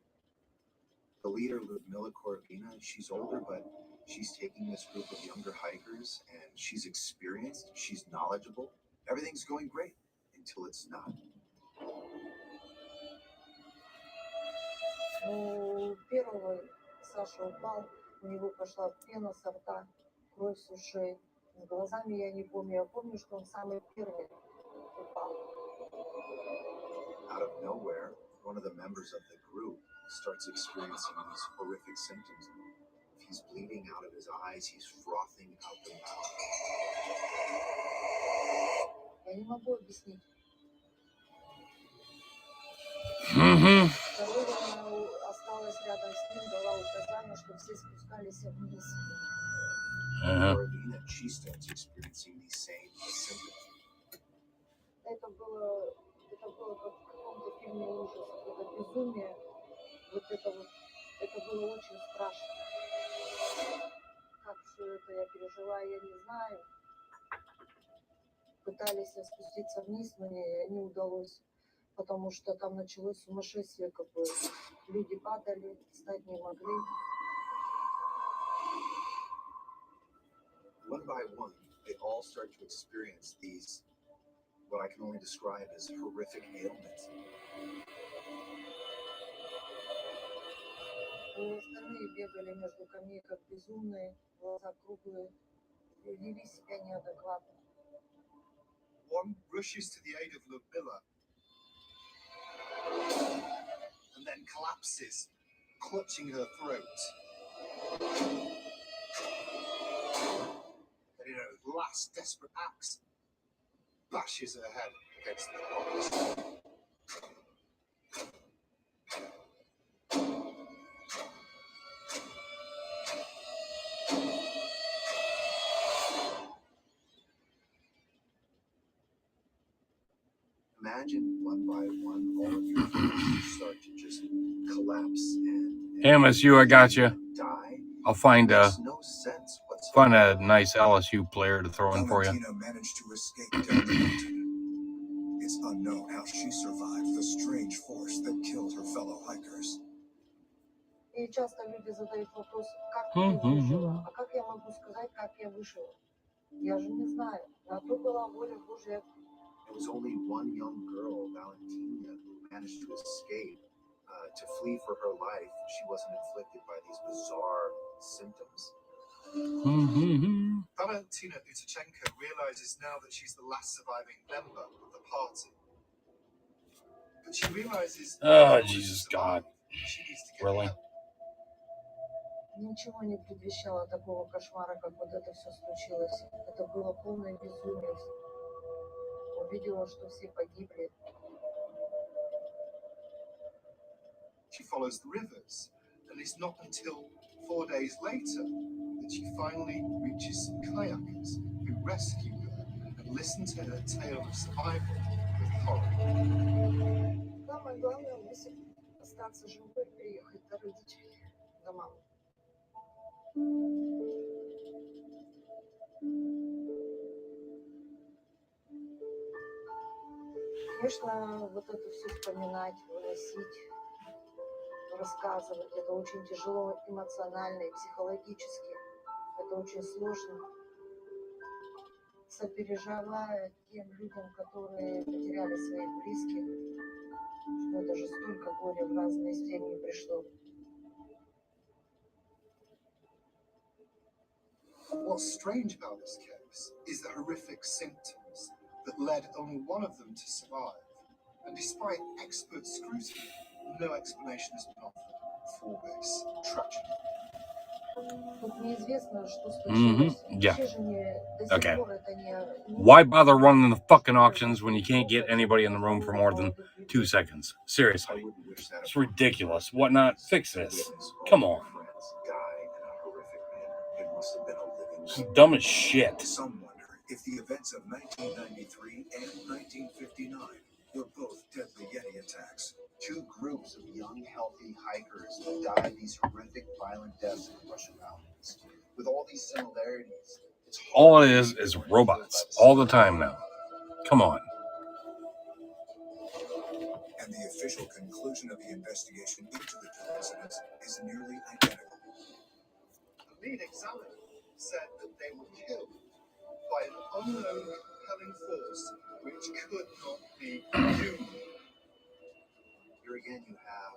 The leader, Ludmila Korovina, she's older, but she's taking this group of younger hikers, and she's experienced, she's knowledgeable. Everything's going great until it's not. Ну, первого Саша упал, у него пошла пена со рта, кровь с ушей. С глазами я не помню. Я помню, что он самый первый упал. Out of nowhere, one of the members of the group starts experiencing these horrific symptoms. He's bleeding out of his eyes, he's frothing out the mouth. Я не могу объяснить. Второго осталось находилась рядом с ним, дала указание, чтобы все спускались вниз. Ravina, she starts experiencing these same symptoms. Это было как в каком-то фильме ужасов. Это безумие. Это было очень страшно. Как все это я пережила, я не знаю. Пытались спуститься вниз, но не удалось. Потому что там началось сумасшествие какое-то. Люди падали, встать не могли. One by one, they all start to experience these, what I can only describe as horrific ailments. Остальные бегали между камней как безумные, глаза круглые, вели себя неадекватно. One rushes to the aid of Lubilla and then collapses, clutching her throat. And in her last desperate act, bashes her head against the rocks. Imagine one by one, all of your friends start to just collapse and MSU, I got you. die. I'll find a Makes no sense whatsoever. nice LSU player to throw in for you. Valentina managed to escape down the mountain. It's unknown how she survived the strange force that killed her fellow hikers. И часто люди задают вопрос, как ты выжила? А как я могу сказать, как я выжила? Я же не знаю. На то была воля Божья. There was only one young girl, Valentina, who managed to escape, to flee for her life. She wasn't inflicted by these bizarre symptoms. Valentina Utachenko realizes now that she's the last surviving member of the party. But she realizes Oh, Jesus God. she needs to get Really? help. Ничего не предвещало такого кошмара, как вот это все случилось. Это было полное безумие. Увидела, что все погибли. She follows the rivers, and it's not until 4 days later that she finally reaches some kayakers who rescue her and listen to her tale of survival with horror. Самое главное — остаться живой и приехать до родителей, до мамы. Конечно, вот это все вспоминать, выносить, рассказывать, это очень тяжело эмоционально и психологически. Это очень сложно. Сопереживая тем людям, которые потеряли своих близких, что это же столько горя в разные семьи пришло. What's strange about this case is the horrific symptoms that led only one of them to survive. And despite expert scrutiny, no explanation has been offered for this tragedy. Тут неизвестно, что случилось. Yeah. Вообще же до сих Okay. пор это не... Why bother running the fucking auctions when you can't get anybody in the room for more than 2 seconds? Seriously. It's ridiculous. What not? Fix this. Come on. This is dumb as shit. Some wonder if the events of 1993 and 1959 were both deadly Yeti attacks. Two groups of young, healthy hikers died these horrific, violent deaths in the Russian mountains. With all these similarities, it's All it is robots. All the time now. Come on. And the official conclusion of the investigation into the two incidents is nearly identical. The lead examiner said that they were killed by an unknown compelling force which could not be human. here again you have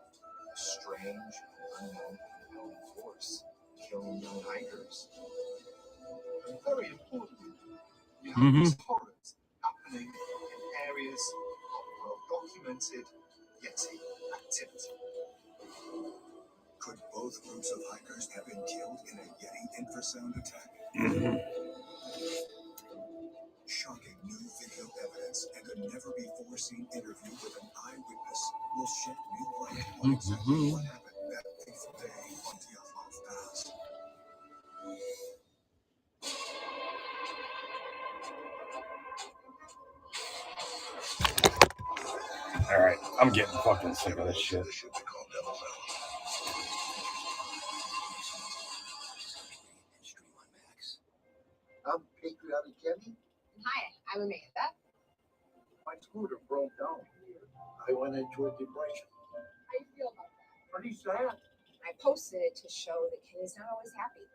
a strange, unknown, compelling force killing young hikers. And very importantly, you have these horrors happening in areas of well-documented Yeti activity. Could both groups of hikers have been killed in a Yeti infrasound attack? Shocking new video evidence and a never-before-seen interview with an eyewitness will shed new light on exactly what happened that All right, I'm getting fucking sick of this shit. I'm Patriotic Kenny. Hi, I'm Amanda. My scooter broke down. I went into a depression. How do you feel about that? Pretty sad. I posted it to show that Kenny's not always happy.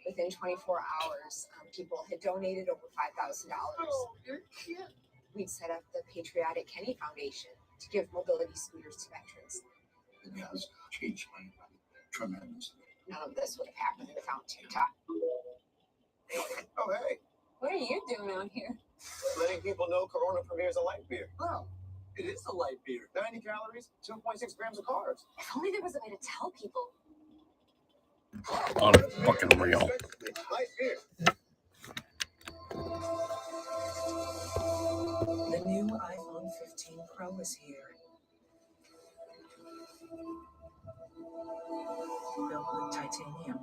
Within 24 hours, people had donated over $5,000. Oh, you're cute. We'd set up the Patriotic Kenny Foundation to give mobility scooters to veterans. It has changed my life tremendously. None of this would have happened without TikTok. Oh, hey. What are you doing out here? Letting people know Corona Premier is a light beer. Oh, it is a light beer. 90 calories, 2.6 grams of carbs. If only there was a way to tell people. Unfucking real. Light beer. The new iPhone 15 Pro is here. Built with titanium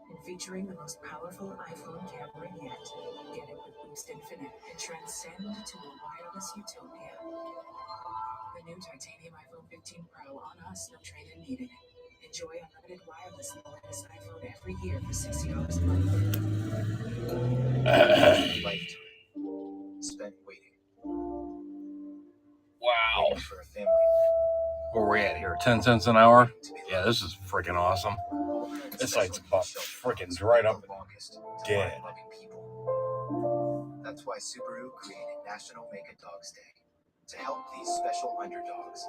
and featuring the most powerful iPhone camera yet. Get it with Boost Infinite and transcend to a wireless utopia. The new titanium iPhone 15 Pro on us, no trade-in needed. Enjoy unlimited wireless in the latest iPhone every year for $60 a month. Lifetime spent waiting. Wow. Waiting for a family. Where we at here? 10 cents an hour? Yeah, this is freaking awesome. This site's about freaking dried up and dead. That's why Subaru created National Make a Dogs Day to help these special underdogs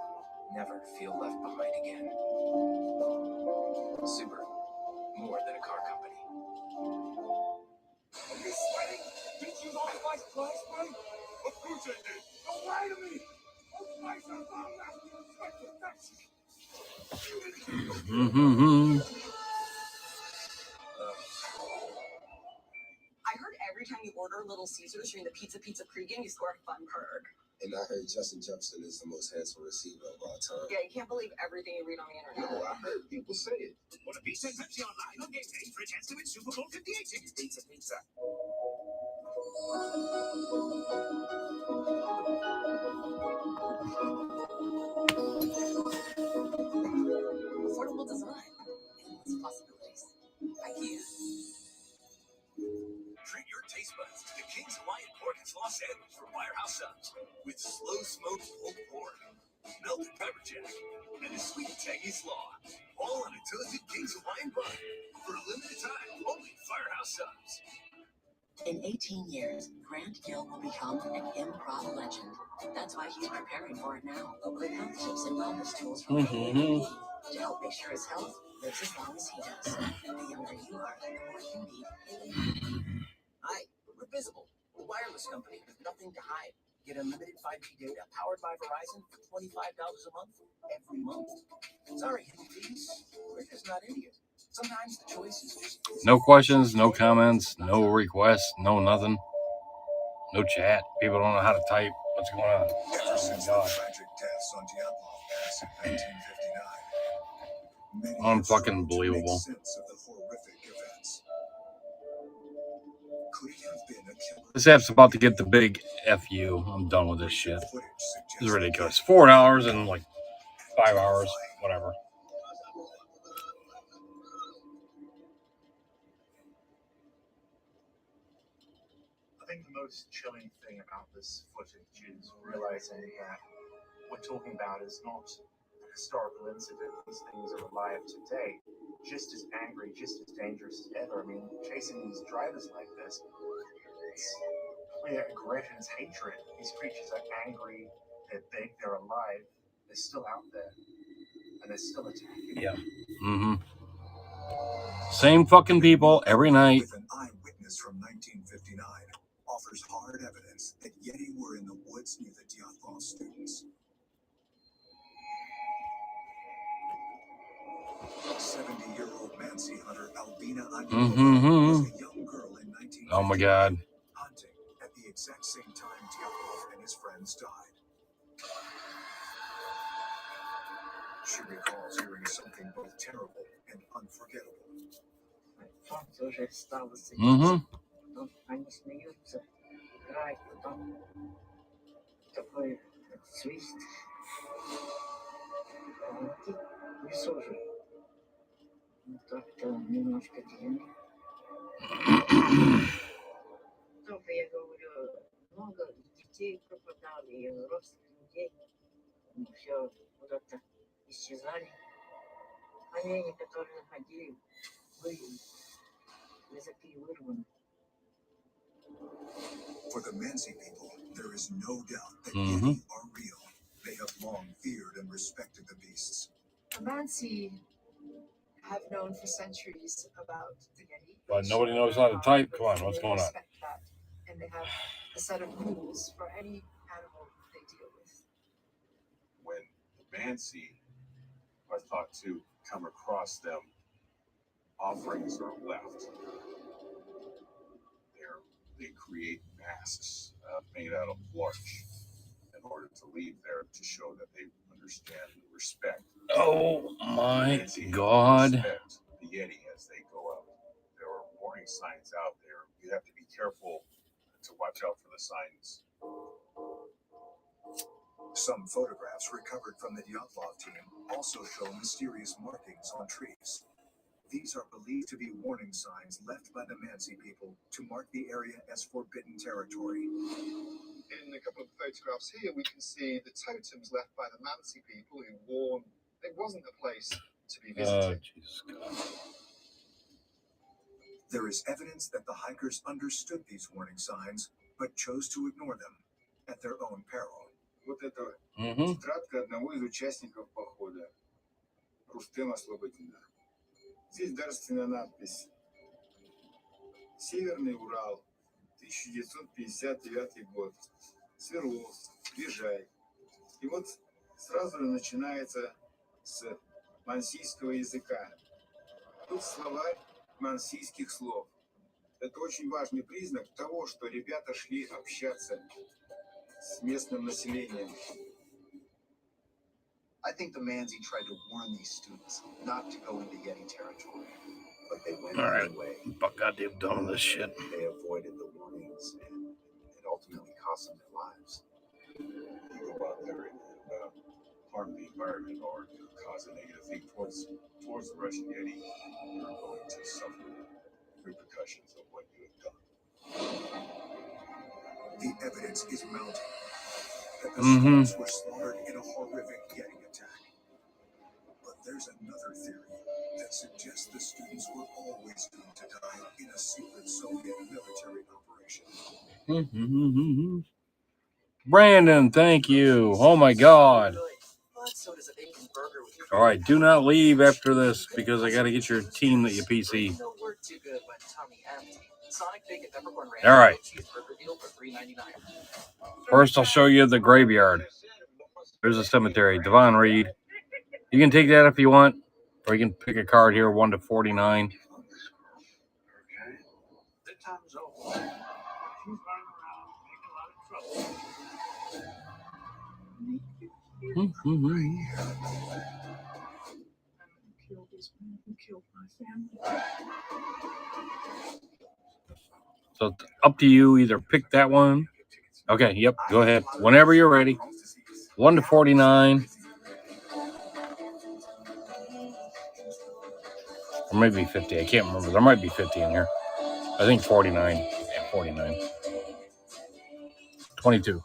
never feel left behind again. Subaru, more than a car company. Are you sweating? Did you know my splash buddy? Of course I did. Don't lie to me. Those mice are long-lasting sweat protection. I heard every time you order Little Caesars during the Pizza pregame, you score a fun perk. And I heard Justin Jefferson is the most handsome receiver of all time. Yeah, you can't believe everything you read on the internet. No, I heard people say it. Want to be sent Pepsi online on game day for a chance to win Super Bowl 58 tickets. Pizza. Affordable design. Endless possibilities. IKEA. Treat your taste buds to the King's Hawaiian Pork and Slaw Sandwich from Firehouse Subs with slow smoked pulled pork, melted pepper jack, and a sweet tangy slaw. All on a toasted King's Hawaiian bun for a limited time. Only Firehouse Subs. In 18 years, Grant Gill will become an improv legend. That's why he's preparing for it now. With health tips and wellness tools from AARP to help make sure his health lives as long as he does. The younger you are, the more you need AARP. Hi, we're Visible, the wireless company with nothing to hide. Get unlimited 5G data powered by Verizon for $25 a month every month. Sorry, hidden fees. We're just not idiots. Sometimes the choice is just... No questions, no comments, no requests, no nothing. No chat. People don't know how to type. What's going on? Ever since the God. tragic deaths on Dyatlov Pass in 1959, many have Unfucking struggled to make believable. sense of the horrific events. Could he have been a killer? This app's about to get the big FU. I'm done with this shit. This is ridiculous. $4 in like 5 hours, whatever. I think the most chilling thing about this footage is realizing that we're talking about is not a historical incident. These things are alive today, just as angry, just as dangerous as ever. I mean, chasing these drivers like this, it's clear aggression, it's hatred. These creatures are angry, they're big, they're alive, they're still out there, and they're still attacking. Yeah. Same fucking people every night. With an eyewitness from 1959 offers hard evidence that Yeti were in the woods near the Dyatlov students. 70-year-old Mansi hunter Albina Anielova was a young girl in 1959 Oh my God. hunting at the exact same time Dyatlov and his friends died. She recalls hearing something both terrible and unforgettable. Солнце уже стало садиться. Мгм. Но они смеются, играют, потом такой свист. Слушай, так-то немножко денег. Только я говорю, много детей пропадало, и взрослых людей. Все куда-то исчезали. Олени, которые находили, были языки вырваны. For the Mansi people, there is no doubt that Yeti are real. They have long feared and respected the beasts. The Mansi have known for centuries about the Yeti. But nobody knows how to type. Come on, what's going on? Respect that, and they have a set of rules for any animal they deal with. When the Mansi are thought to come across them, offerings are left. They create masks made out of larch in order to leave there to show that they understand and respect. Oh my God. Respect the Yeti as they go out. There are warning signs out there. You have to be careful to watch out for the signs. Some photographs recovered from the Dyatlov team also show mysterious markings on trees. These are believed to be warning signs left by the Mansi people to mark the area as forbidden territory. In a couple of photographs here, we can see the totems left by the Mansi people who warned it wasn't a place to be visited. Jesus God. There is evidence that the hikers understood these warning signs, but chose to ignore them at their own peril. Вот это тетрадка одного из участников похода, Рустема Слободина. Здесь дарственная надпись «Северный Урал, 1959 год. Свердловск, Бежай». И вот сразу же начинается с мансийского языка. Тут словарь мансийских слов. Это очень важный признак того, что ребята шли общаться с местным населением. I think the Mansi tried to warn these students not to go into Yeti territory, but they went anyway. But goddamn done with this shit. They avoided the warnings, and it ultimately cost them their lives. You go out there and harm the environment or cause a negative thing towards the Russian Yeti, you're going to suffer repercussions of what you have done. The evidence is mounting that the students were slaughtered in a horrific Yeti attack. But there's another theory that suggests the students were always doomed to die in a secret Soviet military operation. Brandon, thank you. Oh my God. All right, do not leave after this because I got to get your team that you PC. All right. First, I'll show you the graveyard. There's a cemetery. Devon Reed. You can take that if you want, or you can pick a card here, 1 to 49. So it's up to you. Either pick that one. Okay, yep, go ahead. Whenever you're ready. 1 to 49. Or maybe 50. I can't remember. There might be 50 in here. I think 49. Yeah, 49. 22.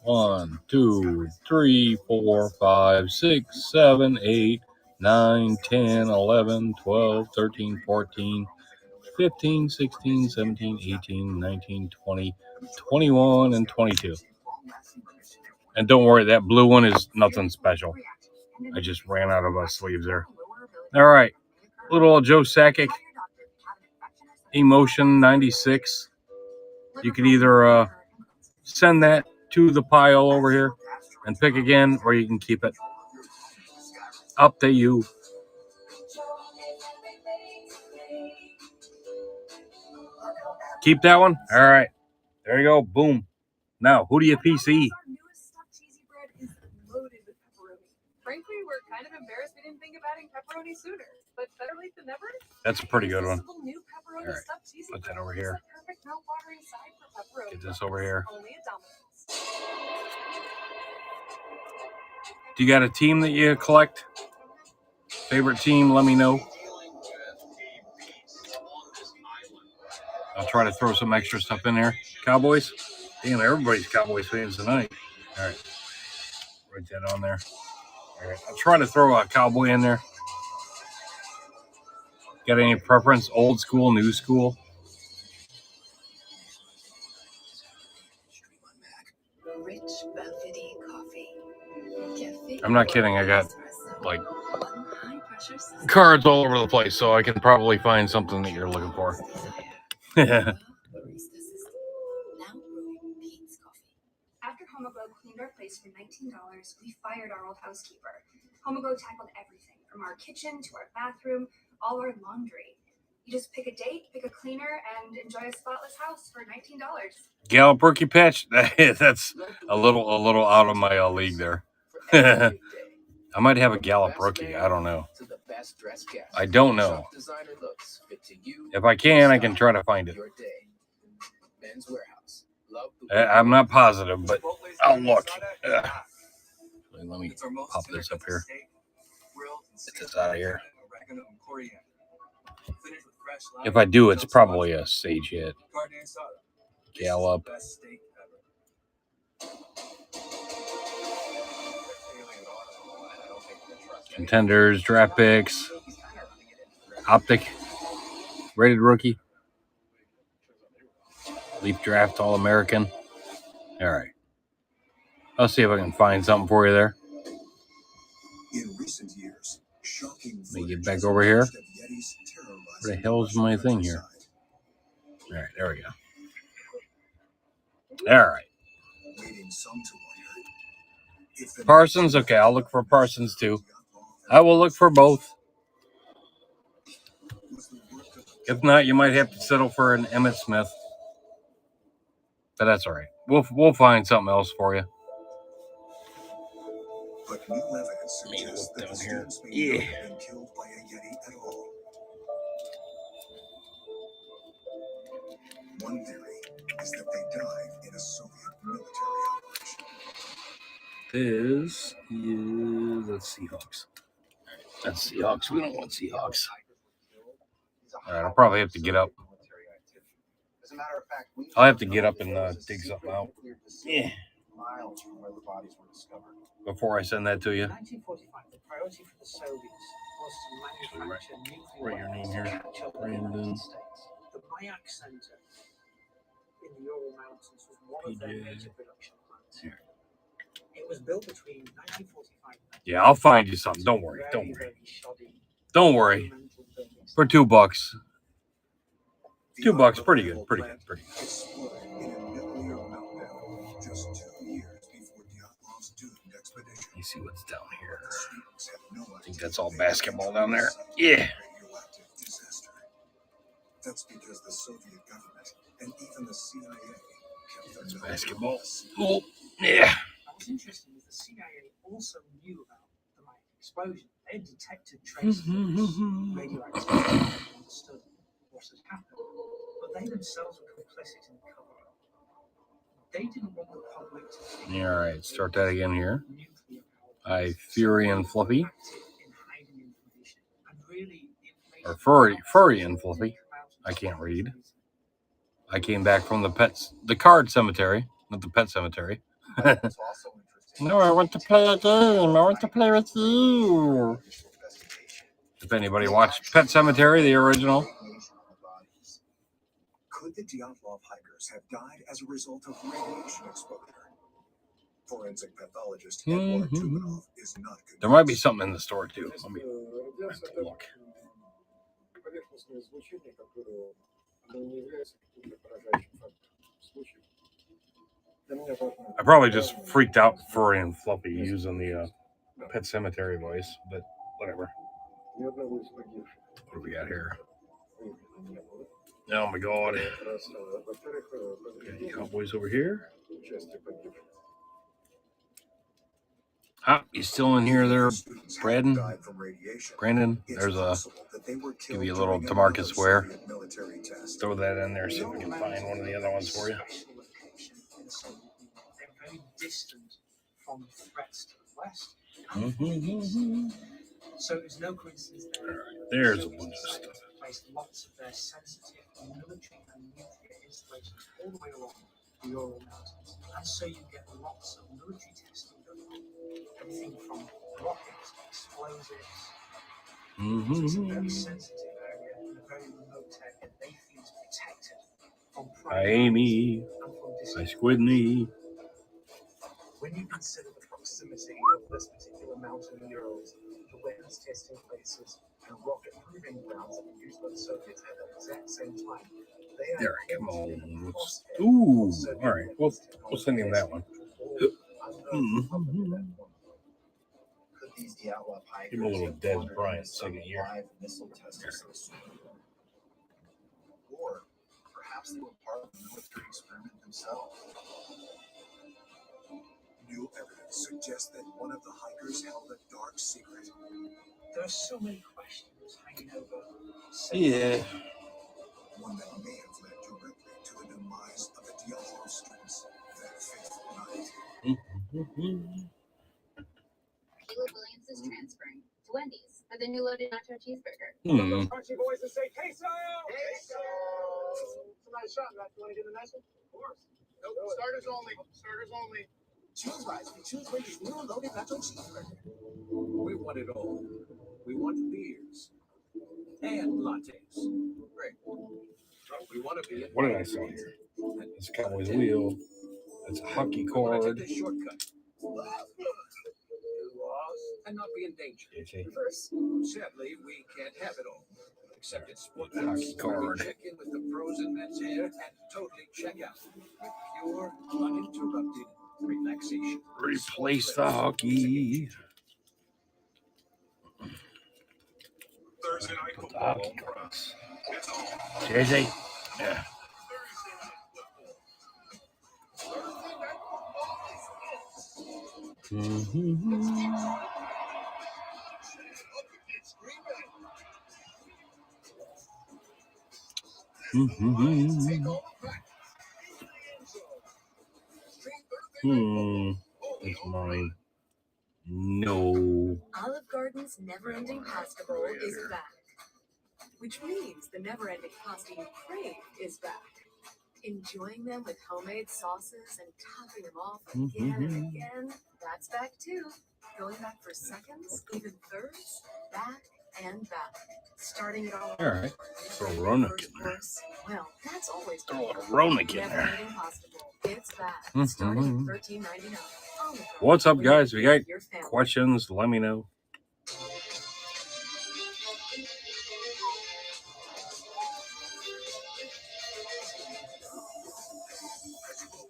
1, 2, 3, 4, 5, 6, 7, 8, 9, 10, 11, 12, 13, 14, 15, 16, 17, 18, 19, 20, 21, and 22. And don't worry, that blue one is nothing special. I just ran out of sleeves there. All right. Little old Joe Sakic. Emotion 96. You can either send that to the pile over here and pick again, or you can keep it. Up to you. Keep that one? All right. There you go. Boom. Now, who do you PC? Frankly, we're kind of embarrassed we didn't think of adding pepperoni sooner, but better late than never. That's a pretty good one. New pepperoni All right. stuffed cheesy Put that bread over is here. the perfect mouth-watering side for pepperoni. Get this over here. Only at Domino's. Do you got a team that you collect? Favorite team, let me know. I'll try to throw some extra stuff in there. Cowboys? Damn, everybody's Cowboys fans tonight. All right. Write that on there. All right. I'll try to throw a Cowboy in there. Got any preference? Old school, new school? Rich velvety coffee. Cafe. I'm not kidding. I got like cards all over the place, so I can probably find something that you're looking for. After Homoglow cleaned our place for $19, we fired our old housekeeper. Homoglow tackled everything, from our kitchen to our bathroom, all our laundry. You just pick a date, pick a cleaner, and enjoy a spotless house for $19. Gallup rookie patch. That's a little out of my league there. I might have a Gallup rookie. I don't know. I don't know. If I can, I can try to find it. I'm not positive, but I'll look. Let me pop this up here. Get this out of here. If I do, it's probably a sage hit. Gallup. Contenders, draft picks, optic, rated rookie, Leaf draft All-American. All right. I'll see if I can find something for you there. In recent years, shocking Let me get back over here. Where the hell's my thing here? All right, there we go. All right. Parsons, okay, I'll look for Parsons too. I will look for both. If not, you might have to settle for an Emmitt Smith. But that's all right. We'll find something else for you. But new evidence suggests that the students may not have been killed by a Yeti at all. One theory is that they died in a Soviet military operation. This is that's Seahawks. That's Seahawks. We don't want Seahawks. All right, I'll probably have to get up. I'll have to get up and dig something out. Yeah. Miles from where the bodies were discovered. Before I send that to you. In 1945, the priority for the Soviets was to manufacture nuclear Write your name weapons to here. catch up with the Brandon. United States. The Mayak Center in the Ural Mountains was one of their major production plants. Here. It was built between 1945 and Yeah, I'll find you something. Don't worry. Don't worry. Don't worry. For $2. $2, pretty good. Pretty good. Pretty good. In a nuclear meltdown just 2 years before Dyatlov's doomed expedition. Let me see what's down here. Students had no I think that's all basketball down there. Yeah. radioactive disaster. That's because the Soviet government and even the CIA kept their That's nose basketball. on Oh, yeah. What's interesting is the CIA also knew about the Mayak explosion. They had detected traces of this radioactivity and understood what had happened. But they themselves were complicit in the cover-up. They didn't want the public to think Yeah, all right. Start that again here. nuclear I Fury and Fluffy. active in hiding information. And really, Or Furry and Fluffy. I can't read. I came back from the card cemetery, not the pet cemetery. No, I want to play a game. I want to play with you. If anybody watched Pet Cemetery, the original. Could the Dyatlov hikers have died as a result of radiation exposure? Forensic pathologist Edward Tumanov is not convinced. There might be something in the store too. Let me look. Поверхностное излучение, которое оно не является каким-то поражающим фактором в случае. Для меня важно. I probably just freaked out Furry and Fluffy using the Pet Cemetery voice, but whatever. Ни одного из погибших. What do we got here? Выявлено не было. Oh my God. Раз, во-вторых, Okay, Cowboys over here. участие погибших. Ah, you still in here there, Brandon? Brandon, there's a, give you a little DeMarcus Ware. Throw that in there, see if we can find one of the other ones for you. they're very distant from threats to the West. So it's no coincidence that There's a Soviet bunch of society stuff. placed lots of their sensitive military and nuclear installations all the way along the Ural Mountains. And so you get lots of military testing going on. Everything from rockets, explosives. So it's a very sensitive area and a very remote area. They feel is protected from Hi, Amy. Hi, Squidney. When you consider the proximity of this particular mountain in the Urals, the weapons testing places, and rocket proving grounds that were used by the Soviets at the exact same time, they are There, come on. Ooh, all right. We'll send him that one. Could these Dyatlov hikers Give him a little have Des wandered Bryant into some second year. live missile tester system? Or perhaps they were part of the military experiment themselves. New evidence suggests that one of the hikers held a dark secret. There are so many questions hanging over. Yeah. One that may have led directly to the demise of the Dyatlov students that fateful night. Caleb Williams is transferring to Wendy's for the new loaded nacho cheeseburger. Crunchy boys and say queso! Queso! Somebody shot that. You want to get a nice one? Of course. Nope. Starters only. Starters only. Choose Rise. We choose Wendy's new loaded nacho cheeseburger. We want it all. We want beers and lattes. Great. We want to be in. What did I say here? It's a cowboy's wheel. It's a hockey We want to cord. take the shortcut. And not be in danger. First, sadly, we can't have it all. Except it's sport Hockey foods, where we card. check in with the pros and vets here and totally check out with pure, uninterrupted relaxation. Replace the hockey. Thursday night Put the football. hockey cards. JJ. Yeah. It's mine. No. Olive Garden's never-ending pasta bowl is back. Which means the never-ending pasta you crave is back. Enjoying them with homemade sauces and topping them off again and again, that's back too. Going back for seconds, even thirds, back and back. Starting it all All right. Throw Ronick in there. well, that's always Throw a Ronick in there. never-ending pasta bowl. It's back. Starting at $13.99. What's up, guys? If you got questions, let me know.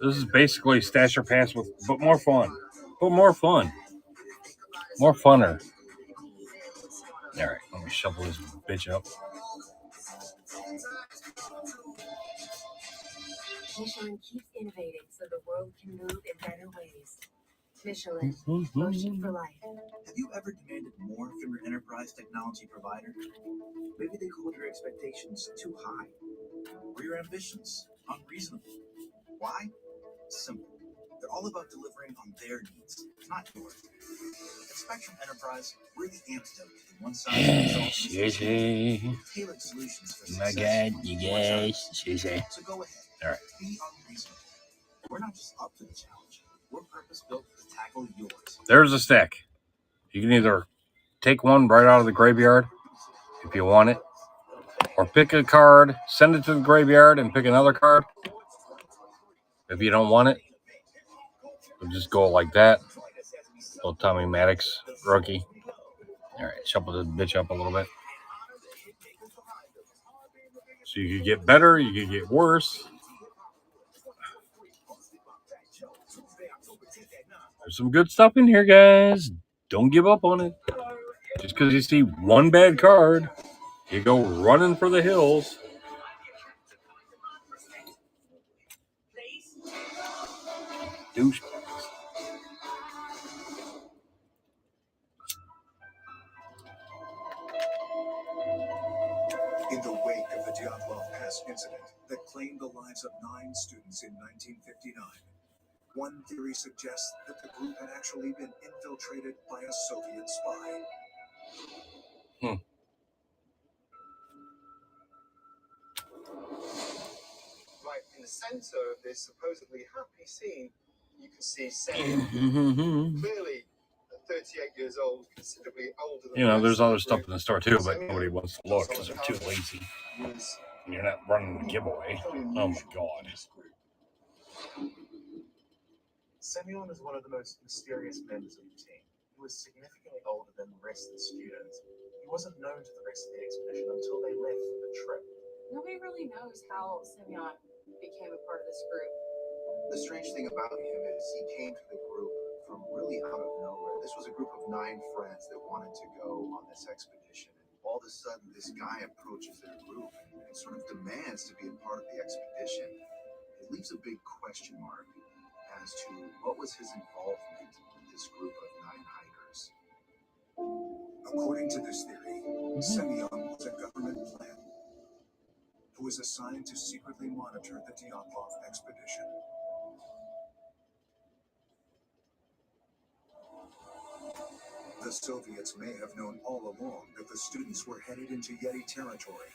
This is basically Stash or Pass with, but more fun. But more fun. More funner. All right, let me shuffle this bitch up. Michelin keeps innovating so the world can move in better ways. Michelin, motion for life. Have you ever demanded more from your enterprise technology provider? Maybe they hold your expectations too high, or your ambitions unreasonable. Why? Simple. They're all about delivering on their needs, not yours. At Spectrum Enterprise, we're the antidote to the one-size-fits-all. Tailored solutions for My success. God, you guys. So go ahead. All right. Be unreasonable. We're not just up for the challenge. We're purpose-built to tackle yours. There's a stack. You can either take one right out of the graveyard if you want it, or pick a card, send it to the graveyard, and pick another card. If you don't want it, we'll just go like that. Little Tommy Maddox rookie. All right, shuffle this bitch up a little bit. So you could get better, you could get worse. There's some good stuff in here, guys. Don't give up on it. Just because you see one bad card, you go running for the hills. Douche. In the wake of the Dyatlov Pass incident that claimed the lives of 9 students in 1959, one theory suggests that the group had actually been infiltrated by a Soviet spy. Right in the center of this supposedly happy scene, you can see Semyon. Clearly, at 38 years old, considerably older than You know, the there's rest of other the stuff group. in the store too, but Semyon nobody wants to look because they're too lazy. Was And you're not running the giveaway. Oh my god. Semyon is one of the most mysterious members of the team. He was significantly older than the rest of the students. He wasn't known to the rest of the expedition until they left for the trip. Nobody really knows how Semyon became a part of this group. The strange thing about him is he came to the group from really out of nowhere. This was a group of 9 friends that wanted to go on this expedition. And all of a sudden, this guy approaches their group and sort of demands to be a part of the expedition. It leaves a big question mark as to what was his involvement with this group of 9 hikers. According to this theory, Semyon was a government plant who was assigned to secretly monitor the Dyatlov expedition. The Soviets may have known all along that the students were headed into Yeti territory.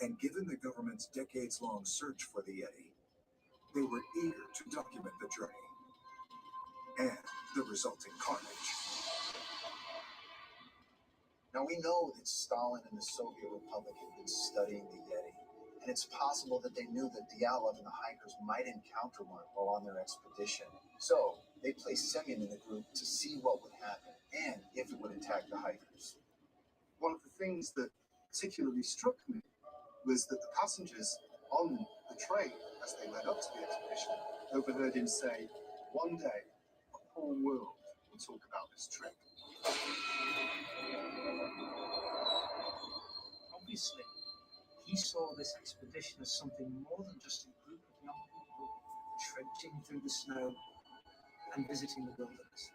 And given the government's decades-long search for the Yeti, they were eager to document the journey and the resulting carnage. Now we know that Stalin and the Soviet Republic had been studying the Yeti, and it's possible that they knew that Dyatlov and the hikers might encounter one while on their expedition. So they placed Semyon in the group to see what would happen and if it would attack the hikers. one of the things that particularly struck me was that the passengers on the train, as they led up to the expedition, overheard him say, "One day, the whole world will talk about this trip." Obviously, he saw this expedition as something more than just a group of young people trudging through the snow and visiting the wilderness.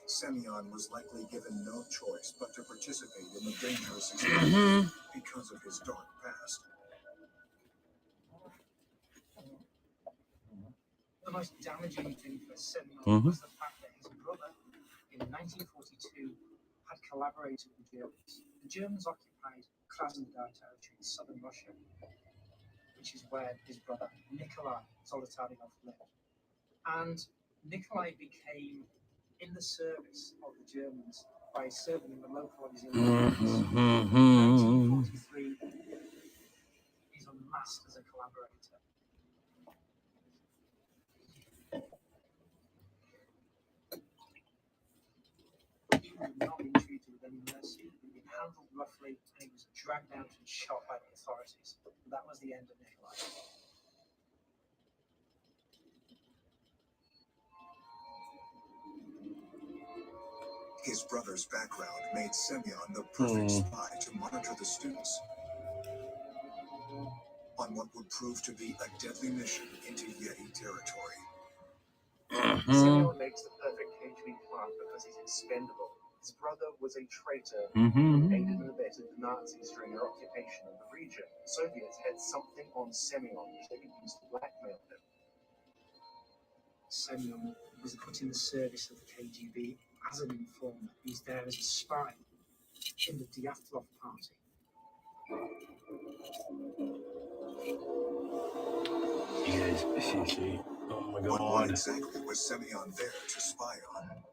Semyon was likely given no choice but to participate in the dangerous experiment because of his dark past. The most damaging thing for Semyon was the fact that his brother, in 1942, had collaborated with the Germans. The Germans occupied Krasnodar territory in southern Russia, which is where his brother Nikolai Zolotaryov lived. And Nikolai became in the service of the Germans by serving in the local auxiliary. In 1943, he's unmasked as a collaborator. He was not been treated with any mercy. He'd been handled roughly, and he was dragged out and shot by the authorities. That was the end of Nikolai. His brother's background made Semyon the perfect spy to monitor the students on what would prove to be a deadly mission into Yeti territory. Semyon makes the perfect KGB plant because he's expendable. His brother was a traitor who aided and abetted the Nazis during their occupation of the region. Soviets had something on Semyon which they could use to blackmail him. Semyon was put in the service of the KGB as an informer. He's there as a spy in the Dyatlov party. Oh my But god. what exactly was Semyon there to spy on?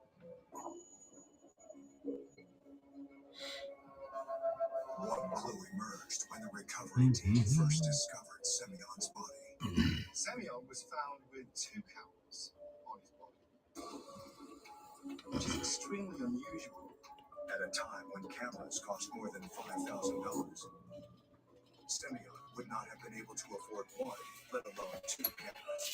One clue emerged when the recovery team first discovered Semyon's body. Semyon was found with 2 cameras on his body, which is extremely unusual. At a time when cameras cost more than $5,000, Semyon would not have been able to afford one, let alone 2 cameras.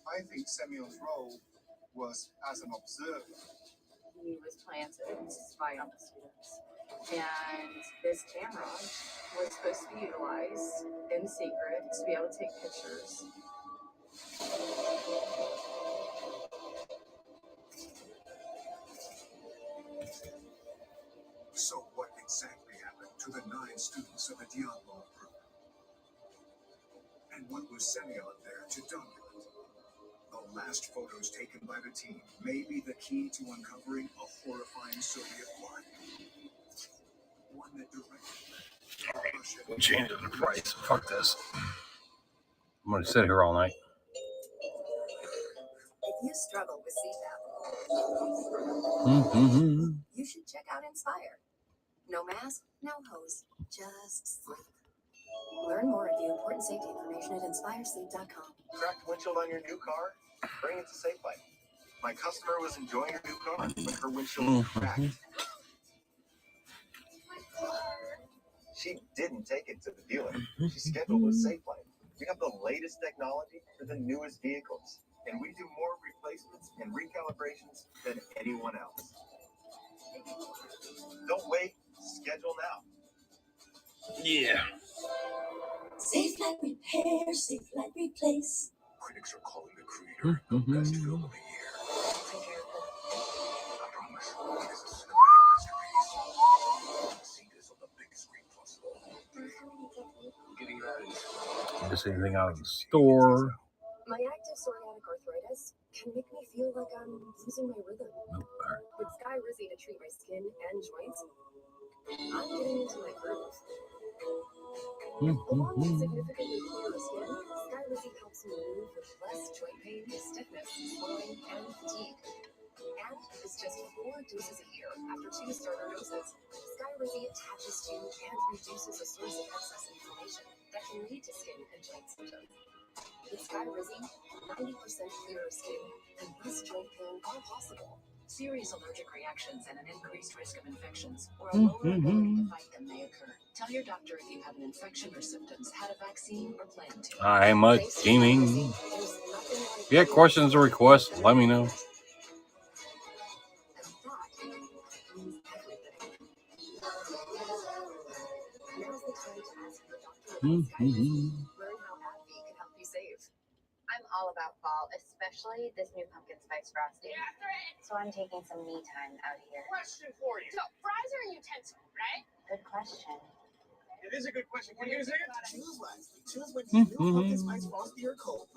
I think Semyon's role was as an observer. He was planted to spy on the students. And this camera was supposed to be utilized in secret to be able to take pictures. So what exactly happened to the 9 students of the Dyatlov group? And what was Semyon there to document? The last photos taken by the team may be the key to uncovering a horrifying Soviet plot. One that directly Russia. We'll change the price. Fuck this. I'm gonna sit here all night. If you struggle with sleep Mm-hmm. you should check out Inspire. No mask, no hose, just sleep. Learn more of the important safety information at inspiresleep.com. Cracked windshield on your new car? Bring it to SafeLight. My customer was enjoying her new car, but her windshield was cracked. She didn't take it to the dealer. She scheduled with SafeLight. We have the latest technology for the newest vehicles, and we do more replacements and recalibrations than anyone else. Don't wait. Schedule now. Yeah. Safe like repair, safe like replace. Critics are calling the creator the best film of the year. I promise, it is a cinematic masterpiece. See this on the big screen plus. Getting that. Just anything out of the store. My active psoriatic arthritis can make me feel like I'm losing my rhythm. With Sky Rizzy to treat my skin and joints, I'm getting into my groove. Along with significantly clearer skin, Sky Rizzy helps me move with less joint pain, stiffness, swelling, and fatigue. And it's just 4 doses a year after 2 starter doses. Sky Rizzy attaches to and reduces a source of excess inflammation that can lead to skin and joint symptoms. With Sky Rizzy, 90% clearer skin and less joint pain are possible. Serious allergic reactions and an increased risk of infections or a lower ability to fight them may occur. Tell your doctor if you have an infection or symptoms, had a vaccine, or plan to. I'm a gaming. If you have questions or requests, let me know. Now's the time to ask your doctor about Sky Mm-hmm. Rizzy. Learn how AbbVie can help you save. I'm all about fall, especially this new pumpkin spice frosting. So I'm taking some me time out here. Question for you. So, fries are a utensil, right? Good question. It is a good question. Can you use it? Choose wisely. Choose when you new pumpkin spice frosty or cold.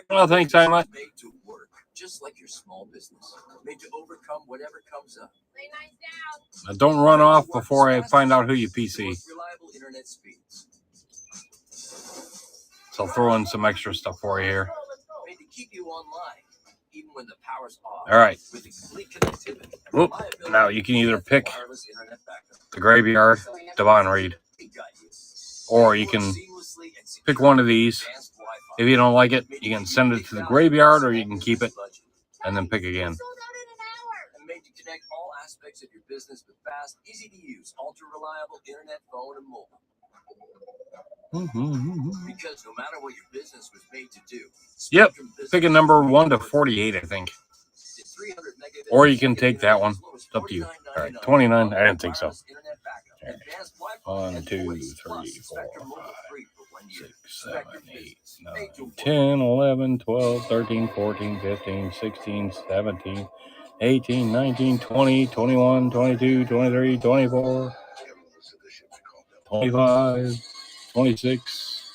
Well, thanks, Simon. Made to work, just like your small business. Made to overcome whatever comes up. Lay nice down. Now, don't run off before I find out who you PC. Reliable internet speeds. So I'll throw in some extra stuff for you here. Made to keep you online, even when the power's off. All right. With the complete connectivity and Whoop. reliability Now you can either pick wireless internet backup. the Graveyard, Devon Reed, or you can pick one of these. If you don't like it, you can send it to the Graveyard, or you can keep it and then pick again. And made to connect all aspects of your business with fast, easy to use, ultra reliable internet, phone, and mobile. Because no matter what your business was made to do, Yep. Spectrum Business Pick a number 1 to 48, I think. did 300 megabit Or you can take that one. It's up to you. All right, 29. I didn't think so. internet backup, advanced Wi-Fi, 1, and 2, voice, 3, plus 4, Spectrum Mobile 5, free for 1 year. 6, 7, Spectrum 8, Business, 9, made to work. 10, 11, 12, 13, 14, 15, 16, 17, 18, 19, 20, 21, 22, 23, 24, 25, 26,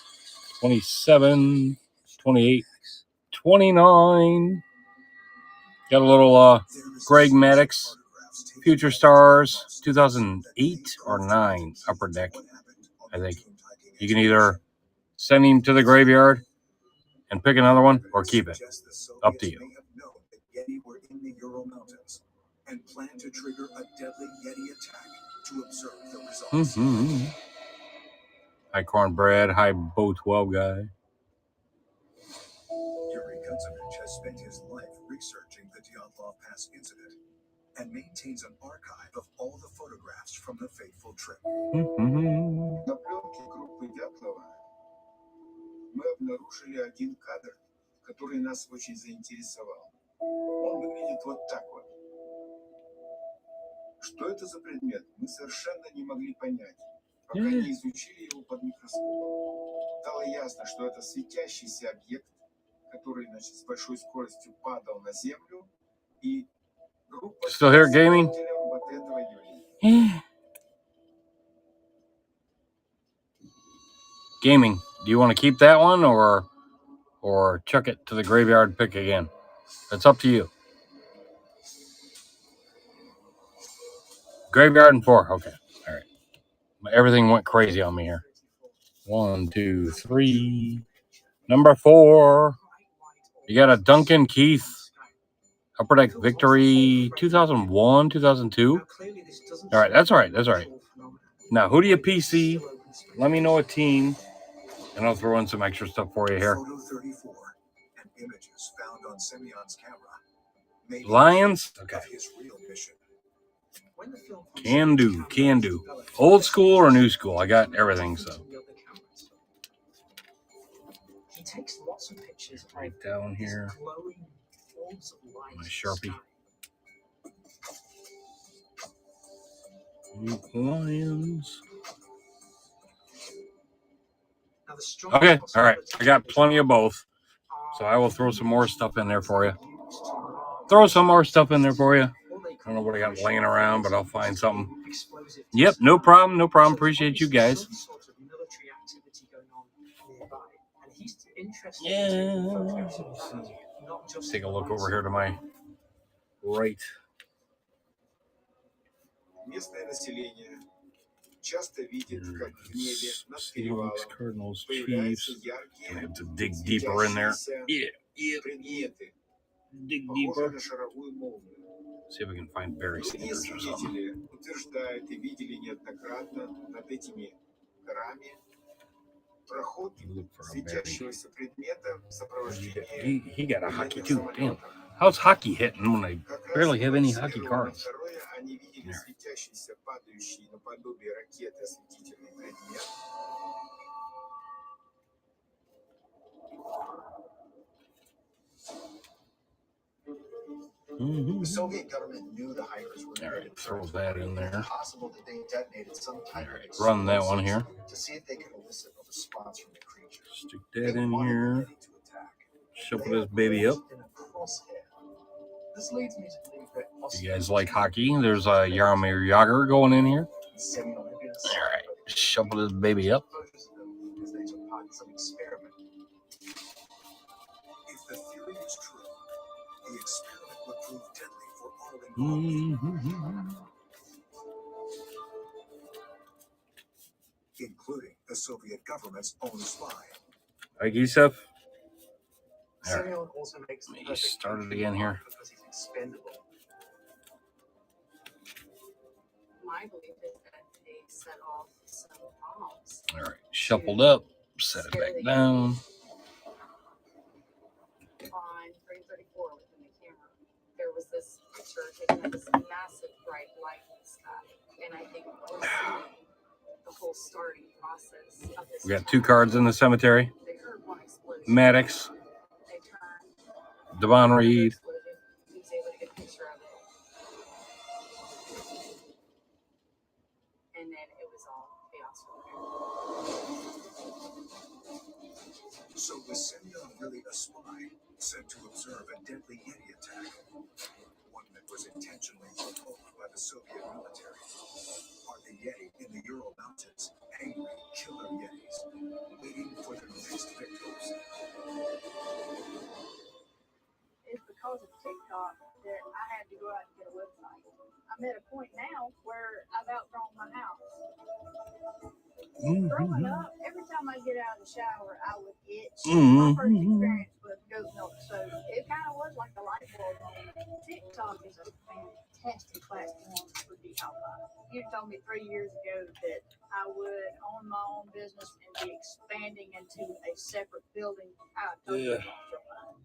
27, 28, 29. Got a little Greg Maddox, Future Stars, 2008 or 9 Upper Deck, I think. You can either send him to the Graveyard and pick another one, or keep it. Up to you. Yeti were in the Ural Mountains and planned to trigger a deadly Yeti attack to observe the results. Mm-hmm. Hi, Cornbread. Hi, Bo 12 guy. Yuri Kutsevich has spent his life researching the Dyatlov Pass incident and maintains an archive of all the photographs from the fateful trip. Mm-hmm. На пленке группы Дятлова мы обнаружили один кадр, который нас очень заинтересовал. Он выглядит вот так вот. Что это за предмет, мы совершенно не могли понять, пока не изучили его под микроскопом. Стало ясно, что это светящийся объект, который, значит, с большой скоростью падал на Землю, и группа Still here gaming? вот этого явления. Gaming. Do you want to keep that one or chuck it to the Graveyard and pick again? It's up to you. Graveyard and 4. Okay. All right. Everything went crazy on me here. 1, 2, 3. Number 4. You got a Duncan Keith Upper Deck Victory 2001, 2002. All right. That's all right. That's all right. Now, who do you PC? Let me know a team, and I'll throw in some extra stuff for you here. Photo 34 and images found on Semyon's camera made Lions? Okay. of his real mission. Can do. Can do. Old school or new school? I got everything, so. He takes lots of pictures Right down here. glowing orbs of light. My Sharpie. Lions. Okay, all right. I got plenty of both. So I will throw some more stuff in there for you. Throw some more stuff in there for you. I don't know what I got laying around, but I'll find something. Yep, no problem. No problem. Appreciate you guys. Yeah. Take a look over here to my right. Местное население часто видит, как в небе над Seahawks, перевалом Cardinals, появляются Chiefs. яркие, I have to dig deeper in there. светящиеся Yeah. предметы, Dig похожие deeper. на шаровую молнию. See if we can find Barry Другие Sanders or something. свидетели утверждают и видели неоднократно над этими горами проход Look for a Barry. светящегося предмета в сопровождении He got a hockey военных too. Damn. самолетов. How's hockey hitting when I Как раз barely have any в hockey первое и cards? второе они видели There. светящийся, падающий наподобие ракеты осветительный предмет. The Soviet government knew the hikers were All right, embedded throw threats. that in there. It's possible that they detonated some type All right, of run that one explosives here. to see if they could elicit a response from the creature. Stick that in here. To attack. Shuffle this baby up. In a crosshair. This leads me to believe that You guys like hockey? There's a Jaromir Jagr going in here. Semyon All right, shuffle this baby up. because they took part in some experiment. If the theory is true, the experiment would prove deadly for all involved, including the Soviet government's own spy. Hi, Gisef. All right, Semyon also makes the let me perfect start it entry again here. because he's expendable. My belief is that they set off some bombs. All right, shuffled up. Set it back down. On frame 34 within the camera, there was this picture taken of this massive bright light in the sky. And I think we're seeing the whole starting process of this. We got 2 cards in the cemetery. They heard one explosion. Maddox, They turned. Devon Reed. Exploded. He was able to get a picture of it. And then it was all chaos from there. So was Semyon really a spy sent to observe a deadly Yeti attack? One that was intentionally provoked by the Soviet military? Are the Yeti in the Ural Mountains angry killer Yetis, waiting for their next victims? It's because of TikTok that I had to go out and get a website. I'm at a point now where I've outgrown my house. Growing up, every time I get out of the shower, I would itch. My first experience was goat milk, so it kind of was like a light bulb moment. TikTok is a fantastic platform for DIY. You told me 3 years ago that I would own my own business and be expanding into a separate building. I totally lost your mind.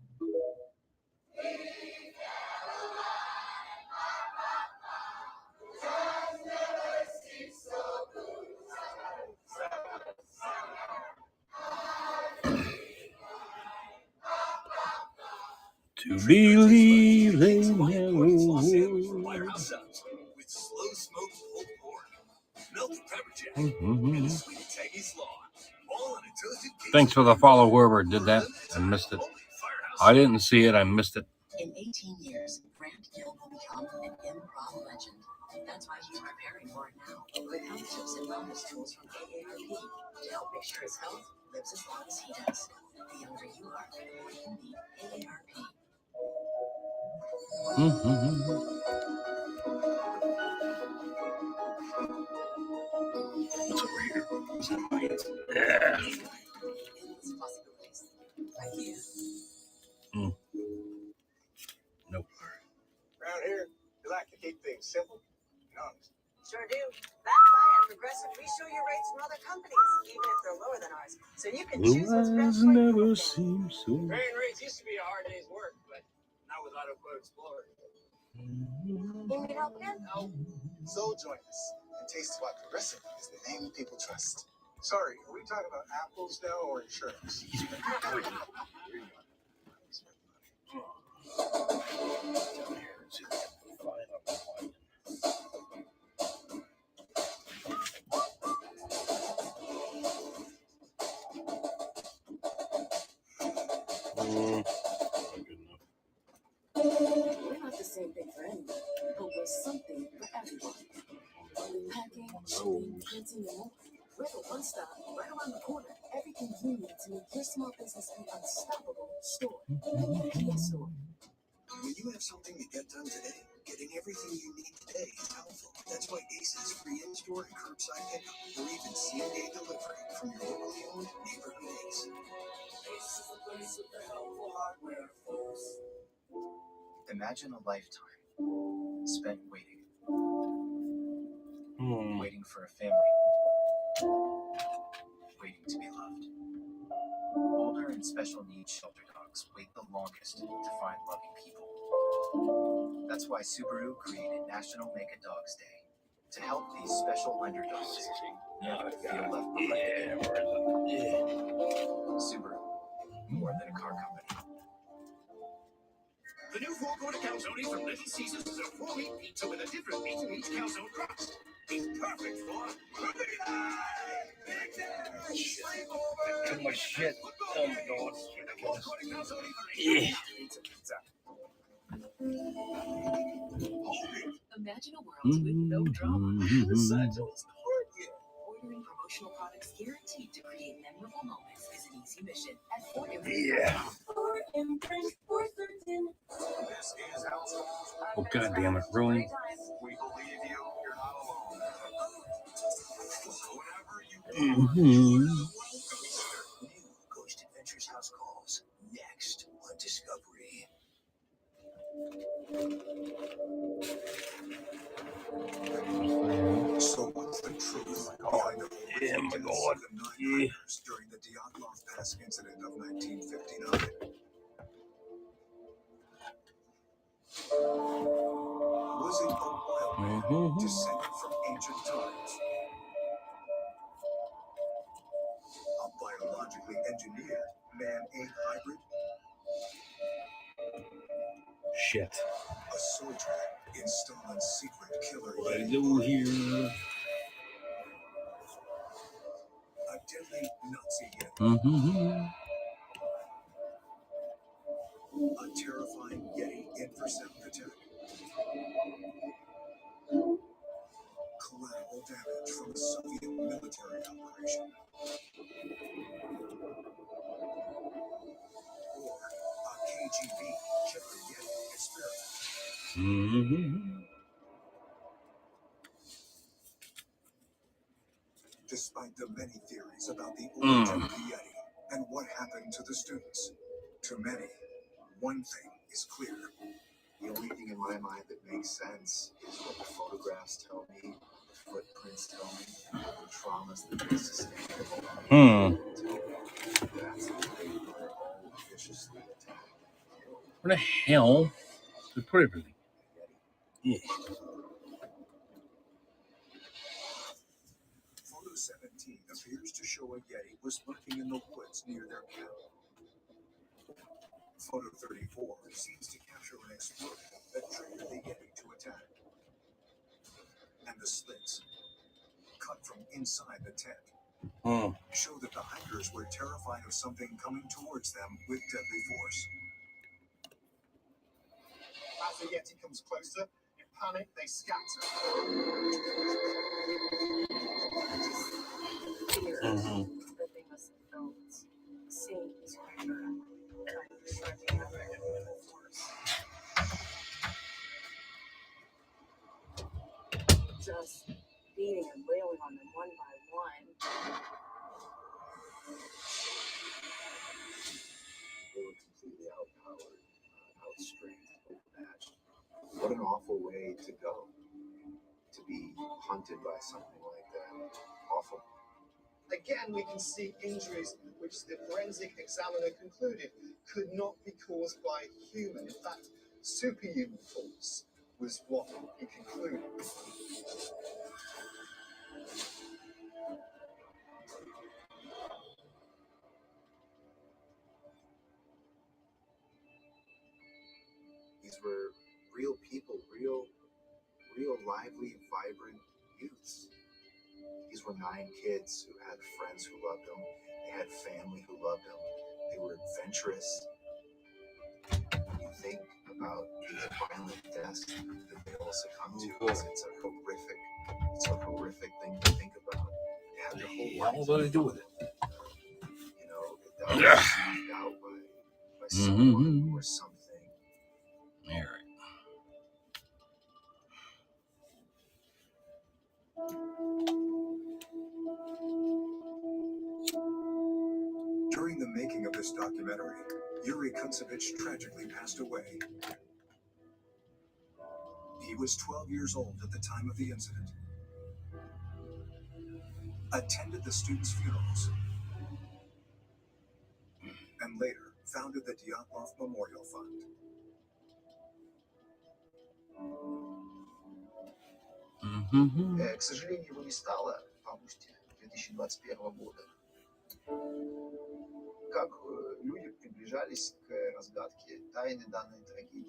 To believe they Los never Angeles Firehouse Subs with slow smoked pulled pork, melted pepper jack, and a sweet tangy slaw. All in a toasted cake. Thanks for the follow, whoever did that. I missed it. I didn't see it. I missed it. In 18 years, Grant Gill will become an improv legend. That's why he's preparing for it now with health tips and wellness tools from AARP to help make sure his health lives as long as he does. The younger you are, the more you need AARP. What's over here? What's that light? Yeah. Nope. Around here, we like to keep things simple and honest. Sure do. That's why at Progressive we show you rates from other companies, even if they're lower than ours. So you can Blue choose what's best eyes for you. never seem so. Paying rates used to be a hard day's work, but not with AutoQuote Explorer. You need help again? No. So join us and taste why Progressive is the name people trust. Sorry, are we talking about apples now or insurance? We're not the same thing for anyone, but we're something for everyone. Packing, shipping, printing, and more. We're the one stop right around the corner. Everything you need to make your small business an unstoppable store. PS Store. When you have something to get done today, getting everything you need today is powerful. That's why Ace has free in-store and curbside pickup, or even same-day delivery from your locally owned neighborhood Ace. Ace is the place with the helpful hardware, folks. Imagine a lifetime spent waiting. Waiting for a family. Waiting to be loved. Older and special needs shelter dogs wait the longest to find loving people. That's why Subaru created National Make a Dogs Day to help these special underdogs never feel left behind. Subaru, more than a car company. The new four-corner calzone from Little Caesars is a 4-meat pizza with a different meat in each calzone crust. It's perfect for movie night! Too much shit. Oh my god. Yeah. Imagine a world with no drama. Besides all this Target. Ordering promotional products guaranteed to create memorable moments is an easy mission at Ford Imprint. Yeah. Ford Imprint for certain. This is Households. Oh god damn it, really? We believe you. You're not alone. Whatever you Mm-hmm. New Ghost Adventures House Calls. Next on Discovery. So what's the truth behind the Yeah, my god. of the 900ers during the Dyatlov Pass incident of 1959? Was it a wild man descended from ancient times? A biologically engineered man-ape hybrid? Shit. A soldier in Stalin's secret killer What I Yeti? do here? A deadly Nazi Yeti? A terrifying Yeti intercept attack? Collateral damage from a Soviet military operation? Or a KGB killer Yeti experiment? Despite the many theories about the origin of the Yeti and what happened to the students, to many, one thing is clear. The only thing in my mind that makes sense is what the photographs tell me, the footprints tell me, the traumas that they sustained. That's why they were all viciously attacked. Where the hell to put everything? Yeah. Photo 17 appears to show a Yeti was lurking in the woods near their camp. Photo 34 seems to capture an explosion that triggered the Yeti to attack. And the slits, cut from inside the tent, show that the hikers were terrified of something coming towards them with deadly force. As the Yeti comes closer, in panic, they scatter. That they must have felt seeing this creature trying to strike another animal force. beating and wailing on them one by one. They were completely outpowered, outstrength, overmatched. What an awful way to go. To be hunted by something like that. Awful. Again, we can see injuries which the forensic examiner concluded could not be caused by human. In fact, superhuman force was what he concluded. These were real people, real lively, vibrant youths. These were 9 kids who had friends who loved them. They had family who loved them. They were adventurous. When you think about these violent deaths that they all succumb to, it's a horrific thing to think about. They had their whole life. What do they do with it? You know, that was snuffed out by someone or something. All right. During the making of this documentary, Yuri Kuntsevich tragically passed away. He was 12 years old at the time of the incident. Attended the students' funerals, and later founded the Dyatlov Memorial Fund. К сожалению, его не стало в августе 2021 года. Как люди приближались к разгадке тайны данной трагедии.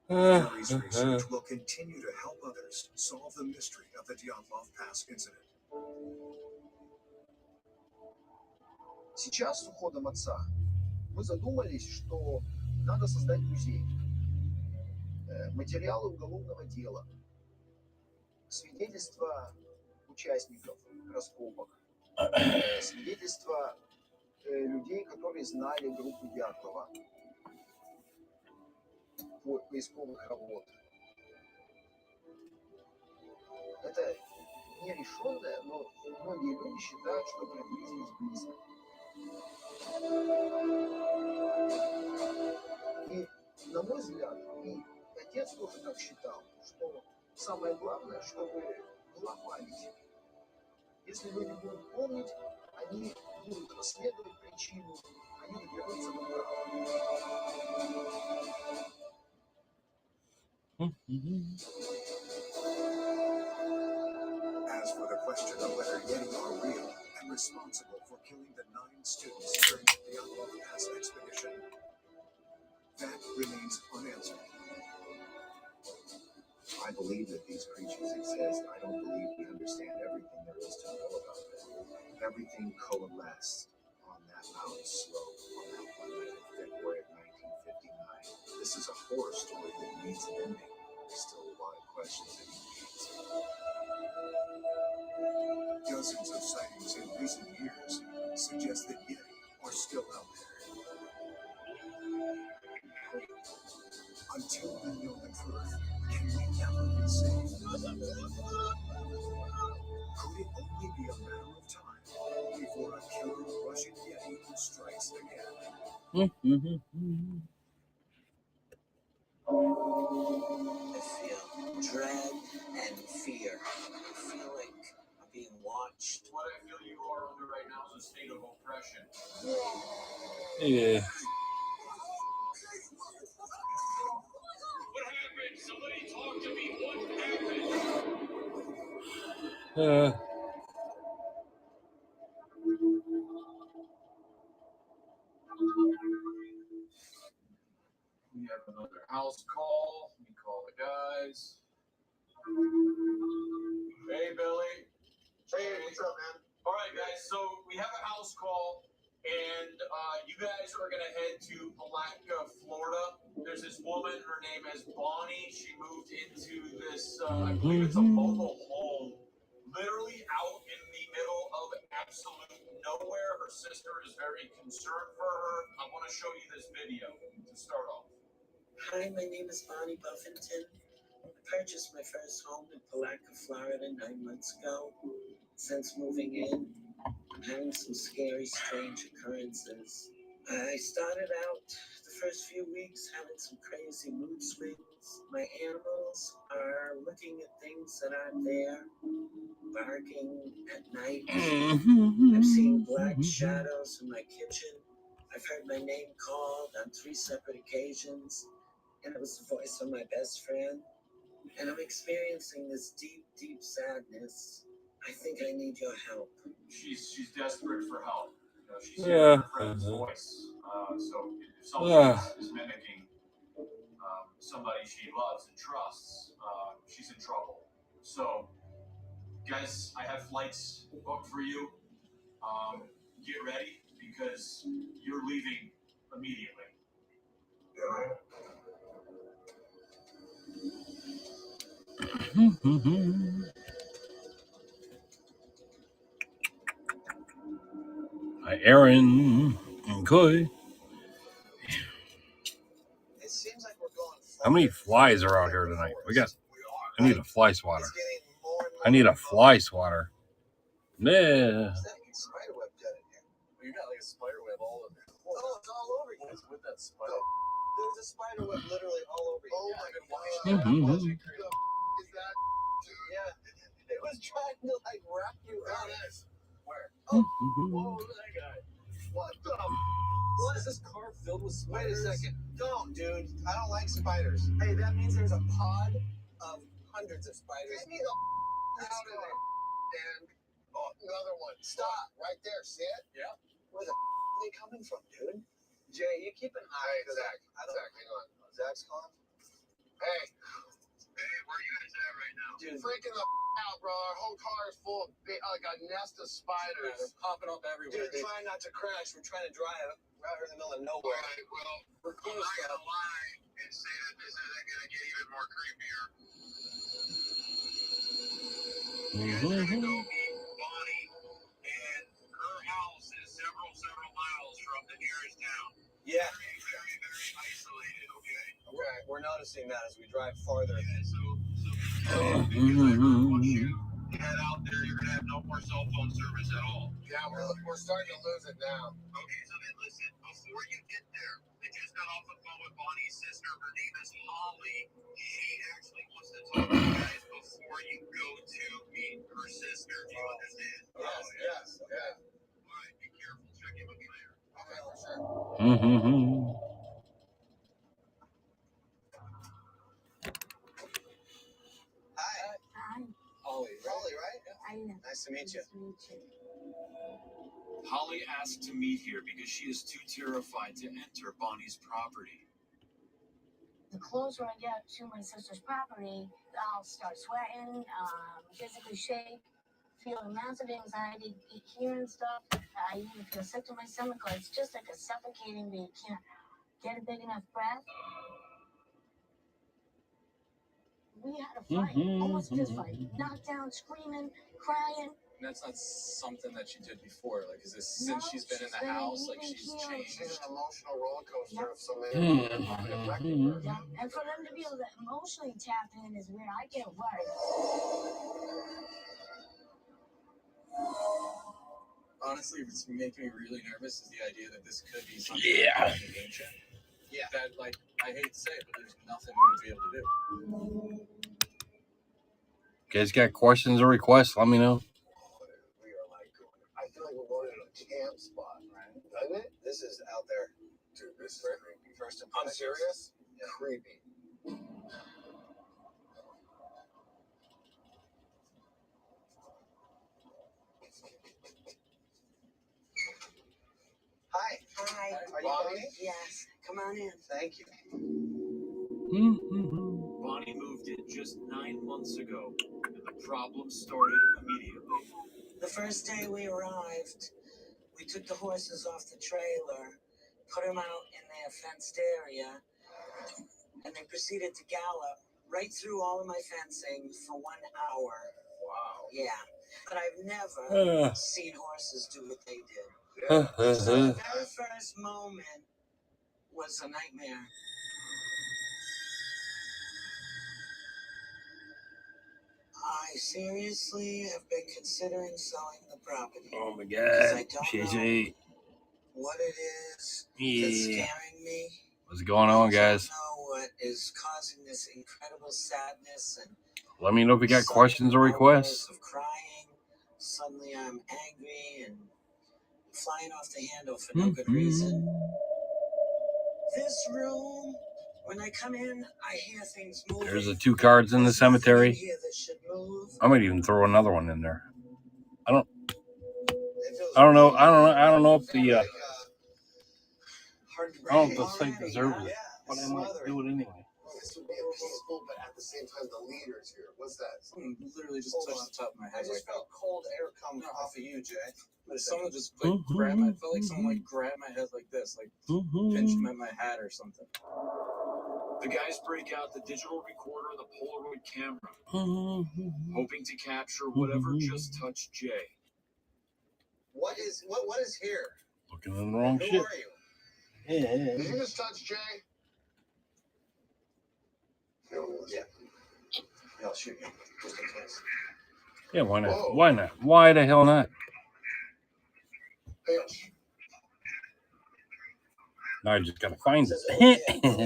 Yuri's research will continue to help others solve the mystery of the Dyatlov Pass incident. Сейчас, с уходом отца, мы задумались, что надо создать музей. Материалы уголовного дела, свидетельства участников раскопок, свидетельства людей, которые знали группу Дятлова, поисковых работ. Это нерешенное, но многие люди считают, что приблизились близко. И, на мой взгляд, и отец тоже так считал, что самое главное, чтобы была память. Если люди будут помнить, они будут расследовать причину, они доберутся до правды. As for the question of whether Yeti are real and responsible for killing the 9 students during the Dyatlov Pass expedition, that remains unanswered. I believe that these creatures exist. I don't believe we understand everything there is to know about them. Everything coalesced on that mountain slope on that one night in February of 1959. This is a horror story that needs an ending. There's still a lot of questions that need to be answered. Dozens of sightings in recent years suggest that Yeti are still out there. Until we know the truth, can we never be safe? Could it only be a matter of time before a killer Russian Yeti strikes again? I feel dread and fear. I feel like I'm being watched. What I feel you are under right now is a state of oppression. Yeah. What happened? Somebody talk to me. What happened? We have another house call. We call the guys. Hey, Billy. Hey, what's up, man? All right, guys. So we have a house call, and you guys are going to head to Palatka, Florida. There's this woman. Her name is Bonnie. She moved into this, I believe it's a mobile home, literally out in the middle of absolute nowhere. Her sister is very concerned for her. I want to show you this video to start off. Hi, my name is Bonnie Buffington. I purchased my first home in Palatka, Florida 9 months ago. Since moving in, I'm having some scary, strange occurrences. I started out the first few weeks having some crazy mood swings. My animals are looking at things that aren't there, barking at night. I've seen black shadows in my kitchen. I've heard my name called on 3 separate occasions, and it was the voice of my best friend. And I'm experiencing this deep, deep sadness. I think I need your help. She's desperate for help. You know, she's Yeah. hearing her friend's voice. So if someone is mimicking somebody she loves and trusts, she's in trouble. So, guys, I have flights booked for you. Get ready because you're leaving immediately. Hi, Aaron and Coy. It seems like we're going How many flies are out here tonight? I need a fly swatter. I need a fly swatter. Yeah. spiderweb jet in here. You got like a spider web all over you. Oh, it's all over you. What's with that spider? There's a spider web literally all over you. Oh my God. god. Is that, yeah. It was trying to like wrap you out. Where? Oh, whoa, that guy. What the? What is this car filled with spiders? Wait a second. Don't, dude. I don't like spiders. Hey, that means there's a pod of hundreds of spiders. Get me the out of there. And another one. Stop. Right there. See it? Yeah. Where the are they coming from, dude? Jay, you keep an eye. Hey, Zach. Zach, hang on. Zach's calling. Hey. Hey, where are you guys at right now? Dude, freaking the out, bro. Our whole car is full of like a nest of spiders. Yeah, they're popping up everywhere. Dude, trying not to crash. We're trying to drive out here in the middle of nowhere. All right, well, we're close. I'm not gonna lie and say that this isn't gonna get even more creepier. You guys are gonna go meet Bonnie, and her house is several miles from the nearest town. Yeah. Very, very isolated. Okay, we're noticing that as we drive farther. Yeah, so once you head out there, you're gonna have no more cell phone service at all. Yeah, we're starting to lose it now. Okay, so then listen, before you get there, I just got off the phone with Bonnie's sister. Her name is Holly. She actually wants to talk to you guys before you go to meet her sister. Do you understand? Yes, yeah. All right, be careful. Check in with me later. Okay, sure. Holly, right? Nice to meet you. Holly asked to meet here because she is too terrified to enter Bonnie's property. The closer I get to my sister's property, I'll start sweating, physically shake, feeling massive anxiety, hearing stuff. I even feel sick to my stomach. It's just like a suffocating, but you can't get a big enough breath. We had a fight, almost a fist fight, knocked down, screaming, crying. That's not something that she did before. Like, is this since she's been in the house? Like, she's changed. She's an emotional roller coaster of so many. Yeah, and for them to be able to emotionally tap in is where I get worried. Honestly, what's making me really nervous is the idea that this could be something ancient. Yeah. That, like, I hate to say it, but there's nothing we would be able to do. Guys got questions or requests? Let me know. I feel like we're going to a camp spot, right? Doesn't it? This is out there. Dude, this is creepy. First impression. I'm serious? Yeah. Creepy. Hi. Hi. Are you Bonnie? Yes. Come on in. Thank you. Bonnie moved in just 9 months ago, and the problem started immediately. The first day we arrived, we took the horses off the trailer, put them out in their fenced area, and they proceeded to gallop right through all of my fencing for 1 hour. Wow. Yeah. But I've never seen horses do what they did. So the very first moment was a nightmare. I seriously have been considering selling the property. Oh my because I God. don't She's know a what it is that's yeah. scaring me. What's going on, I guys? don't know what is causing this incredible sadness and Let me know if you got sudden questions or requests. outbursts of crying. Suddenly I'm angry and flying off the handle for no good reason. This room, when I come in, I hear things moving. There's the 2 cards in the There's nothing in cemetery. here that should move. I might even throw another one in there. I don't know. I don't know if the I don't know if the site deserves it, but I might do it anyway. This would be a peaceful, but at the same time, the leader's here. What's that? Something literally just Hold touched on. the top of my I head. just felt cold air coming off of you, Jay. But someone just like grabbed my. I felt like someone like grabbed my head like this, like pinched me at my hat or something. The guys break out the digital recorder and the Polaroid camera, hoping to capture whatever just touched Jay. What is here? Looking in the wrong Who shit. are you? Yeah. Did you just touch Jay? No, yeah. I'll shoot you just in case. Yeah, why not? Whoa. Why not? Why the hell not? Bitch. Now I just gotta find it.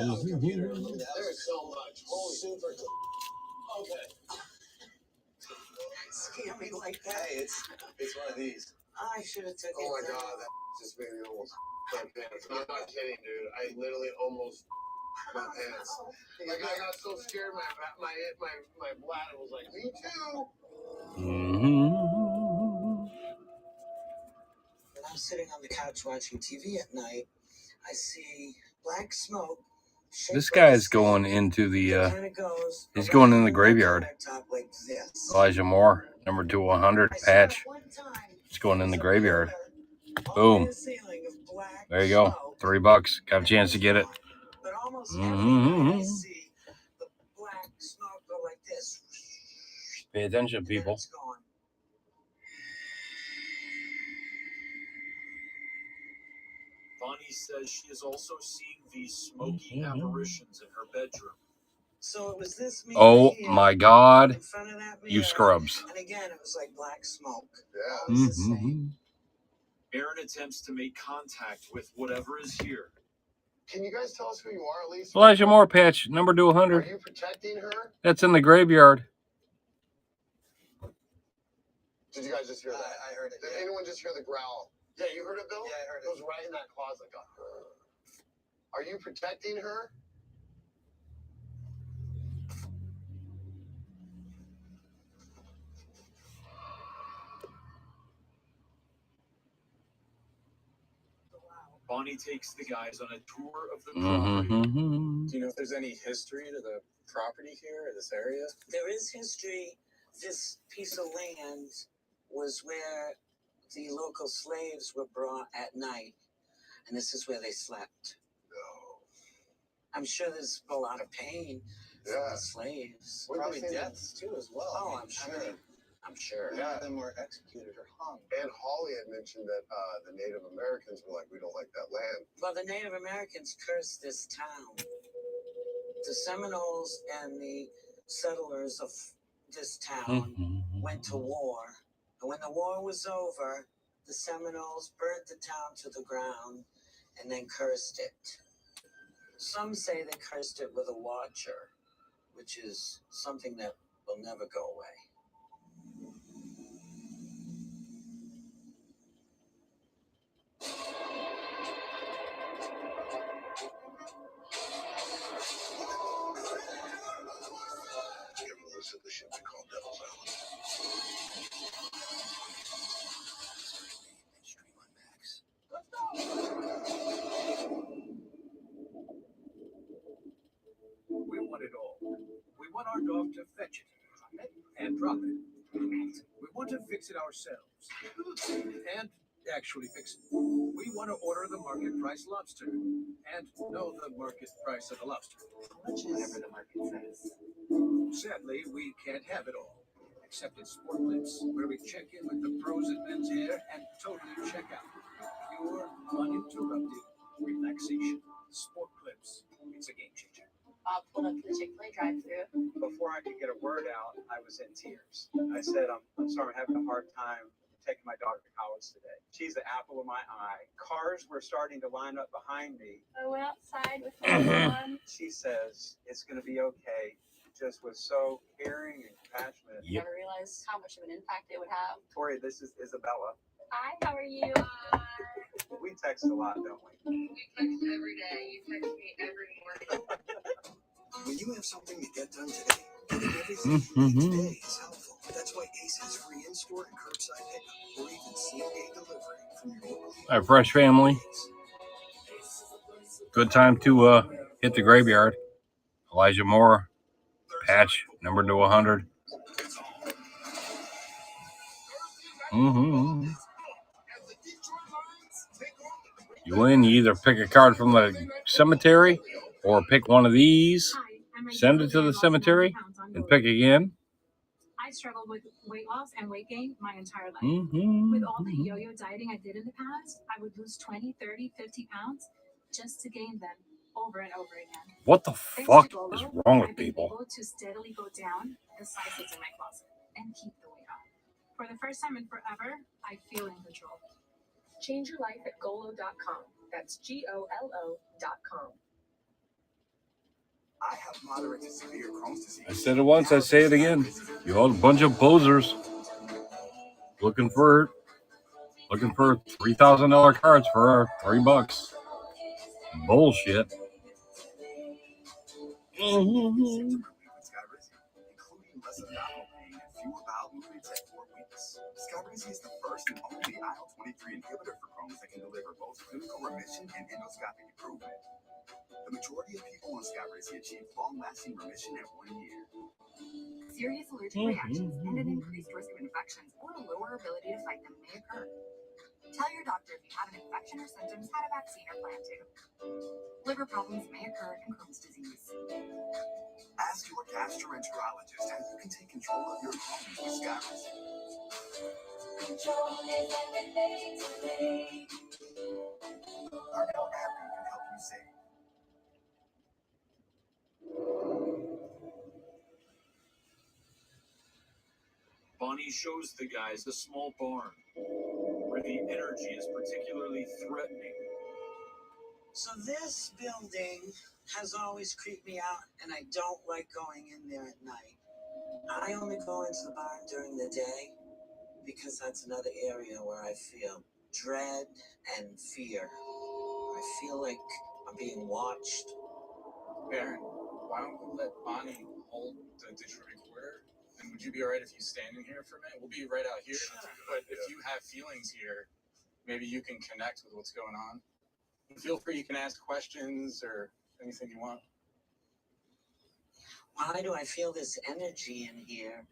There's so much. Holy super cool. Okay. Scare me like that. Hey, it's one of these. I should have taken Oh my that. god, that just made me almost my pants. I'm not kidding, dude. I literally almost my pants. Like I got so scared, my bladder was like, me too. When I'm sitting on the couch watching TV at night, I see black smoke. This guy's going into the he's going in the graveyard. Like this. Elijah Moore, number 200 patch. He's going in the graveyard. Boom. There you go. $3. Got a chance to get it. But almost every night I see the black smoke go like this. Pay attention, people. It's gone. Bonnie says she is also seeing these smoky apparitions in her bedroom. So it was this mirror Oh here my God. in front of that You mirror, scrubs. And again, it was like black smoke. Yeah. Always the same. Aaron attempts to make contact with whatever is here. Can you guys tell us who you are, at least? Elijah Moore patch, number Are 200. you protecting her? That's in the graveyard. Did you guys just hear that? I heard it. Did anyone just hear the growl? Yeah, you heard it, Bill? Yeah, I heard it. It was right in that closet. Are you protecting her? Bonnie takes the guys on a tour of the property. Mm-hmm. Do you know if there's any history to the property here or this area? There is history. This piece of land was where the local slaves were brought at night, and this is where they slept. I'm sure there's a lot of pain for the slaves. Probably deaths too, as well. Oh, I'm sure. I'm sure. A lot of them were executed or hung. And Holly had mentioned that the Native Americans were like, we don't like that land. Well, the Native Americans cursed this town. The Seminoles and the settlers of this town went to war. And when the war was over, the Seminoles burnt the town to the ground and then cursed it. Some say they cursed it with a watcher, which is something that will never go away. The ship we call Devil's Island. Stream on Max. We want it all. We want our dog to fetch it, and drop it. We want to fix it ourselves, and actually fix it. We want to order the market price lobster, and know the market price of the lobster. Whatever the market says. Sadly, we can't have it all, except at Sport Clips, where we check in with the pros in men's hair and totally check out. Pure, uninterrupted relaxation. Sport Clips. It's a game changer. Bob pulled up to the Chick-fil-A drive-thru. Before I could get a word out, I was in tears. I said, I'm sorry, I'm having a hard time taking my daughter to college today. She's the apple of my eye. Cars were starting to line up behind me. I went outside with my mom. She says, it's going to be okay. Just was so caring and compassionate. Never realized how much of an impact it would have. Tori, this is Isabella. Hi, how are you? We text a lot, don't we? We text every day. You text me every morning. When you have something to get done today, getting everything you need today is helpful. That's why Ace has free in-store and curbside pickup, or even same-day delivery from your local. Hi, Fresh Family. Good time to hit the graveyard. Elijah Moore, patch numbered to 100. You win. You either pick a card from the cemetery or pick one of these, send it to the cemetery, and pick again. I struggled with weight loss and weight gain my entire life. With all the yo-yo dieting I did in the past, I would lose 20, 30, 50 pounds just to gain them over and over again. What the fuck is wrong with people? I've been able to steadily go down the sizes in my closet and keep the weight off. For the first time in forever, I feel in control. Change your life at Golo.com. That's GOLO.com. I have moderate to severe Crohn's disease. I said it once, I say it again. You all a bunch of posers looking for $3,000 cards for $3. Bullshit. Including less abdominal pain and fewer bowel movements at 4 weeks. Skyrizi is the first and only IL-23 inhibitor for Crohn's that can deliver both clinical remission and endoscopic improvement. The majority of people on Skyrizi achieve long-lasting remission at 1 year. Serious allergic reactions and an increased risk of infections or a lower ability to fight them may occur. Tell your doctor if you have an infection or symptoms, had a vaccine, or plan to. Liver problems may occur in Crohn's disease. Ask your gastroenterologist how you can take control of your Crohn's with Skyrizi. Control is everything to me. Our Now app can help you save. Bonnie shows the guys a small barn where the energy is particularly threatening. So this building has always creeped me out, and I don't like going in there at night. I only go into the barn during the day because that's another area where I feel dread and fear. I feel like I'm being watched. Baron, why don't we let Bonnie hold the digital recorder? And would you be alright if you stand in here for a minute? We'll be right out here. Sure. But if you have feelings here, maybe you can connect with what's going on. Feel free, you can ask questions or anything you want. Why do I feel this energy in here?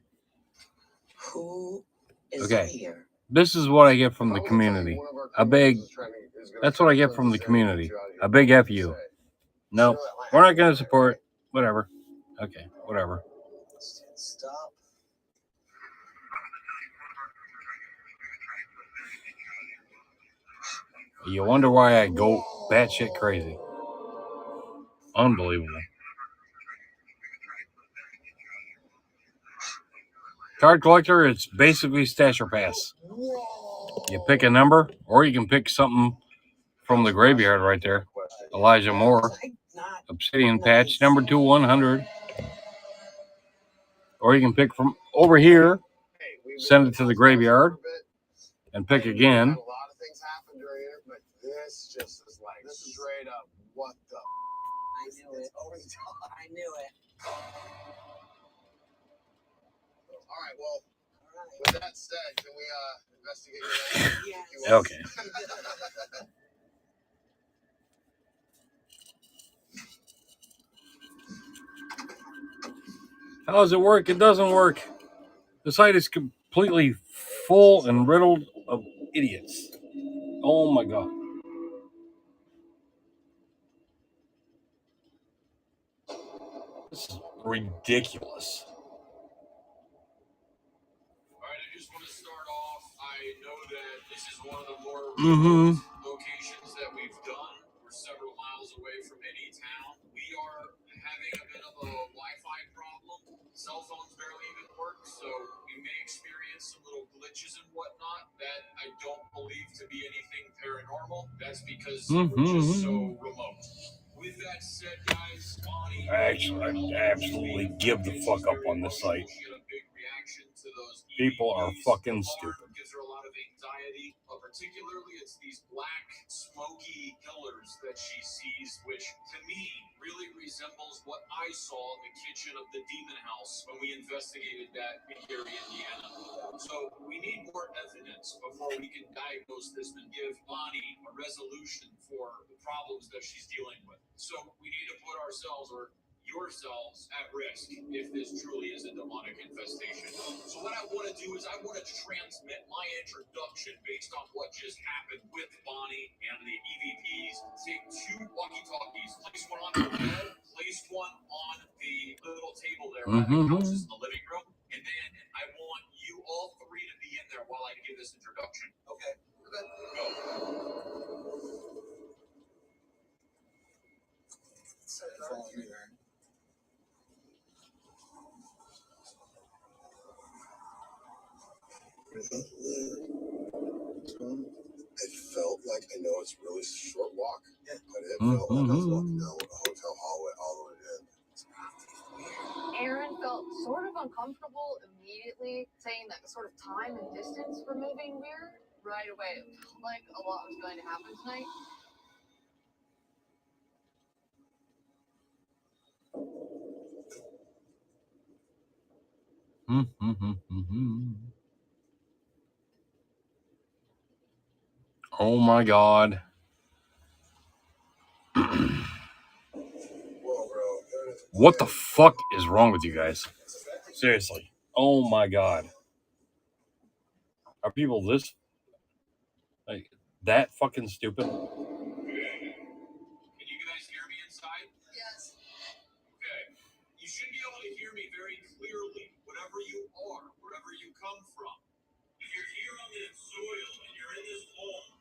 Who is Okay. here? This is what I get from the community. That's what I get from the community. A big F you. No, we're not going to support. Whatever. Okay, whatever. Stop. You wonder why I go batshit crazy. Unbelievable. Card collector, it's basically stash or pass. You pick a number, or you can pick something from the graveyard right there. Elijah Moore, Obsidian patch, number 2, 100. Or you can pick from over here, send it to the graveyard, and pick again. This just is like straight up. What the? I knew it. Over the top. I knew it. All right. Well, with that said, can we investigate your name? Yes. Okay. How does it work? It doesn't work. The site is completely full and riddled of idiots. Oh my God. This is ridiculous. Alright, I just want to start off. I know that this is one of the more Mm-hmm. locations that we've done. We're several miles away from any town. We are having a bit of a Wi-Fi problem. Cell phones barely even work, so we may experience some little glitches and whatnot that I don't believe to be anything paranormal. That's because we're just so remote. With that said, guys, Bonnie, I absolutely give the fuck up on this site. People are fucking stupid. Gives her a lot of anxiety, particularly it's these black, smoky pillars that she sees, which to me really resembles what I saw in the kitchen of the Demon House when we investigated that in Gary, Indiana. So we need more evidence before we can diagnose this and give Bonnie a resolution for the problems that she's dealing with. So we need to put ourselves or yourselves at risk if this truly is a demonic infestation. So what I want to do is I want to transmit my introduction based on what just happened with Bonnie and the EVPs. Take 2 walkie-talkies, place one on the bed, place one on the little table there by the couches in the living room, and then I want you all 3 to be in there while I give this introduction. Okay. Go. Follow me there. It felt like, I know it's really a short walk, but it felt like I was walking down a hotel hallway all the way in. Aaron felt sort of uncomfortable immediately, saying that sort of time and distance were moving weird right away. It felt like a lot was going to happen tonight. Oh my God. What the fuck is wrong with you guys? Seriously. Oh my God. Are people this like that fucking stupid? Can you guys hear me inside? Yes. Okay. You should be able to hear me very clearly, whatever you are, wherever you come from. If you're here on this soil and you're in this home,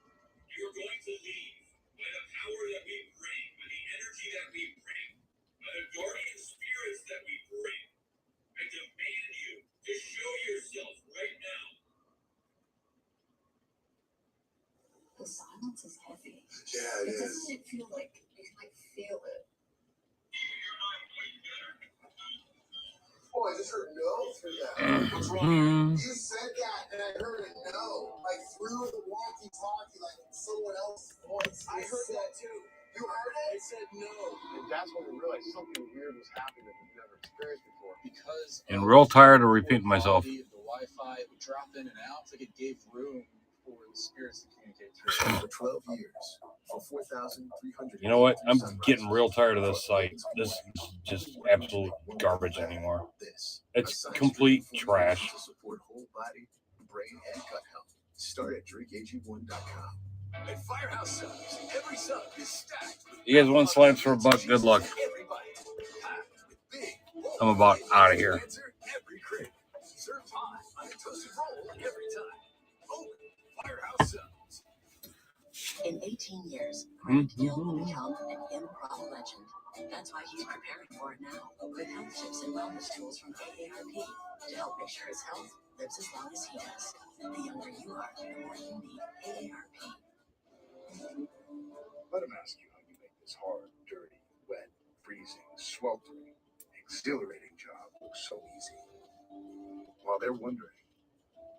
you're going to leave by the power that we bring, by the energy that we bring, by the guardian spirits that we bring. I demand you to show yourself right now. The silence is heavy. Yeah, it is. Doesn't it feel like you can feel it? Oh, I just heard no through that. What's wrong? You said that, and I heard a no, like through the walkie-talkie, like someone else's voice. I heard that too. You heard it? It said no. And that's when we realized something weird was happening that we've never experienced before. Because And real tired of repeating myself. the Wi-Fi would drop in and out, it's like it gave room for the spirits to communicate through. For 12 years, for 4,300. You know what? I'm getting real tired of this site. This is just absolute garbage anymore. It's complete trash. To support whole body, brain, and gut health. Start at drinkag1.com. At Firehouse Subs, every sub is stacked with You guys want slabs for $1? Good luck. I'm about out of here. every crate. Served hot on a toasted roll every time. Only Firehouse Subs. In 18 years, Grant Gill will become an improv legend. That's why he's preparing for it now with health tips and wellness tools from AARP to help make sure his health lives as long as he does. The younger you are, the more you need AARP. Let him ask you how you make this hard, dirty, wet, freezing, sweltering, exhilarating job look so easy. While they're wondering,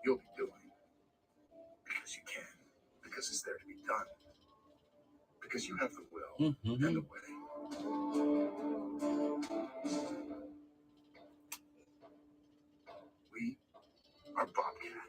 you'll be doing. Because you can. Because it's there to be done. Because you have the will and the way. We are Bobcat.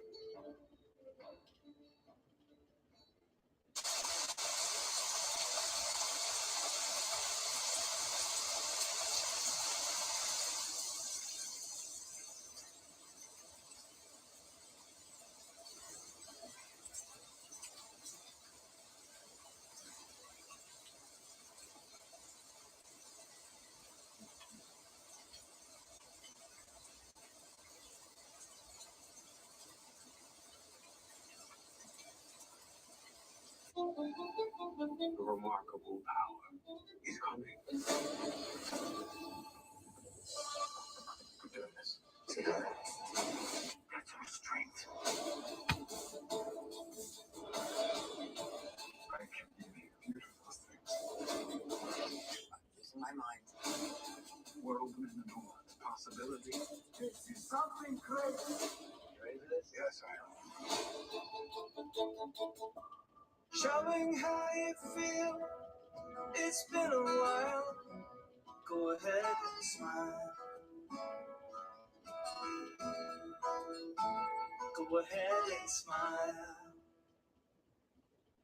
A remarkable power is coming. I'm doing this. Together. That's our strength. I can give you beautiful things. I'm losing my mind. We're opening the door to possibility. This is something crazy. You ready for this? Yes, I am. Showing how you feel. It's been a while. Go ahead and smile. Go ahead and smile.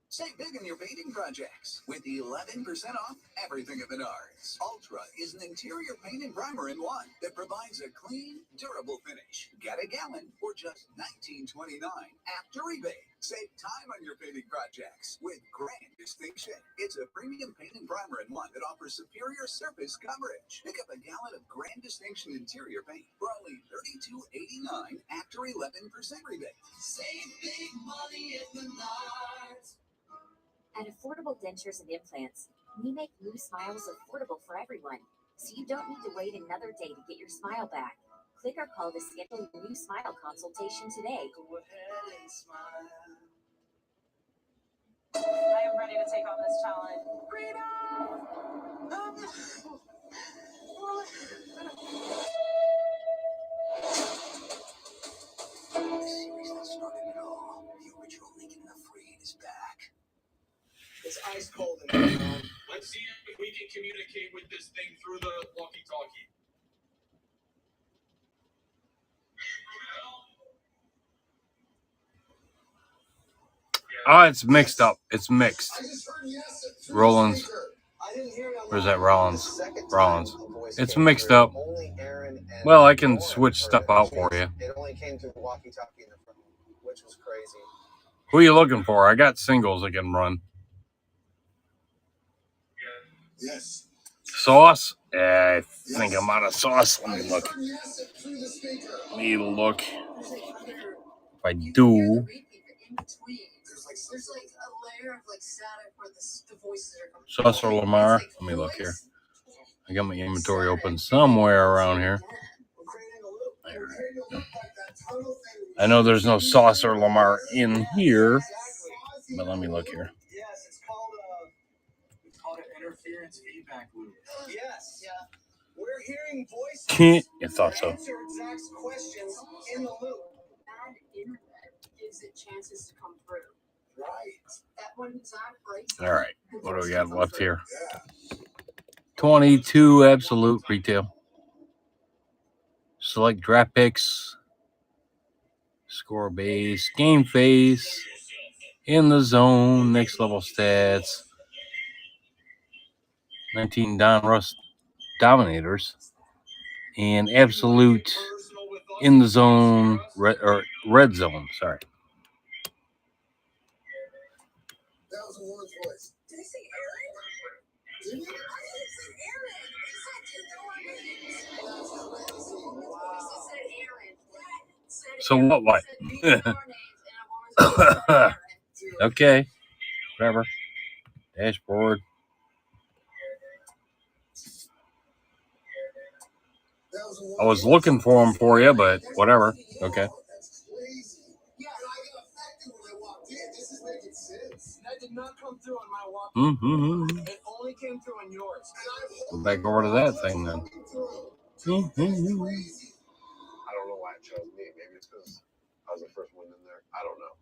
Save big in your painting projects with 11% off everything at Menards. Ultra is an interior paint and primer in one that provides a clean, durable finish. Get a gallon for just $19.29 after rebate. Save time on your painting projects with Grand Distinction. It's a premium paint and primer in one that offers superior surface coverage. Pick up a gallon of Grand Distinction interior paint for only $32.89 after 11% rebate. Save big money at Menards. At Affordable Dentures and Implants, we make new smiles affordable for everyone, so you don't need to wait another day to get your smile back. Click or call to schedule your new smile consultation today. Go ahead and smile. I am ready to take on this challenge. The series that started it all, the original Lincoln Afraid is back. It's ice cold in here, man. Let's see if we can communicate with this thing through the walkie-talkie. Oh, it's mixed up. It's mixed. I just heard yes through the Rollins. speaker. I didn't hear it on Where's the that Rollins? second time Rollins. a voice It's came mixed through. up. Only Aaron and Well, I can Lauren switch heard stuff it, out which for means you. it only came through the walkie-talkie in the front, which was crazy. Who are you looking for? I got singles I can run. Yes. Sauce? I think I'm out of sauce. Let me look. Yes through the speaker. Let me look. If I do, There's like a layer of like static where the voices are coming. sauce or Lamar? Let me look here. I got my inventory open somewhere around here. I know there's no sauce or Lamar in here, but let me look here. Yes, it's called an interference feedback loop. yes. Yeah. We're hearing voices. You thought so. Answer Zach's questions in the loop. Bad internet gives it chances to come through. Right. That one Zach breaks. All right. What do we got left here? 22 absolute retail. Select draft picks. Score base. Game face. In the zone. Next level stats. 19 Donruss Dominators. And absolute in the zone. Red zone. Sorry. That was a woman's voice. Did he say Aaron? Did you? So what? Okay. Whatever. Dashboard. I was looking for them for you, but whatever. Okay. That's crazy. Yeah, and I got affected when I walked in. This is making sense. That did not come through on my walk. Mm-hmm. It only came through on yours. Go back over to that thing then. Mm-hmm. I don't know why it chose me. Maybe it's because I was the first one in there. I don't know.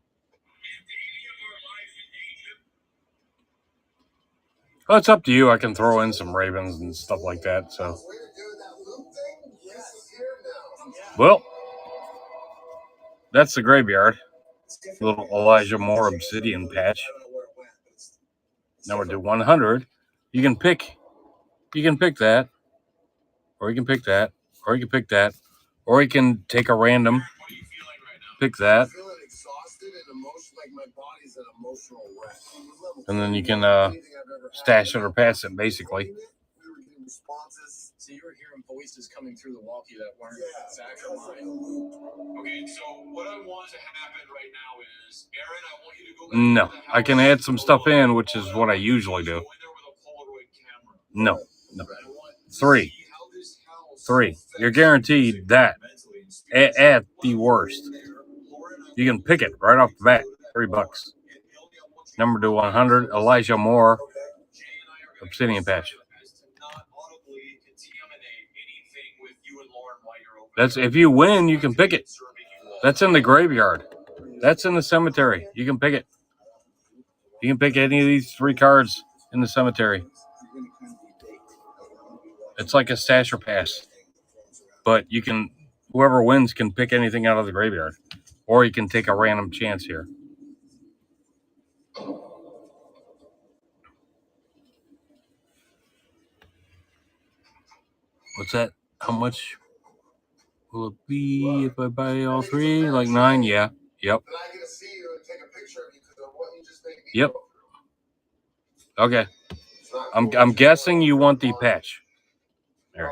Well, it's up to you. I can throw in some Ravens and stuff like that. So, well, that's the graveyard. Little Elijah Moore obsidian patch. Now we'll do 100. You can pick that, or you can pick that, or you can pick that, or you can take a random, pick that, and then you can stash it or pass it, basically. So you were hearing voices coming through the walkie that weren't Zach or mine. Okay, so what I want to happen right now is, Aaron, I want you to go back No, to the I can add some stuff in, which is what I usually do. No. 3. You're guaranteed that at the worst. You can pick it right off the bat. $3. Number to 100, Elijah Moore, Obsidian patch. That's if you win, you can pick it. That's in the graveyard. That's in the cemetery. You can pick it. You can pick any of these 3 cards in the cemetery. It's like a stasher pass. But you can, whoever wins can pick anything out of the graveyard. Or you can take a random chance here. What's that? How much will it be if I buy all 3? Like 9? Yeah. Yep. Yep. Okay. I'm guessing you want the patch. There.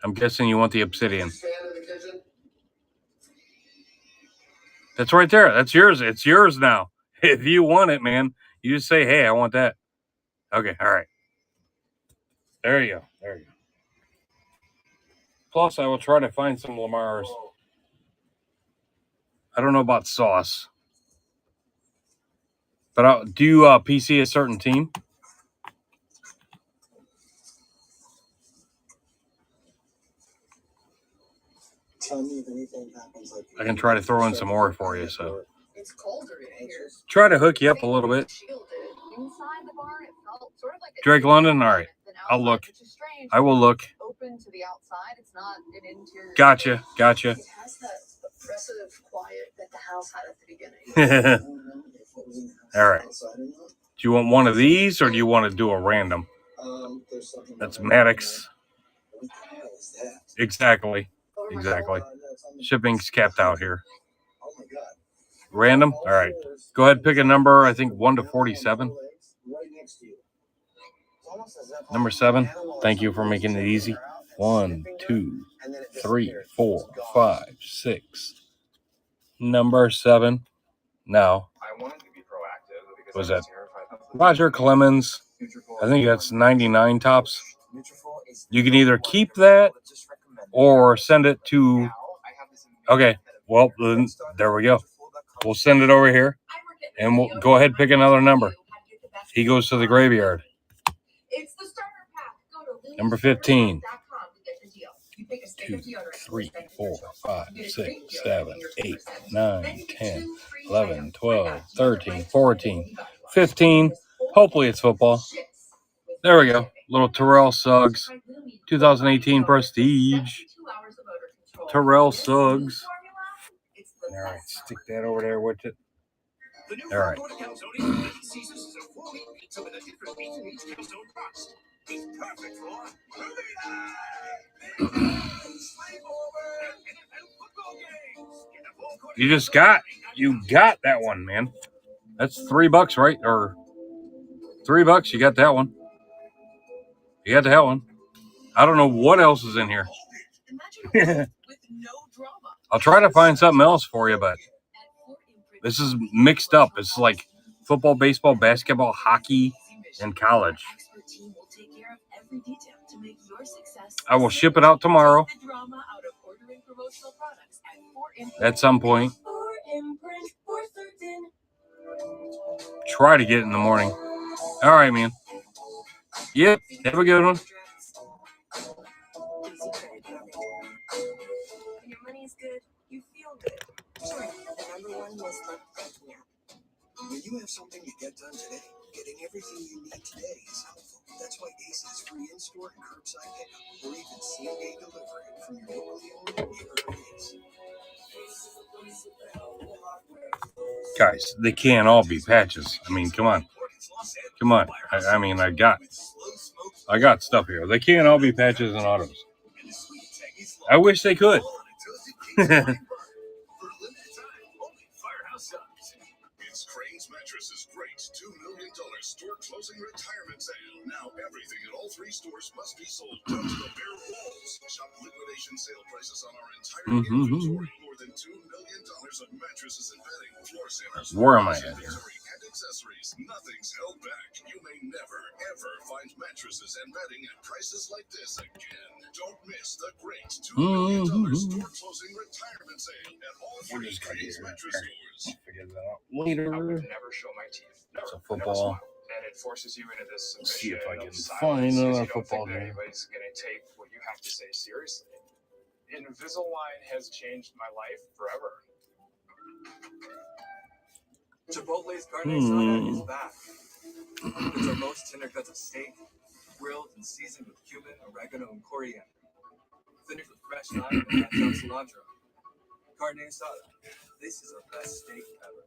I'm guessing you want the obsidian. That's right there. That's yours. It's yours now. If you want it, man, you just say, hey, I want that. Okay. All right. There you go. There you go. Plus, I will try to find some Lamar's. I don't know about Sauce. But do you PC a certain team? Tell me if anything happens like I can try to throw in some more for you. So It's colder in here. try to hook you up a little bit. Inside the barn, it felt sort of like a Drake London? All right. I'll look. which is strange. I will look. Open to the outside. It's not an interior. Gotcha. Gotcha. It has that oppressive quiet that the house had at the beginning. All right. Do you want one of these or do you want to do a random? That's Maddox. Exactly. Exactly. Shipping's capped out here. Random? All right. Go ahead, pick a number. I think 1 to 47. Number 7. Thank you for making it easy. 1, 2, 3, 4, 5, 6. Number 7. Now, was that Roger Clemens? I think that's 99 tops. You can either keep that or send it to. Okay, well, then, there we go. We'll send it over here, and we'll go ahead and pick another number. He goes to the graveyard. Number 15. 2, 3, 4, 5, 6, 7, 8, 9, 10, 11, 12, 13, 14, 15. Hopefully it's football. There we go. Little Terrell Suggs. 2018 Prestige. Terrell Suggs. All right, stick that over there with it. All right. You got that one, man. That's $3, right? Or $3, you got that one. You got that one. I don't know what else is in here. I'll try to find something else for you, but this is mixed up. It's like football, baseball, basketball, hockey, and college. I will ship it out tomorrow at some point. Try to get it in the morning. All right, man. Yep. Have a good one. When your money's good, you feel good. Sure, the number one most loved banking app. When you have something to get done today, getting everything you need today is helpful. That's why Ace has free in-store and curbside pickup, or even same-day delivery from your locally owned neighborhood Ace. Guys, they can't all be patches. I mean, come on. Come on. I mean, I got stuff here. They can't all be patches and autos. I wish they could. It's Crane's Mattresses Great $2 million store closing retirement sale. Now everything at all 3 stores must be sold down to the bare walls. Shop liquidation sale prices on our entire inventory. More than $2 million of mattresses and bedding, floor sailers, Where am I at here? and accessories. Nothing's held back. You may never, ever find mattresses and bedding at prices like this again. Don't miss the great $2 million store closing retirement sale at all 3 Craig's mattress stores. Figure that out later. I would never show my teeth. Never. It's a football. And it forces you into this Let's see if I submission can of find silence, 'cause another you don't football think that game. anybody's going to take what you have to say seriously. Invisalign has changed my life forever. Chipotle's carne asada is back. It's our most tender cuts of steak, grilled and seasoned with cumin, oregano, and coriander. Finished with fresh lime and chopped cilantro. Carne asada. This is our best steak ever.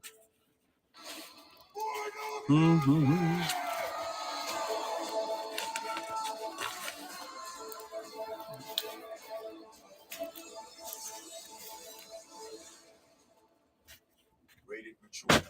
Rated mature.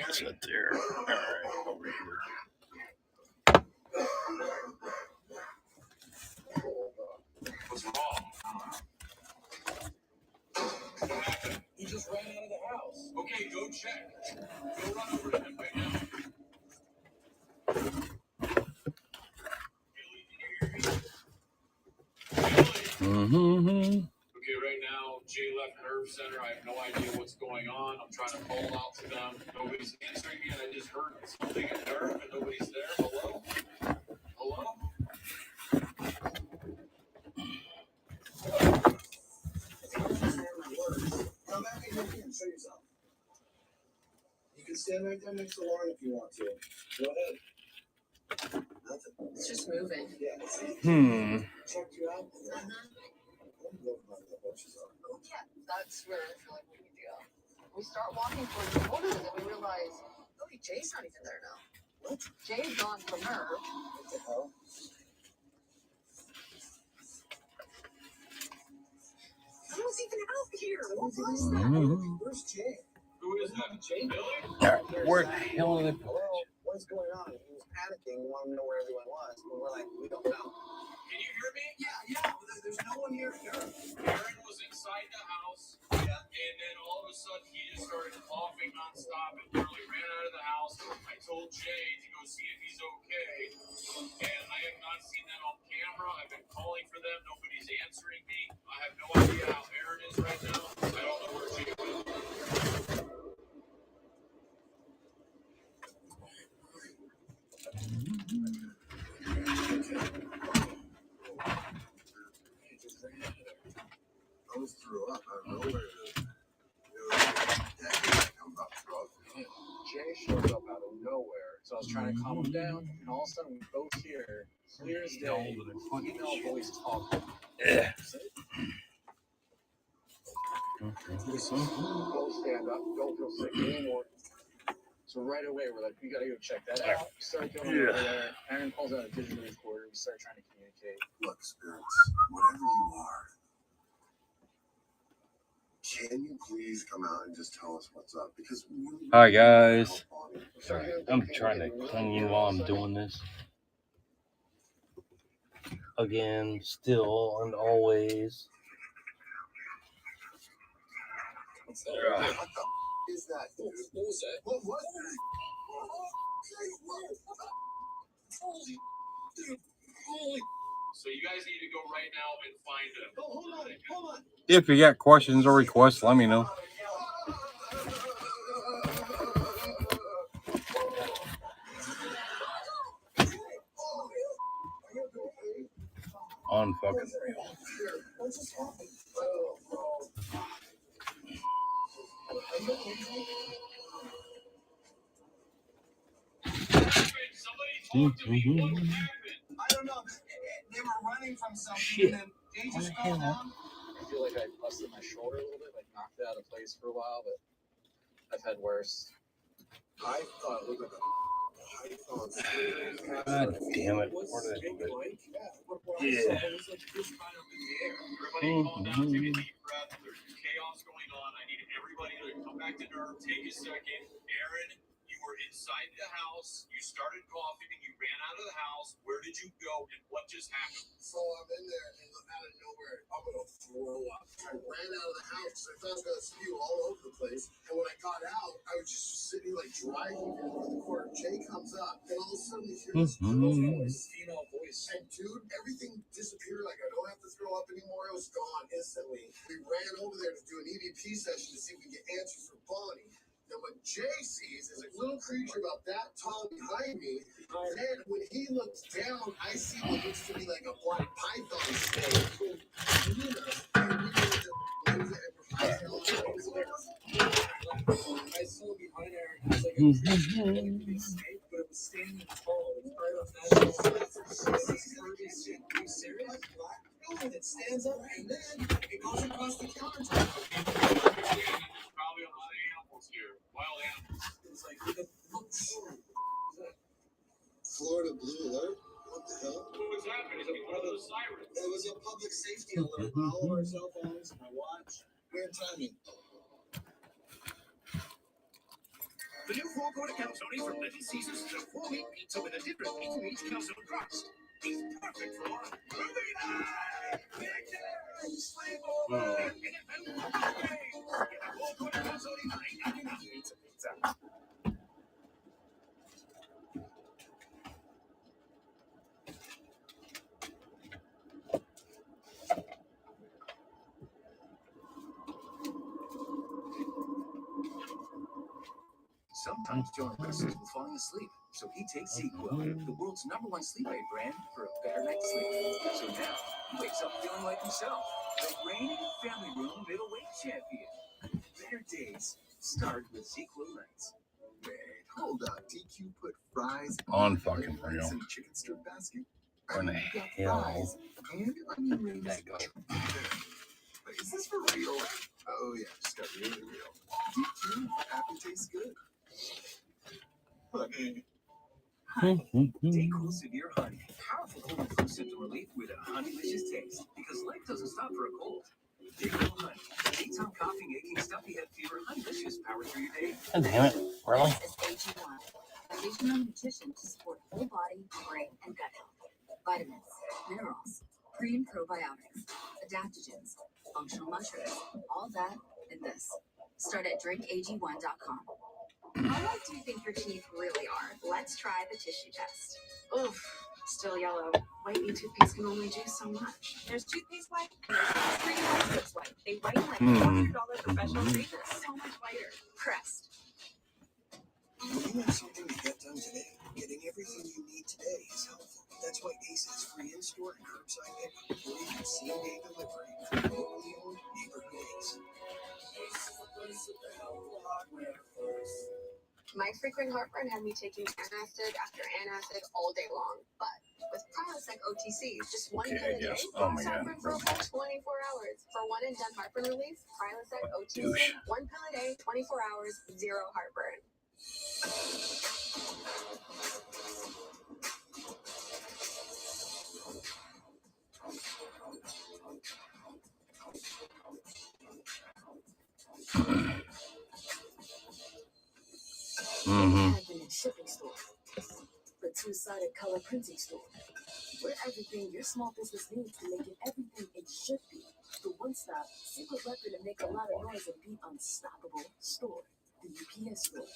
What's it there? All right, over here. What's wrong? He just ran out of the house. Okay, go check. Go run over to him right now. Okay, right now, Jay left Nerve Center. I have no idea what's going on. I'm trying to call out to them. Nobody's answering me, and I just heard something at Nerve, and nobody's there. Hello? Hello? Come back in here and show yourself. You can stand right there next to Lauren if you want to. Go ahead. Nothing. It's just moving. Yeah. Checked you out. Yeah, that's where I feel like we need to go. We start walking towards the border, and then we realize, oh, Jay's not even there now. What? Jay's gone from her. What the hell? Who's even out here? What was Where's Jay? Who is that? Jay Billy? Where the hell are they? Hello? What's going on? He was panicking, wanted to know where everyone was. And we're like, we don't know. Can you hear me? Yeah. There's no one here. Aaron was inside the house, and then all of a sudden he just started coughing nonstop and literally ran out of the house. I told Jay to go see if he's okay, and I have not seen that on camera. I've been calling for them. Nobody's answering me. I have no idea how Aaron is right now. I don't know where Jay went. I was threw up out of nowhere. Jay shows up out of nowhere, so I was trying to calm him down, and all of a sudden we both hear clear as day, female voice talking. Both stand up, don't feel sick anymore. So right away we're like, we gotta go check that out. We start going over there. Aaron pulls out a digital recorder. We start trying to communicate. Look, spirits, whatever you are, can you please come out and just tell us what's up? Because Hi guys. Sorry, I'm trying to clean you while I'm doing this. Again, still and always. what the is that, dude? What was that? What was Holy, dude, holy. So you guys need to go right now and find him. Oh, hold on. If you got questions or requests, let me know. On fucking real. What just happened? Somebody talk to me. What happened? I don't know. They were running from something, Shit. and then they just fell down. I feel like I busted my shoulder a little bit, like knocked it out of place for a while, but I've had worse. I thought it looked like a python. God damn it. Where did I put it? Yeah. Chaos going on. I need everybody to come back to nerve. Take a second. Aaron, you were inside the house. You started coughing and you ran out of the house. Where did you go and what just happened? So I'm in there and out of nowhere, I'm gonna throw up. I ran out of the house because I thought I was gonna spew all over the place. And when I got out, I was just sitting like driving in the corner. Jay comes up, and all of a sudden you hear this girl's voice, female voice. And dude, everything disappeared. Like I don't have to throw up anymore. It was gone instantly. We ran over there to do an EVP session to see if we could get answers for Bonnie. Now what Jay sees is a little creature about that tall behind me. Then when he looks down, I see what looks to be like a black python snake. I saw behind her, it was like a big snake, but it was standing tall. It was right up that. Are you serious? And it stands up and then it goes across the countertop. Probably a lot of animals here. Wild animals. It's like it looks. Florida Blue Alert? What the hell? What was happening? What are those sirens? It was a public safety alert. All of our cell phones, my watch. Weird timing. The new four-quarter calzone from Little Caesars is a 4-meat pizza with a different meat from each calzone crust. It's perfect for movie night! Pictures! Sleepover! And NFL games! Get a four-quarter calzone $9.99. Pizza. Sometimes Jonah wrestles with falling asleep, so he takes ZzzQuil, the world's #1 sleep aid brand, for a better night's sleep. So now he wakes up feeling like himself, the reigning family room middleweight champion. Better days start with ZzzQuil nights. Wait, hold up. DQ put fries On fucking real. in a chicken strip basket? Where in the hell And onion rings. that go? Wait, is this for real? Oh yeah, just got really real. DQ, happy tastes good. Honey. DayQuil Severe Honey, powerful cold and flu symptom relief with a honeylicious taste. Because life doesn't stop for a cold. DayQuil Honey, daytime coughing, aching, stuffy head fever, honeylicious power through your day. God damn it. Really? This is AG1, additional nutrition to support whole body, brain, and gut health. Vitamins, minerals, pre and probiotics, adaptogens, functional mushrooms, all that in this. Start at drinkag1.com. How white do you think your teeth really are? Let's try the tissue test. Oof, still yellow. Whitening toothpaste can only do so much. There's toothpaste white and there's free toothpaste white. They whiten like $400 professional treatment. So much whiter. Pressed. When you have something to get done today, getting everything you need today is helpful. That's why Ace has free in-store and curbside pickup, or even same-day delivery from locally owned neighborhood Ace. My frequent heartburn had me taking antacid after antacid all day long. But with Prilosec OTC, just one pill a day, Oh my heartburn for a full 24 hours. For one and done heartburn relief, Prilosec OTC, one pill a day, 24 hours, zero heartburn. Shipping store, the two-sided color printing store. We're everything your small business needs to make it everything it should be. The one-stop, secret weapon to make a lot of noise and be unstoppable store. The UPS store.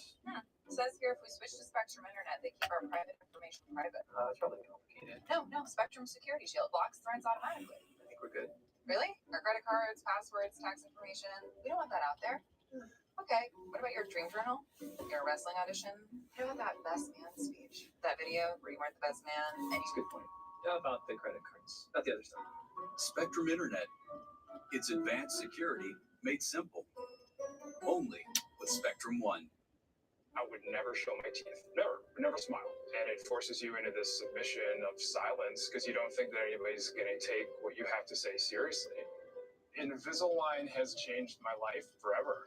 Says here if we switch to Spectrum Internet, they keep our private information private. It's probably complicated. No, Spectrum Security Shield blocks threats automatically. I think we're good. Really? Our credit cards, passwords, tax information. We don't want that out there. Okay, what about your dream journal? Your wrestling audition? How about that best man speech? That video where you weren't the best man and That's a good point. How about the credit cards? Not the other stuff. Spectrum Internet. It's advanced security made simple. Only with Spectrum One. I would never show my teeth. Never smile. And it forces you into this submission of silence because you don't think that anybody's going to take what you have to say seriously. Invisalign has changed my life forever.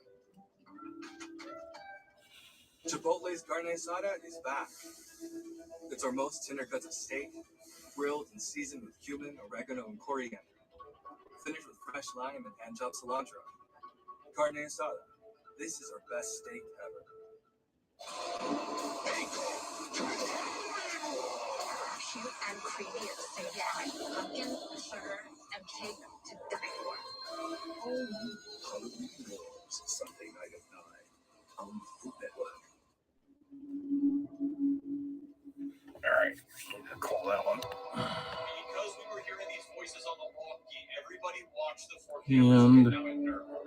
Chipotle's carne asada is back. It's our most tender cuts of steak, grilled and seasoned with cumin, oregano, and coriander. Finished with fresh lime and hand-chopped cilantro. Carne asada. This is our best steak ever. Cute and creamy at the same time. Pumpkin, sugar, and cake to die for. Halloween Wars, Sunday night at 9 on Food Network. All right, call that one. Because we were hearing these voices on the walkie, everybody watched the 4K. And